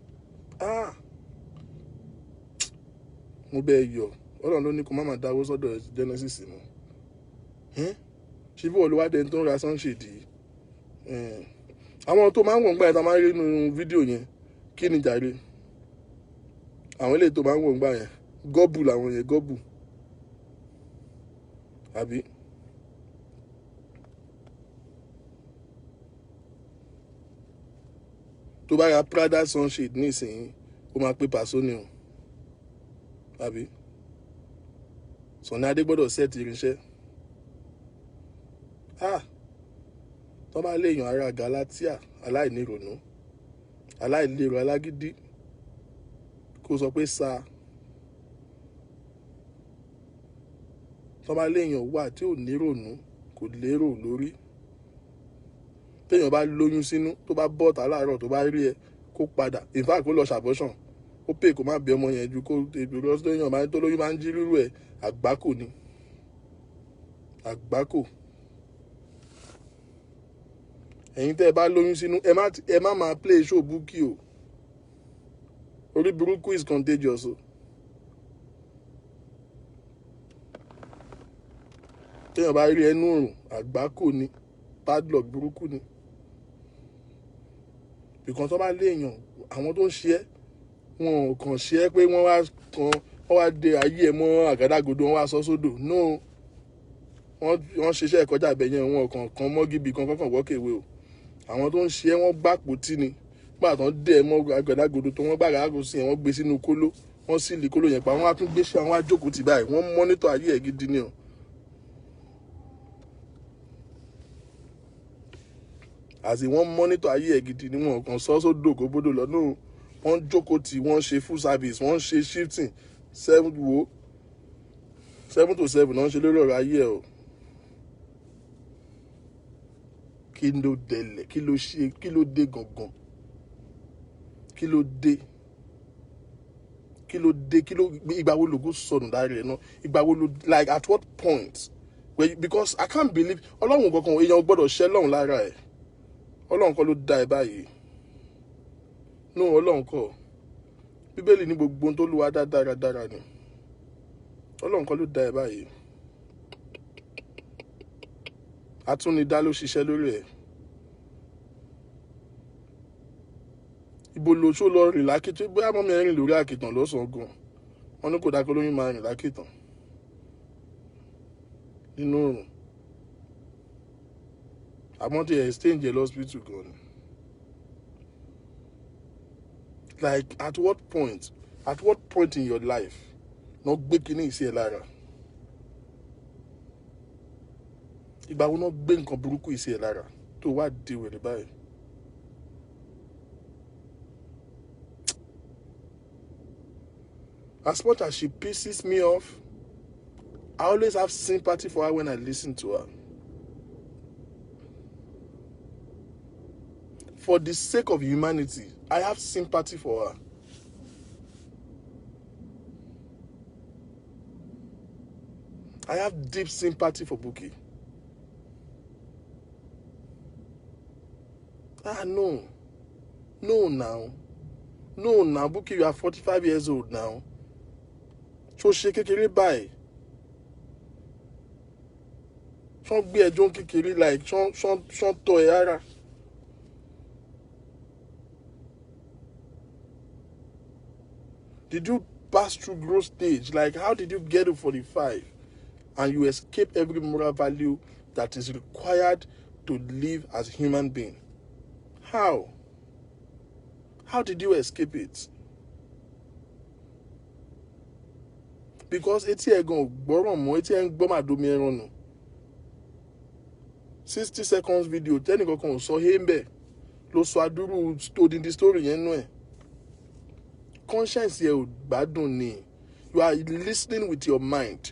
Mo bẹ́ ẹ yọ̀, Ọlọ́run ló ní kó má máa dáwó sọ́dọ̀ Genesis mọ́. Ṣé bí wọ́n ló wá dẹni tó ń ra sunshade yìí? Àwọn tó máa ń wọ̀n gbà yẹn tá máa ń rí nínú fídíò yẹn kí ni jàre? Àwọn eléyìí tó máa ń wọ̀n gbà yẹn gọ́bù làwọn yẹn gọ́bù àbí? Tó bá ra Prada sunshade nísìnyí ó máa pé Pasoni o àbí? Sọ̀ni Adé gbọ́dọ̀ sẹ́ẹ̀tì irinṣẹ́. Tó bá léèyàn ara Galatia aláìnírònú aláìlérò alágídí kó sọ pé sa. Tó bá léèyàn wà tí ò nírònú kò lérò lórí, téèyàn bá lóyún sínú tó bá bọ́ta láàárọ̀ tó bá rí ẹ kó padà, in fact kó lọ ṣàbọ̀ṣàn ó pè kó má bí ọmọ yẹn ju kó èbìrì téèyàn tó lóyún máa ń jí rírú ẹ àgbákò ni àgbákò. Ẹ̀yin tẹ́ ẹ bá lóyún sínú ẹ má máa play show Bukky o, orí burúkú is contagious o. Téèyàn bá rí ẹnu òrùn àgbákò ni padlock burúkú ni. because tó bá léèyàn àwọn tó ń ṣe é wọn ò kàn ṣe é pé wọ́n wá de ayé ẹ̀ mọ́ àgádágodo wọ́n wá sọ sódò no wọ́n ṣiṣẹ́ ìkọjá ibẹ̀ yẹn wọn kàn mọ́ gíbi kan wọ́kèwé o àwọn tó ń ṣe é wọ́n gbàpò tí ni gbà tán dé ẹ̀ mọ́ àgádágodo tó wọ́n gbà àgádágodo sí ẹ̀ wọ́n gbé sínú kóló wọ́n sì lè kóló yẹn pa wọ́n á tún gbé ṣe àwọn àjókòó tì báyìí wọ́n mọ́nítọ̀ ayé ẹ̀ gidi ni o. àti wọ́n mọ́nítọ̀ ayé ẹ̀ gidi ni wọn kàn sọ sódò kó bódò lọ́nà wọ́n jókòó tí wọ́n ṣe full service wọ́n ṣe shifting 7 to 7 náà ń ṣe lórí ọ̀rọ̀ ayé ẹ̀ o. kí ló délẹ̀ kí ló ṣe kí ló dé gangan kí ló dé ìgbà wo lògùn sọnù lára ẹ̀ náà ìgbà wo ló like at what point because I can't believe ọlọ́run kankan èèyàn gbọ́dọ̀ ṣẹ́ lọ́run lára ẹ̀ ọlọ́run kọ́ ló dá ẹ báyìí no ọlọ́run kọ́ bíbélì ní gbogbo ohun tó lù wá dá dáradára ni ọlọ́run kọ́ ló dá ẹ báyìí atúnidá ló ṣiṣẹ́ lórí ẹ̀ ibo lo ṣó lọ rìn lákìtàn bóyá mọ́mí ẹ̀ rìn lórí àkìtàn lọ́sàn-án gan wọn ní kò dákọ́ lóyún máa rìn lákìtàn nínú òrùn àmọ́ tí ẹ̀ stay in jail hospital gan ni. Like at what point in your life no gbé kíní ìsí ẹ lára ìgbà wo náà gbé nǹkan burúkú ìsí ẹ lára tó wá di wèrè báyìí. As much as she pisses me off, I always have sympathy for her when I listen to her. For the sake of humanity, I have sympathy for her. I have deep sympathy for Bukky. No now, Bukky, you are 45 years old now. So ṣe kékeré báyìí. Ṣọ́n gbé ẹjọ́ kékeré like ṣọ́n tọ́ ẹ ara. Did you pass through growth stage? Like, how did you get to 45 and you escape every moral value that is required to live as a human being? How? How did you escape it? Because etí ẹ̀ gan gbọ́ràn mọ́ etí ẹ̀ ń gbọ́ màdómi ẹran nù. 60 seconds video tẹ́nìkan kan ò sọ hé ń bẹ̀ ló sọ adúrú odindi story yẹn nú ẹ̀. Conscience yẹ ò gbádùn ni. You are listening with your mind.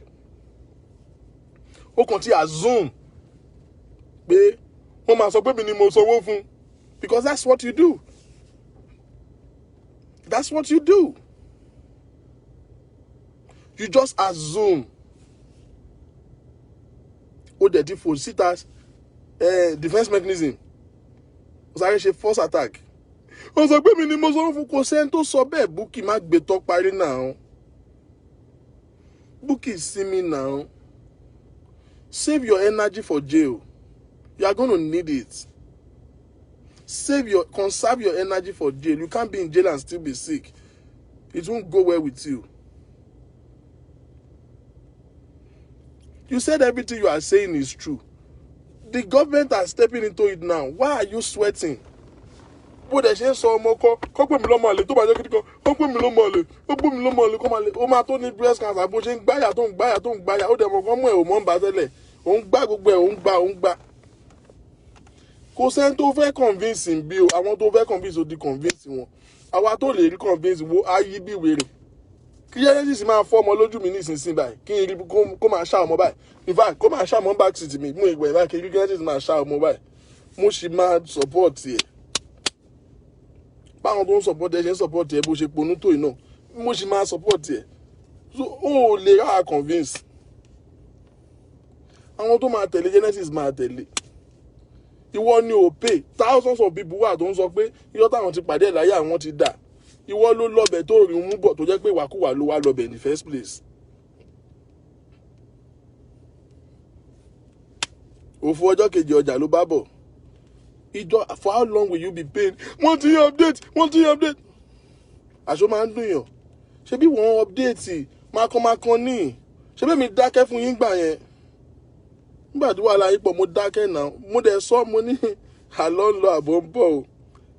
Ó kàn ti assume pé wọ́n máa sọ pé mi ni mo sanwó fún because that's what you do. That's what you do. You just assume. Ó dẹ̀ ti fò síta defense mechanism. Ó sáré ṣe force attack. Ó sọ pé mi ni mo sọ fún kò sẹ́ni tó sọ bẹ́ẹ̀ Bukky má gbé tọ́ parí náà. Bukky sinmi náà. Save your energy for jail. You are going to need it. Conserve your energy for jail. You can't be in jail and still be sick. It won't go well with you. You said everything you are saying is true. The government are stepping into it now. Why are you sweating? Bó dẹ̀ ṣe ń sọ ọmọ kọ́ pè mí lọ́mọ àlè tó bá jẹ́ kíkọ́ ó pè mí lọ́mọ àlè ó pè mí lọ́mọ àlè kọ́ máa lè ó máa tó ní breast cancer bó ṣe ń gbáyà tó ń gbáyà ó dẹ̀ mọ̀ kọ́ mọ̀ ẹ̀ ò mọ̀ ń bá tẹ́lẹ̀ òun gbá gbogbo ẹ̀ òun gbá. Kò sẹ́ni tó fẹ́ convince bí o àwọn tó fẹ́ convince o di convince wọn àwa tó lè rí convince wo á yí bí wèrè kí Genesis máa fọ́ ọmọ lójú mi nísinsìnyí báyìí kí n rí kó máa ṣá ọmọ báyìí in fact kó máa ṣá ọmọ back seat mi mú ìgbà ìbáyìí kí n rí Genesis máa ṣá ọmọ báyìí mo sì máa support ẹ̀ báwọn tó ń support ẹ ṣe ń support ẹ bó ṣe ponú tó iná mo sì máa support ẹ so ó lè rà convince àwọn tó máa tẹ̀lé Genesis máa tẹ̀lé ìwọ ni ò pay thousands of people wà tó ń sọ pé iyọ́ táwọn ti pàdé láyé àwọn ti dà ìwọ ló lọ́bẹ̀ tó rí mú bọ̀ tó jẹ́ pé wàkúwà ló wá lọ́bẹ̀ in the first place. Òfò ọjọ́ kejì ọjà ló bá bọ̀ For how long will you be paying? Want to update? Àṣọ máa ń dùn yàn. Ṣé bí wọ́n update máa kan ní? Ṣé bí mi dákẹ́ fún yín gbà yẹn? Nígbà tí wàhálà yín pọ̀ mo dákẹ́ náà. Mo dẹ̀ sọ mo ní àlọ́ ń lọ àbọ̀ ń bọ̀ o.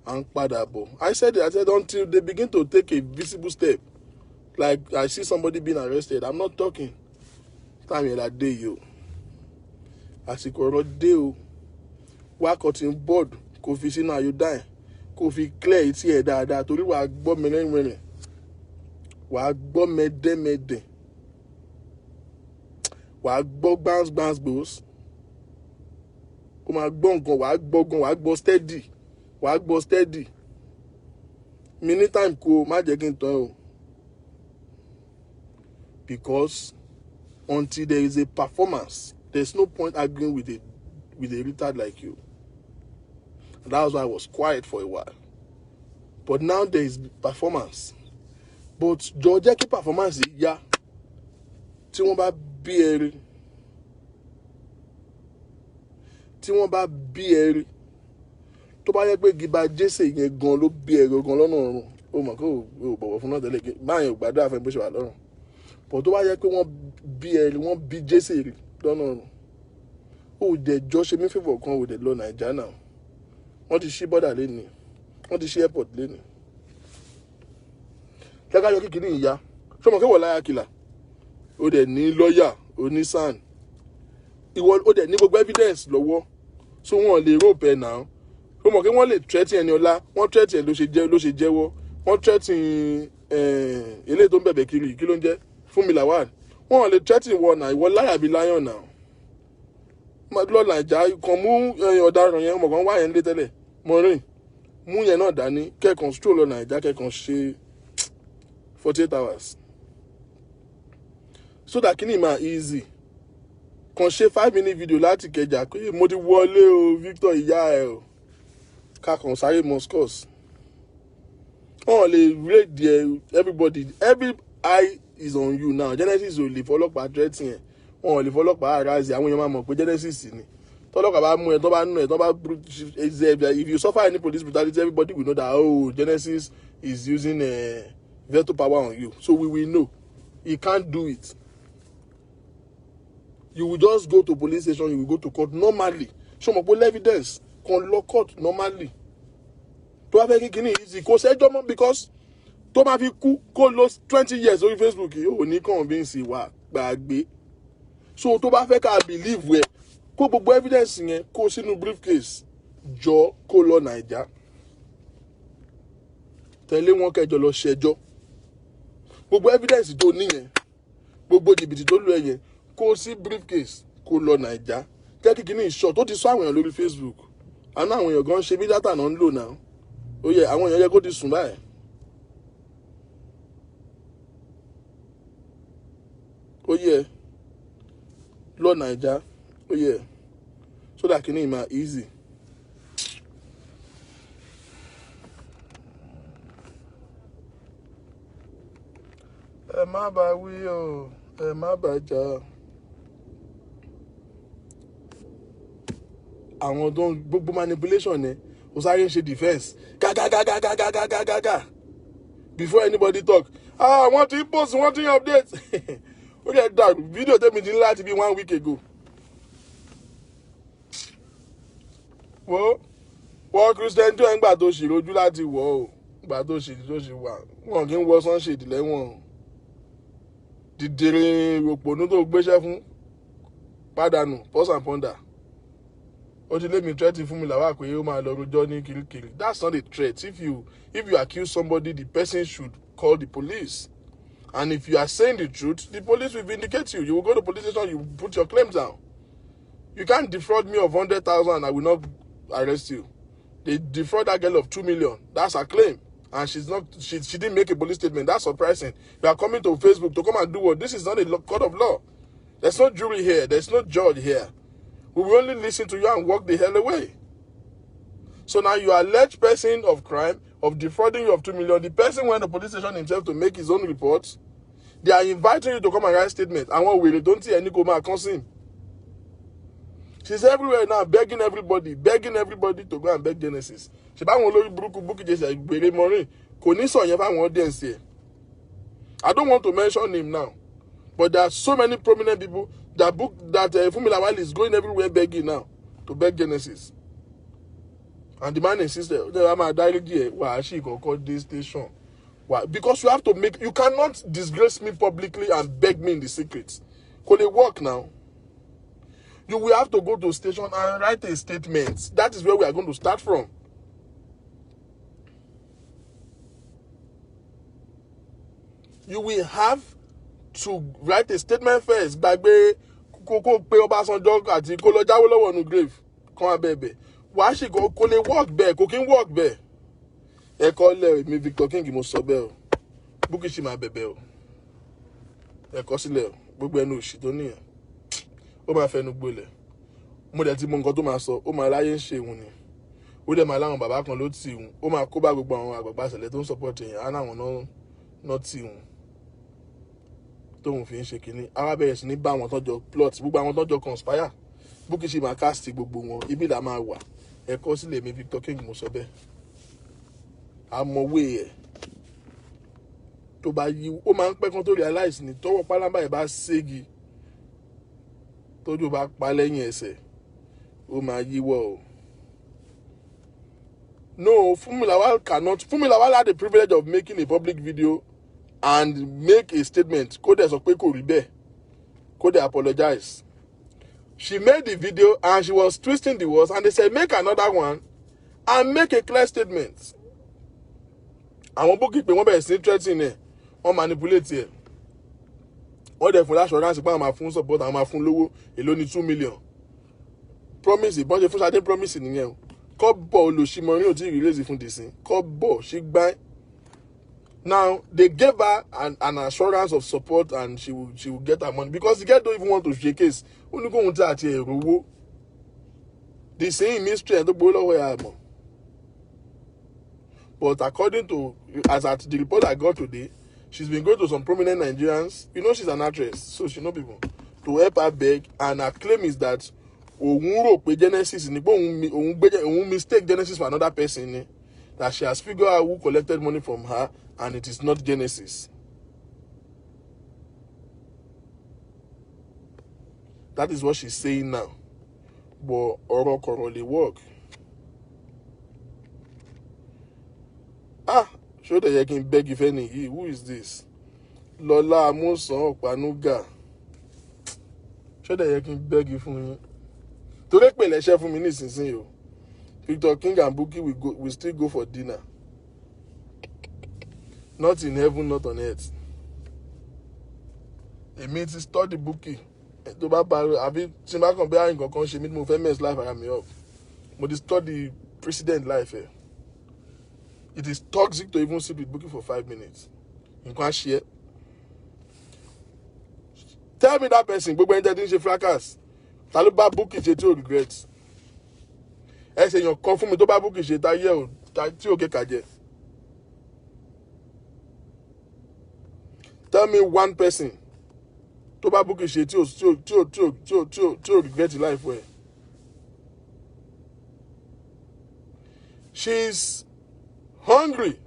À ń padà bọ̀. I said until they begin to take a visible step. Like I see somebody being arrested. I'm not talking. Time yẹn la dé yìí o. Àsìkò ọ̀rọ̀ dé o. Wá cutting board kò fi sínú iodine. Kò fi clear etí ẹ̀ dáadáa torí wàá gbọ́ mẹ́rẹ̀mẹ́rẹ̀. Wàá gbọ́ mẹ́dẹ́mẹ́dẹ́. Wàá gbọ́ gbans. Kò máa gbọ́ nǹkan, wàá gbọ́ gan, wàá gbọ́ steady. Many time kò má jẹ́ kí n tán o. Because until there is a performance, there's no point arguing with a retard like you. And that was why I was quiet for a while. But now there is performance. But Georgia keep performance, yeah. Tí wọ́n bá bí ẹrí. Tó bá yẹ pé Gíba Jésè yẹn gan ló bí ẹrí gan lọ́nà ọ̀run. Ó mọ̀ kó o bọ̀wọ̀ fún náà tẹ́lẹ̀ báyẹn ò gbàdúrà fún bó ṣe wà lọ́rùn. But tó bá yẹ pé wọ́n bí Jésè rí lọ́nà ọ̀run. Ó dẹ̀ jọ ṣe mí favour kan ò dẹ̀ lọ Nàìjíríà náà. Wọ́n ti ṣí bọ́dà lénìí. Wọ́n ti ṣí airport lénìí. Kẹ́kẹ́ yọ kíkiri ìyá. Ṣé mo kẹ́wọ̀ láyà kìlà? Ó dẹ̀ ní lọ́ọ̀yà, ó ní sàn. Ó dẹ̀ ní gbogbo evidence lọ́wọ́. So wọ́n lè rope ẹ̀ náà. Ó mọ̀ kí wọ́n lè threaten ẹni ọlá. Wọ́n threaten ẹ̀ ló ṣe jẹ́wọ́. Wọ́n threaten ilé tó ń bẹ̀bẹ̀ kiri kí ló ń jẹ́ fún mi làwọn. Wọ́n lè threaten wọn náà. Ìwọ láyà bí lion náà. Lọ Nàìjíríà kan mú ọ̀daràn yẹn ọmọ kan wá yẹn lé tẹ́lẹ̀. Maureen mú yẹn náà dání kẹ́ẹ̀kan stroll lọ Nàìjíríà kẹ́ẹ̀kan ṣe 48 hours. So that kíní máa easy. Kàn ṣe 5-minute video láti Ìkẹjà pé mo ti wọlé o Victor ìyá ẹ o. Kákan sáré Moscow. Wọ́n lè rate there everybody. Every eye is on you now. Genesis ò lè fọlọ́pàá threaten yẹn. Wọ́n lè fọlọ́pàá aráàzì àwọn èèyàn máa mọ̀ pé Genesis ni. Tọ́lọ́pàá bá mú ẹ tó bá nù ẹ tó bá if you suffer any police brutality everybody will know that Genesis is using veto power on you. So we will know. He can't do it. You will just go to police station, you will go to court normally. Show me evidence. Can law court normally. To have a kíní easy. Kò ṣẹjọ́ mọ́ because tó máa fi kú kó lọ 20 years on Facebook yóò ní convince wa gbàgbé. So tó bá fẹ́ ká believe wẹ̀ kó gbogbo evidence yẹn kó sínú briefcase jọ kó lọ Naija. Tẹ̀lé wọn kẹjọ lọ ṣẹjọ́. Gbogbo evidence tó ní yẹn gbogbo jìbìtì tó lù ẹ yẹn kó sí briefcase kó lọ Naija. Jẹ́ kí kíní ìṣọ́ tó ti sọ àwọn èèyàn lórí Facebook. Àná àwọn èèyàn gan ṣe bí dátà náà ń lò náà. Ó yẹ àwọn èèyàn yẹ kó ti sùn báyìí. Ó yẹ lọ Naija. Ó yẹ so that kíní máa easy. Ẹ má bá wí o, ẹ má bá jà. Àwọn tó ń gbogbo manipulation ni ó sáré ń ṣe defense gágágágágágágágágá before anybody talk wọ́n ti post wọ́n ti update ó lè dàrú fídíò tẹ́mi ti ní láti bí 1 week ago. wọ́n Christian tó ẹ̀ ń gbà tó ṣì rojú láti wọ̀ ọ́ gbà tó ṣì wà wọ́n kì í wọ sunshade lẹ́wọ̀n dìdìrín òpònú tó gbéṣẹ́ fún pàdánù pause and ponder. Ó ti lé mi threatening fún mi làwà pé ó máa lọ rojọ́ ní kirikiri. That's not a threat. If you accuse somebody, the person should call the police. And if you are saying the truth, the police will vindicate you. You will go to police station, you put your claims down. You can't defraud me of 100,000 and I will not arrest you. They defraud that girl of 2 million. That's her claim. And she didn't make a police statement. That's surprising. You are coming to Facebook to come and do what? This is not a court of law. There's no jury here. There's no judge here. We will only listen to you and walk the hell away. So now you are alleged person of crime, of defrauding you of 2 million. The person went to the police station himself to make his own reports. They are inviting you to come and write statement. And what will don't see any coma consent. She's everywhere now, begging everybody to go and beg Genesis. She bá wọn lórí burúkú Bukky just gbèrè Maureen. Kò ní sọ yẹn fáwọn audience here. I don't want to mention him now, but there are so many prominent people that Funmi Lawal is going everywhere begging now to beg Genesis. And the man insisted, why she can call this station? Why? Because you have to you cannot disgrace me publicly and beg me in the secret. Could it work now? You will have to go to the station and write a statement. That is where we are going to start from. You will have to write a statement first. Gbàgbé kókó pé Ọbásanjọ́ àti kó lọ jáwọ́ lọ́wọ́ nu grave. Kan abẹ́bẹ̀. Wàá ṣì kò lè work bẹ́ẹ̀, kò kí ń work bẹ́ẹ̀. Ẹ kọ́ lẹ̀ mi Victor King mo sọ bẹ́ẹ̀ o. Bukky ṣì máa bẹ̀bẹ̀ o. Ẹ kọ́ sílẹ̀ o. Gbogbo ẹnu òṣì tó nìyẹn. Ó máa fẹnu gbolẹ̀. Mo dẹ̀ ti mọ nǹkan tó máa sọ. Ó máa láyé ń ṣe òun ni. Ó dẹ̀ máa láwọn bàbá kan ló tì òun. Ó máa kó bá gbogbo àwọn àgbàgbà ṣẹlẹ̀ tó ń support èèyàn. Á náwọn náà tì òun. Tóun fi ń ṣe kínní. Àwa bẹ̀rẹ̀ sí ní bá àwọn tọ́jọ́ plot. Gbogbo àwọn tọ́jọ́ conspire. Bukky ṣì máa cast gbogbo wọn. Ibi là máa wà. Ẹ kọ́ sílẹ̀ mi Victor King mo sọ bẹ́ẹ̀. Àmọ̀wé ẹ̀ tó bá yí ó máa ń pẹ́ kan tó realize ni tọ́wọ́ pálábá ẹ̀ bá ségi tójú bá pa lẹ́yìn ẹsẹ̀ ó máa yíwọ́ o. No, Funmi Lawal had the privilege of making a public video and make a statement. Kó dẹ̀ sọ pé kò rí bẹ́ẹ̀. Kó dẹ̀ apologize. She made the video and she was twisting the words and they said make another one and make a clear statement. Àwọn Bukky pé wọ́n bẹ̀rẹ̀ sí threatening ẹ̀, wọ́n manipulate ẹ̀. Wọ́n dẹ̀ fún assurance pé àwọn máa fún support, àwọn máa fún lówó èló ní 2 million. Promise ìbọn ṣe fún Ṣadé promise nìyẹn o. Kọ́bọ̀ olùsí Maureen ò tí ì release fún dìsín. Kọ́bọ̀ ṣì gbá. Now they gave her an assurance of support and she will get her money because the girl don't even want to shake case. Ó ní kóhun tí àti ẹ̀rọ owó. The same mystery ẹ̀ tó gbowó lọ́wọ́ ẹ̀ àmọ́. But according to, as at the report I got today, she's been going to some prominent Nigerians. You know she's an actress, so she know people. To help her beg, and her claim is that òun rò pé Genesis ni pé òun mistake Genesis for another person ni. That she has figured out who collected money from her, and it is not Genesis. That is what she's saying now. But ọ̀rọ̀ kọ̀rọ̀ lè work. Ṣó dẹ̀ yẹ kí n beg ifẹ́ nìyí? Who is this? Lọ́lá Amúsàn Ọ̀pánúgà. Ṣó dẹ̀ yẹ kí n beg fún yín? Torí pé lẹ́ṣẹ́ fún mi nísinsìnyí o. Victor King and Bukky will still go for dinner. Not in heaven, not on earth. Èmi ti study Bukky. Tó bá parí àbí tí n bá kàn bí àyìn kankan ṣe mí tí mo fẹ́ mess life ara mi up. Mo ti study president life ẹ̀. It is toxic to even sit with Bukky for 5 minutes. Nǹkan á ṣe é. Tell me that person, gbogbo ẹni tẹ́ ti ń ṣe fracas. Ta ló bá Bukky ṣe tí ò regret? Ẹ ṣe èèyàn kan fún mi tó bá Bukky ṣe tí ò kéka jẹ. Tell me one person tó bá Bukky ṣe tí ò regret life ẹ̀. She's hungry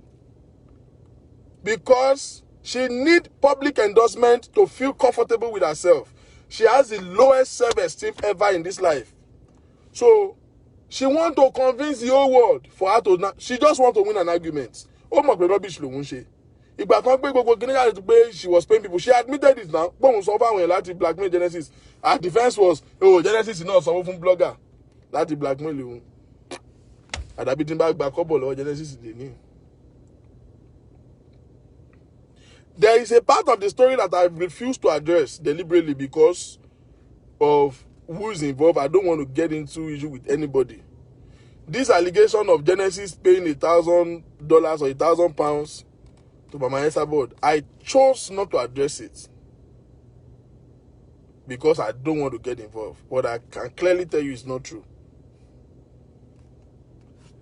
because she needs public endorsement to feel comfortable with herself. She has the lowest self-esteem ever in this life. So she wants to convince the whole world for her to... She just wants to win an argument. Ó mọ̀ pé rubbish lòun ṣe. Ìgbà kan pé gbogbo Guinea to pay, she was paying people. She admitted it now. Bóun sọ fáwọn èèyàn láti blackmail Genesis. Her defense was, Genesis is not sanwó fún blogger láti blackmail òun. Àdàbí tí n bá gba kọ́bọ̀ lọ́wọ́ Genesis dè ní. There is a part of the story that I refuse to address deliberately because of who is involved. I don't want to get into issue with anybody. This allegation of Genesis paying $1,000 or £1,000 to Mama Esabod, I chose not to address it because I don't want to get involved. But I can clearly tell you it's not true.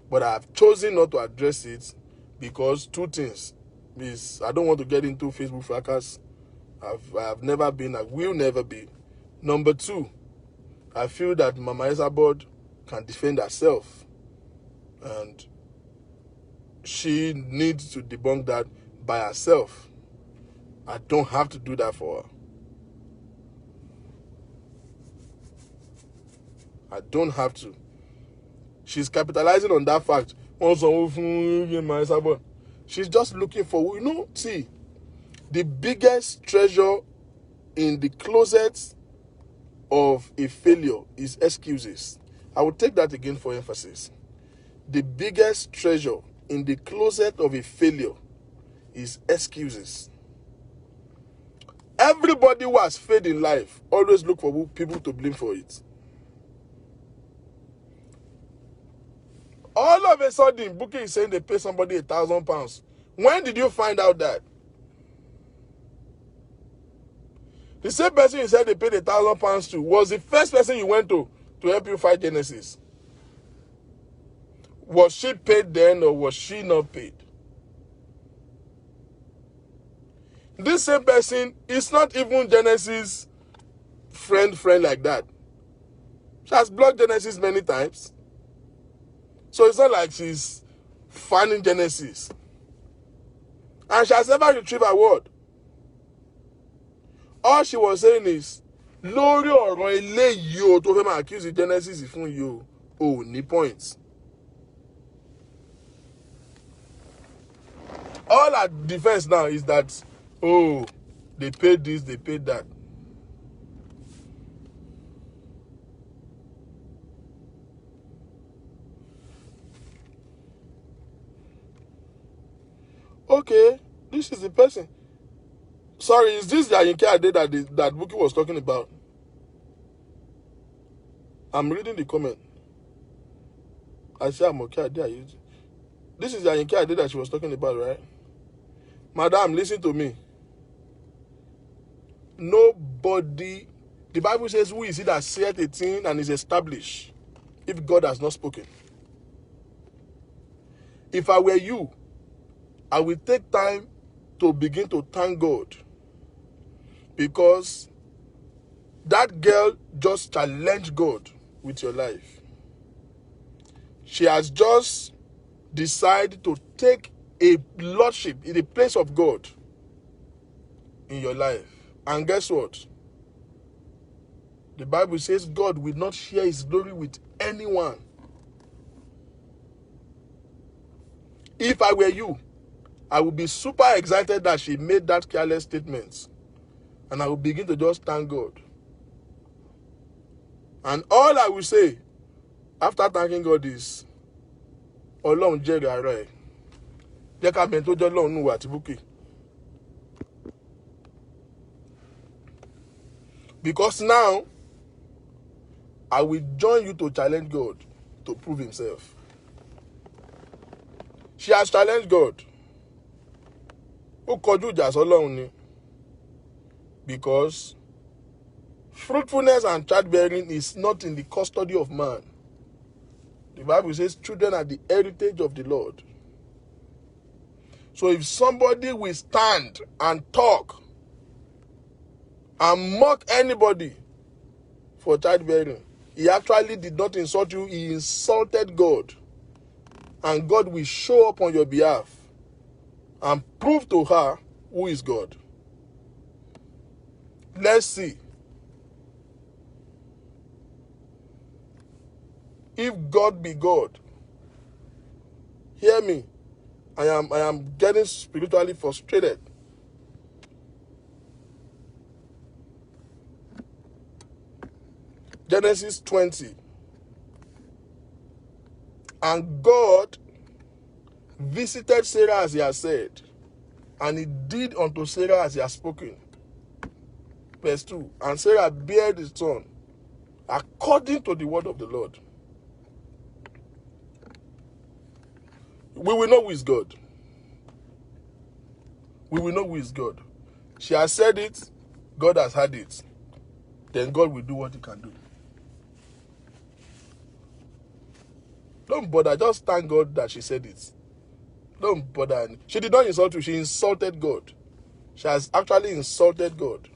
But I have chosen not to address it because two things. I don't want to get into Facebook fracas. I have never been, I will never be. Number two, I feel that Mama Isabod can defend herself, and she needs to debunk that by herself. I don't have to do that for her. I don't have to. She's capitalizing on that fact. She's just looking for, see, the biggest treasure in the closet of a failure is excuses. I will take that again for emphasis. The biggest treasure in the closet of a failure is excuses. Everybody who has failed in life always look for people to blame for it. All of a sudden, Bukky is saying they pay somebody £1,000. When did you find out that? The same person you said they paid £1,000 to was the first person you went to help you fight Genesis. Was she paid then or was she not paid? This same person is not even Genesis friend like that. She has blocked Genesis many times. So it's not like she's fanning Genesis. And she has never retrieved her word. All she was saying is, lórí ọ̀rọ̀ eléyìí o tó fẹ́ máa accuse Genesis fún you. Oh, ní points. All her defense now is that, oh, they paid this, they paid that. Okay, this is the person. Sorry, is this the Ayinke Ade that Bukky was talking about? I'm reading the comment. I say I'm okay. This is the Ayinke Ade that she was talking about, right? Madam, listen to me. Nobody, the Bible says, who is it that saith a thing and is established if God has not spoken? If I were you, I will take time to begin to thank God, because that girl just challenged God with your life. She has just decided to take a lordship in the place of God in your life. And guess what? The Bible says God will not share his glory with anyone. If I were you, I would be super excited that she made that careless statement. And I will begin to just thank God. And all I will say after thanking God is, Ọlọ́run jẹ́rìí ara ẹ̀. Jẹ́ ká mẹ́ni tó jẹ́ Ọlọ́run nínú wa àti Bukky. Because now, I will join you to challenge God to prove himself. She has challenged God. Ó kọjú ìjà sọ́lọ́run ni. Because fruitfulness and childbearing is not in the custody of man. The Bible says children are the heritage of the Lord. So if somebody will stand and talk and mock anybody for childbearing, he actually did not insult you, he insulted God. And God will show up on your behalf and prove to her who is God. Let's see. If God be God, hear me. I am getting spiritually frustrated. Genesis 20. And God visited Sarah as he had said, and he did unto Sarah as he had spoken. Verse 2. And Sarah bare his son according to the word of the Lord. We will know who is God. We will know who is God. She has said it, God has heard it. Then God will do what he can do. Don't bother, just thank God that she said it. Don't bother. She did not insult you, she insulted God. She has actually insulted God.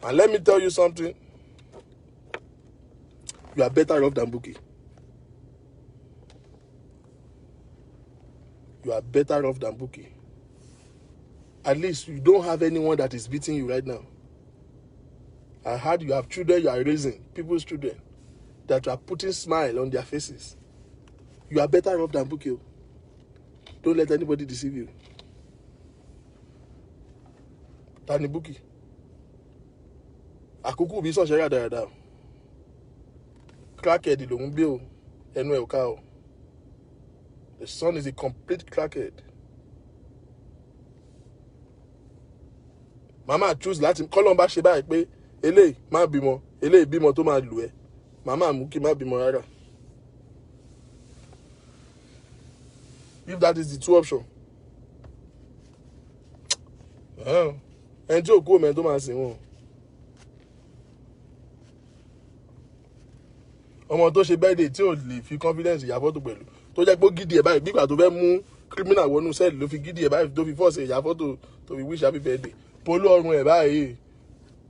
And let me tell you something. You are better off than Bukky. You are better off than Bukky. At least you don't have anyone that is beating you right now. I heard you have children you are raising, people's children, that you are putting smile on their faces. You are better off than Bukky. Don't let anybody deceive you. Tani Bukky. Àkókò bí sọ̀ṣẹ́ dáadáa. Crackhead ló ń gbé o, ẹnu ẹ̀ ò ká o. The son is a complete crackhead. Mama choose láti kọ́lọ́n bá ṣe báyìí pé eléyìí má bímọ, eléyìí bímọ tó máa lù ẹ́. Mama mú kí má bímọ rárá. If that is the two options. Ẹni tí ò kú òmẹ́ tó máa sìn wọn. Ọmọ tó ṣe birthday tí ò lè fi confidence ìyá fọ́tò pẹ̀lú tó jẹ́ pé ó gidi ẹ̀ báyìí bí ìgbà tó fẹ́ mú criminal wọnú sẹ́ẹ̀lì ló fi gidi ẹ̀ báyìí tó fi fọ́ọ̀sì ìyá fọ́tò tó fi wish happy birthday. Polo ọrùn ẹ̀ báyìí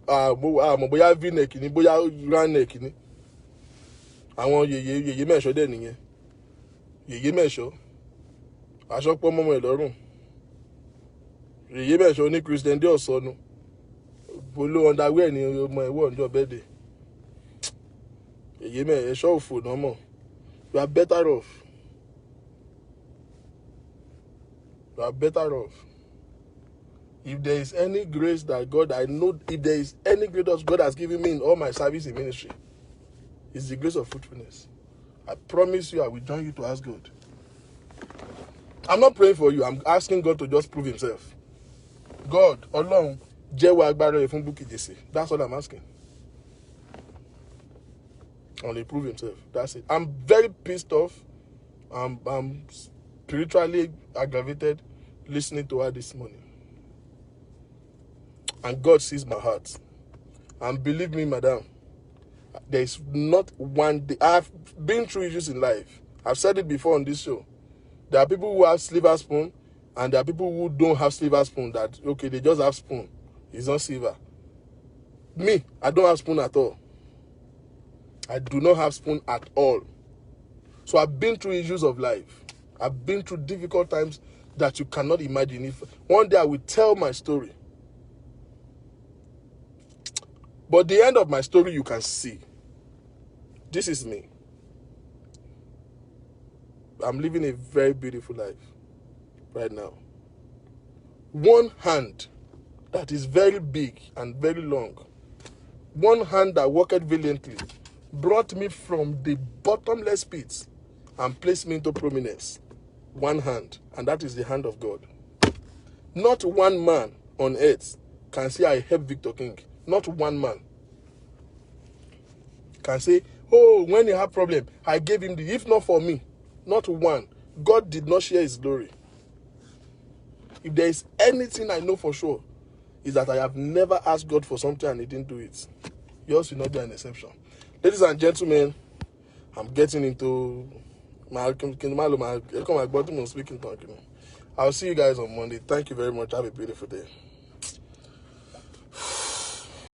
àmọ́ bóyá v-neck ni bóyá round neck ni. Àwọn yèyé mẹ́ṣọ́ dẹ̀ nìyẹn. Yèyé mẹ́ṣọ́ aṣọ pọ́ mọ́mọ́ ẹ̀ lọ́rùn. Yèyé mẹ́ṣọ́ ní Christian Dior sọnù. Polo underwear ni ọmọ ẹ̀ wọ̀ ọjọ́ birthday. Yèyé mẹ́ṣọ́ òfò náà mọ̀. You are better off. You are better off. If there is any grace that God, I know, if there is any grace that God has given me in all my service in ministry, it's the grace of fruitfulness. I promise you, I will join you to ask God. I'm not praying for you. I'm asking God to just prove himself. God, Ọlọ́run, jẹ́wọ́ agbára rẹ̀ fún Bukky Jesse. That's all I'm asking. Only prove himself. That's it. I'm very pissed off. I'm spiritually aggravated listening to her this morning. And God sees my heart. And believe me, madam, there is not one day. I've been through issues in life. I've said it before on this show. There are people who have silver spoon, and there are people who don't have silver spoon. That, okay, they just have spoon. It's not silver. Me, I don't have spoon at all. I do not have spoon at all. So I've been through issues of life. I've been through difficult times that you cannot imagine. If one day I will tell my story. But the end of my story you can see. This is me. I'm living a very beautiful life right now. One hand that is very big and very long. One hand that worked valiantly brought me from the bottomless pit and placed me into prominence. One hand, and that is the hand of God. Not one man on earth can say I helped Victor King. Not one man can say, oh, when he had problem, I gave him the, if not for me, not one. God did not share his glory. If there is anything I know for sure, is that I have never asked God for something and he didn't do it. Yours will not be an exception. Ladies and gentlemen, I'm getting into my speaking talk. I'll see you guys on Monday. Thank you very much. Have a beautiful day.